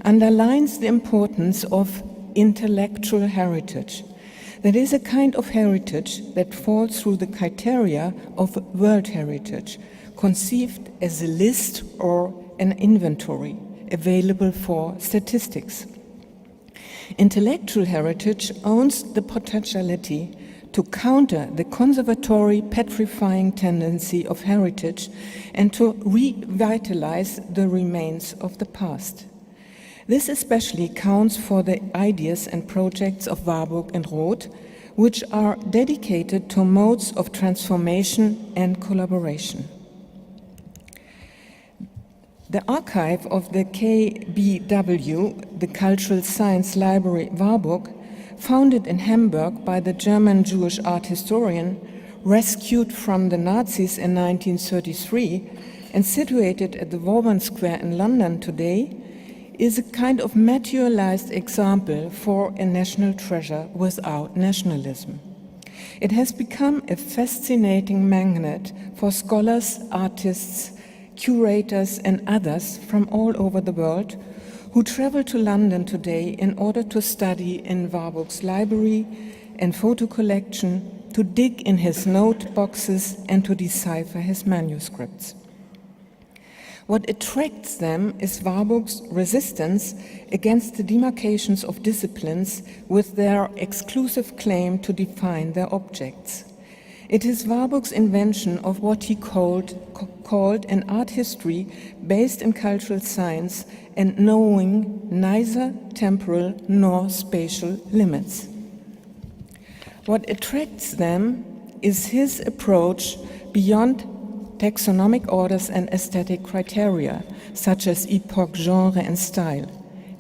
underlines the importance of intellectual heritage, That is a kind of heritage that falls through the criteria of World Heritage, conceived as a list or an inventory available for statistics. Intellectual heritage owns the potentiality to counter the conservatory, petrifying tendency of heritage and to revitalize the remains of the past. This especially counts for the ideas and projects of Warburg and Roth, which are dedicated to modes of transformation and collaboration. The archive of the KBW, the Cultural Science Library Warburg, founded in Hamburg by the German Jewish art historian, rescued from the Nazis in 1933 and situated at the Vauban Square in London today, is a kind of materialized example for a national treasure without nationalism. It has become a fascinating magnet for scholars, artists, curators and others from all over the world who travel to London today in order to study in Warburg's library and photo collection, to dig in his note boxes and to decipher his manuscripts. What attracts them is Warburg's resistance against the demarcations of disciplines with their exclusive claim to define their objects. It is Warburg's invention of what he called an art history based in cultural science and knowing neither temporal nor spatial limits. What attracts them is his approach beyond taxonomic orders and aesthetic criteria, such as epoch, genre, and style,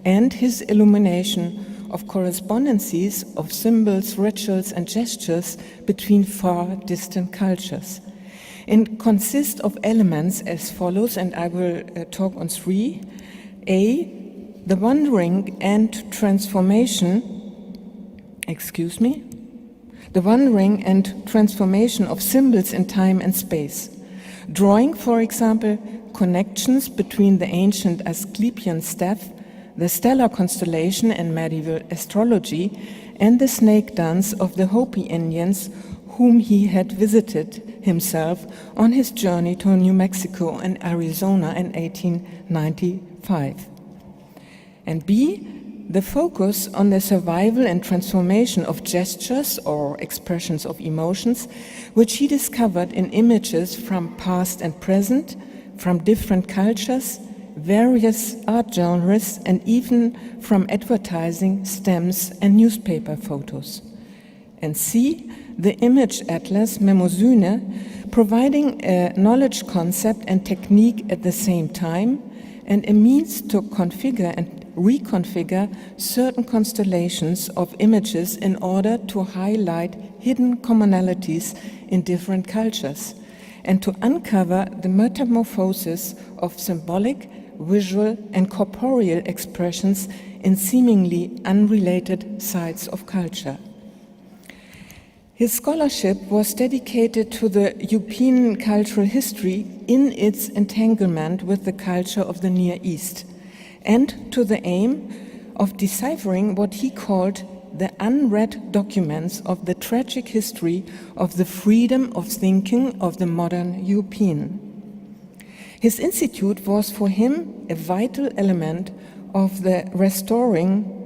and his illumination of correspondences of symbols, rituals, and gestures between far distant cultures. It consists of elements as follows, and I will talk on three. A, the wandering and transformation, the wandering and transformation of symbols in time and space. Drawing, for example, connections between the ancient Asclepian staff, the stellar constellation and medieval astrology, and the snake dance of the Hopi Indians whom he had visited himself on his journey to New Mexico and Arizona in 1895. And B, the focus on the survival and transformation of gestures or expressions of emotions, which he discovered in images from past and present, from different cultures, various art genres, and even from advertising, stamps, and newspaper photos. And C, the image atlas Mnemosyne, providing a knowledge concept and technique at the same time, and a means to configure and reconfigure certain constellations of images in order to highlight hidden commonalities in different cultures and to uncover the metamorphosis of symbolic, visual, and corporeal expressions in seemingly unrelated sides of culture. His scholarship was dedicated to the European cultural history in its entanglement with the culture of the Near East, and to the aim of deciphering what he called the unread documents of the tragic history of the freedom of thinking of the modern European. His institute was for him a vital element of the restoring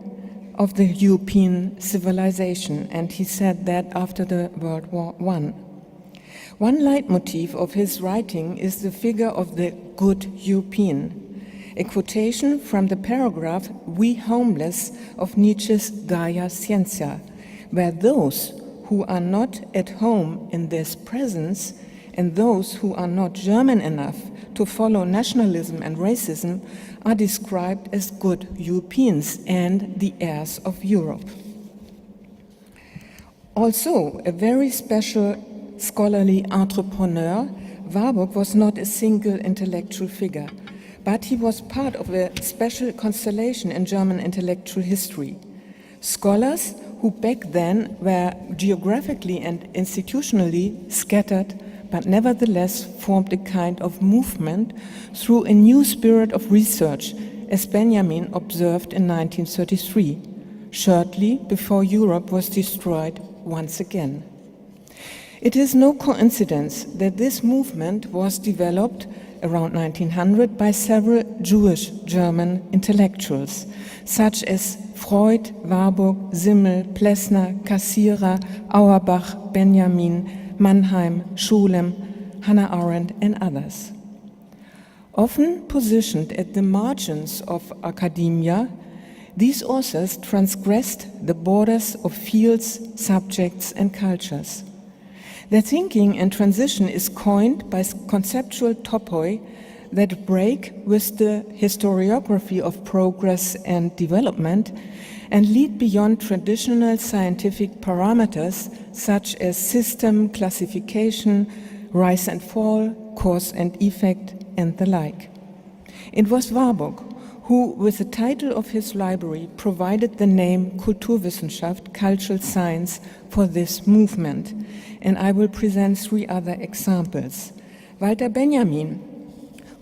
of the European civilization, and he said that after the World War I. One leitmotif of his writing is the figure of the good European, a quotation from the paragraph "We Homeless" of Nietzsche's Gaia Scientia, where those who are not at home in this presence and those who are not German enough to follow nationalism and racism are described as good Europeans and the heirs of Europe. Also, a very special scholarly entrepreneur, Warburg was not a single intellectual figure, but he was part of a special constellation in German intellectual history. Scholars who back then were geographically and institutionally scattered, but nevertheless formed a kind of movement through a new spirit of research, as Benjamin observed in 1933. shortly before Europe was destroyed once again. It is no coincidence that this movement was developed around 1900 by several Jewish German intellectuals, such as Freud, Warburg, Simmel, Plessner, Cassirer, Auerbach, Benjamin, Mannheim, Scholem, Hannah Arendt, and others. Often positioned at the margins of academia, these authors transgressed the borders of fields, subjects, and cultures. Their thinking and transition is coined by conceptual topoi that break with the historiography of progress and development and lead beyond traditional scientific parameters such as system, classification, rise and fall, cause and effect, and the like. It was Warburg who, with the title of his library, provided the name Kulturwissenschaft, cultural science, for this movement. And I will present three other examples. Walter Benjamin,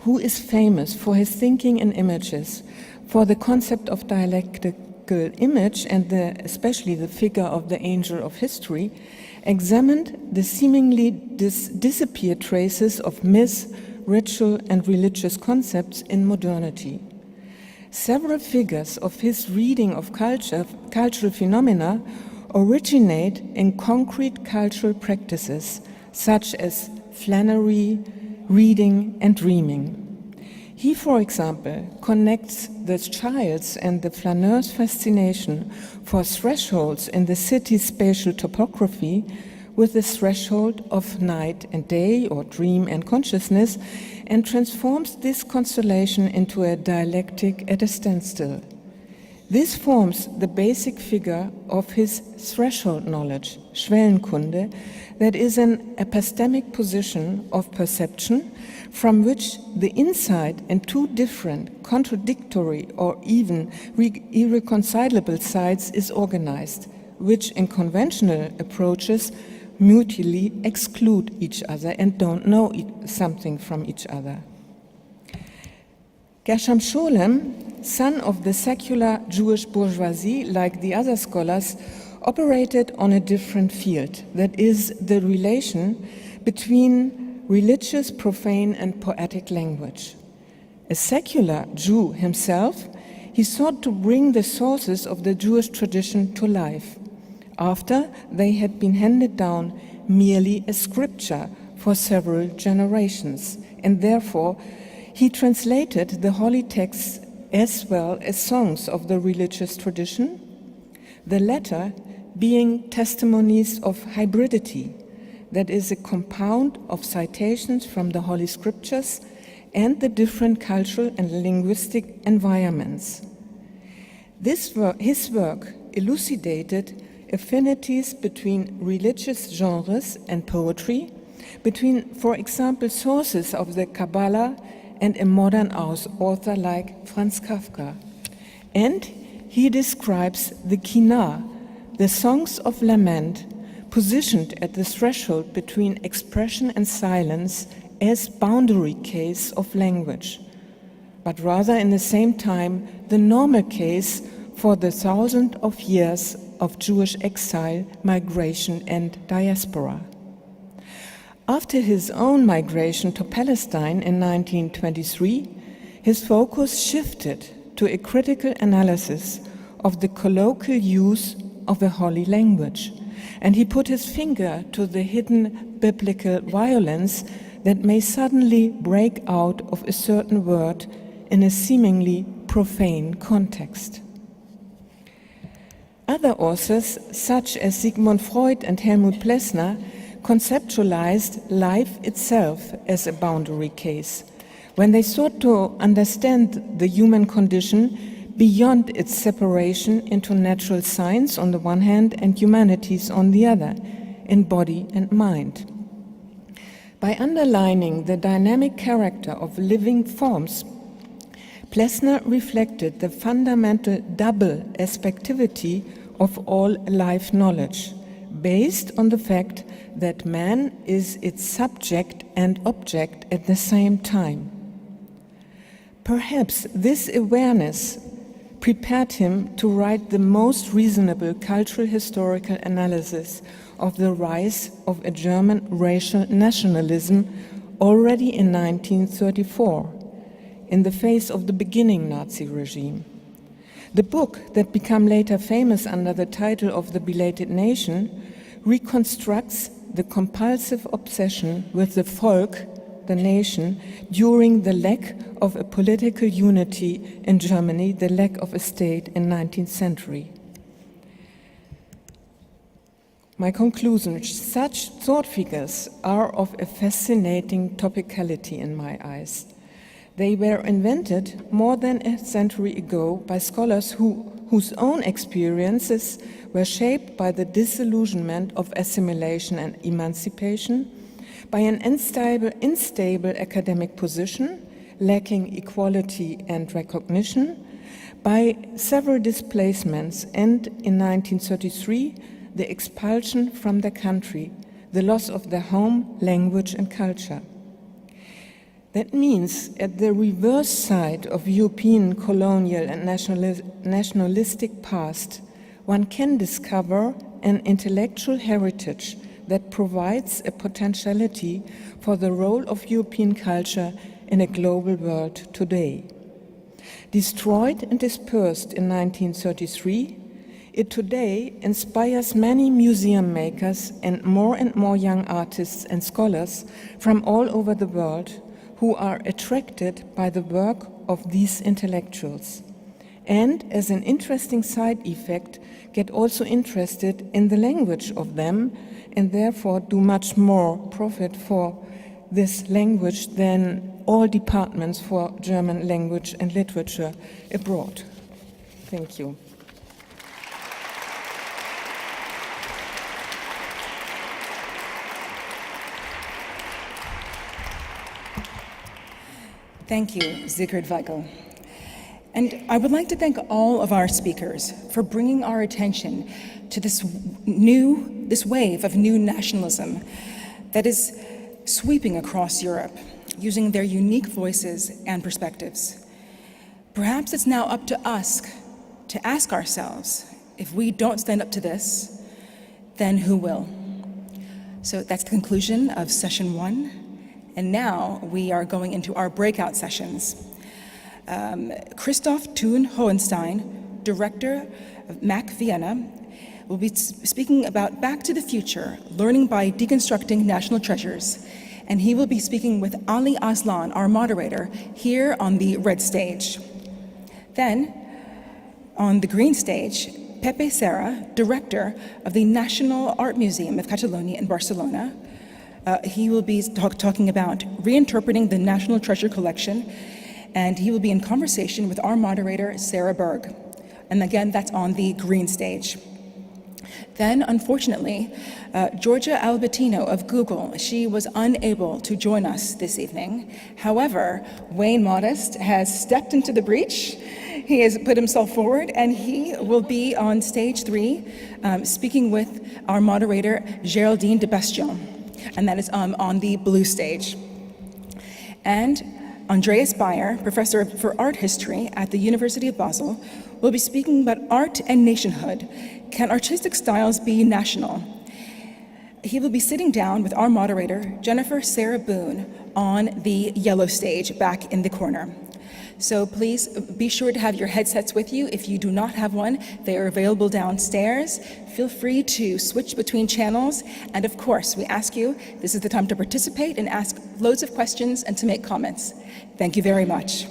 who is famous for his thinking in images, for the concept of dialectical image and especially the figure of the angel of history, examined the seemingly disappeared traces of myth, ritual, and religious concepts in modernity. Several figures of his reading of cultural phenomena originate in concrete cultural practices such as flânery, reading, and dreaming. He, for example, connects the child's and the flaneur's fascination for thresholds in the city's spatial topography with the threshold of night and day, or dream and consciousness, and transforms this constellation into a dialectic at a standstill. This forms the basic figure of his threshold knowledge, Schwellenkunde, that is an epistemic position of perception from which the insight in two different, contradictory, or even irreconcilable sides is organized, which in conventional approaches mutually exclude each other and don't know something from each other. Gershom Scholem, son of the secular Jewish bourgeoisie, like the other scholars, operated on a different field, that is, the relation between religious, profane, and poetic language. A secular Jew himself, he sought to bring the sources of the Jewish tradition to life, after they had been handed down merely as scripture for several generations, and therefore he translated the holy texts as well as songs of the religious tradition, the latter being testimonies of hybridity, that is a compound of citations from the Holy Scriptures and the different cultural and linguistic environments. His work elucidated affinities between religious genres and poetry, between, for example, sources of the Kabbalah and a modern author like Franz Kafka. And he describes the Kina, the songs of lament, positioned at the threshold between expression and silence as boundary case of language, but rather in the same time the normal case for the thousands of years of Jewish exile, migration, and diaspora. After his own migration to Palestine in 1923, his focus shifted to a critical analysis of the colloquial use of a holy language, and he put his finger to the hidden biblical violence that may suddenly break out of a certain word in a seemingly profane context. Other authors, such as Sigmund Freud and Helmut Plessner, conceptualized life itself as a boundary case, when they sought to understand the human condition beyond its separation into natural science on the one hand and humanities on the other, in body and mind. By underlining the dynamic character of living forms, Plessner reflected the fundamental double aspectivity of all life knowledge, based on the fact that man is its subject and object at the same time. Perhaps this awareness prepared him to write the most reasonable cultural historical analysis of the rise of a German racial nationalism already in 1934, in the face of the beginning Nazi regime. The book, that became later famous under the title of The Belated Nation, reconstructs the compulsive obsession with the Volk, the nation, during the lack of a political unity in Germany, the lack of a state in the 19th century. My conclusion, such thought figures are of a fascinating topicality in my eyes. They were invented more than a century ago by scholars whose own experiences were shaped by the disillusionment of assimilation and emancipation, by an unstable academic position, lacking equality and recognition, by several displacements, and in 1933, the expulsion from the country, the loss of their home, language, and culture. That means at the reverse side of European colonial and nationalistic past, one can discover an intellectual heritage that provides a potentiality for the role of European culture in a global world today. Destroyed and dispersed in 1933, it today inspires many museum makers and more young artists and scholars from all over the world who are attracted by the work of these intellectuals, and as an interesting side effect, get also interested in the language of them, and therefore do much more profit for this language than all departments for German language and literature abroad. Thank you. Thank you, Sigrid Weigel. And I would like to thank all of our speakers for bringing our attention to this wave of new nationalism that is sweeping across Europe, using their unique voices and perspectives. Perhaps it's now up to us to ask ourselves, if we don't stand up to this, then who will? So that's the conclusion of session 1. And now we are going into our breakout sessions. Christoph Thun-Hohenstein, director of MAC Vienna, will be speaking about Back to the Future, Learning by Deconstructing National Treasures. And he will be speaking with Ali Aslan, our moderator, here on the red stage. Then, on the green stage, Pepe Serra, director of the National Art Museum of Catalonia in Barcelona. He will be talking about reinterpreting the National Treasure Collection, and he will be in conversation with our moderator, Sarah Berg. And again, that's on the green stage. Then, unfortunately, Georgia Albertino of Google, she was unable to join us this evening. However, Wayne Modest has stepped into the breach. He has put himself forward, and he will be on stage 3, speaking with our moderator, Geraldine de Bastion. And that is on the blue stage. And Andreas Bayer, professor for art history at the University of Basel, will be speaking about art and nationhood. Can artistic styles be national? He will be sitting down with our moderator, Jennifer Sarah Boone, on the yellow stage back in the corner. So please be sure to have your headsets with you. If you do not have one, they are available downstairs. Feel free to switch between channels. And of course, we ask you, this is the time to participate and ask loads of questions and to make comments. Thank you very much.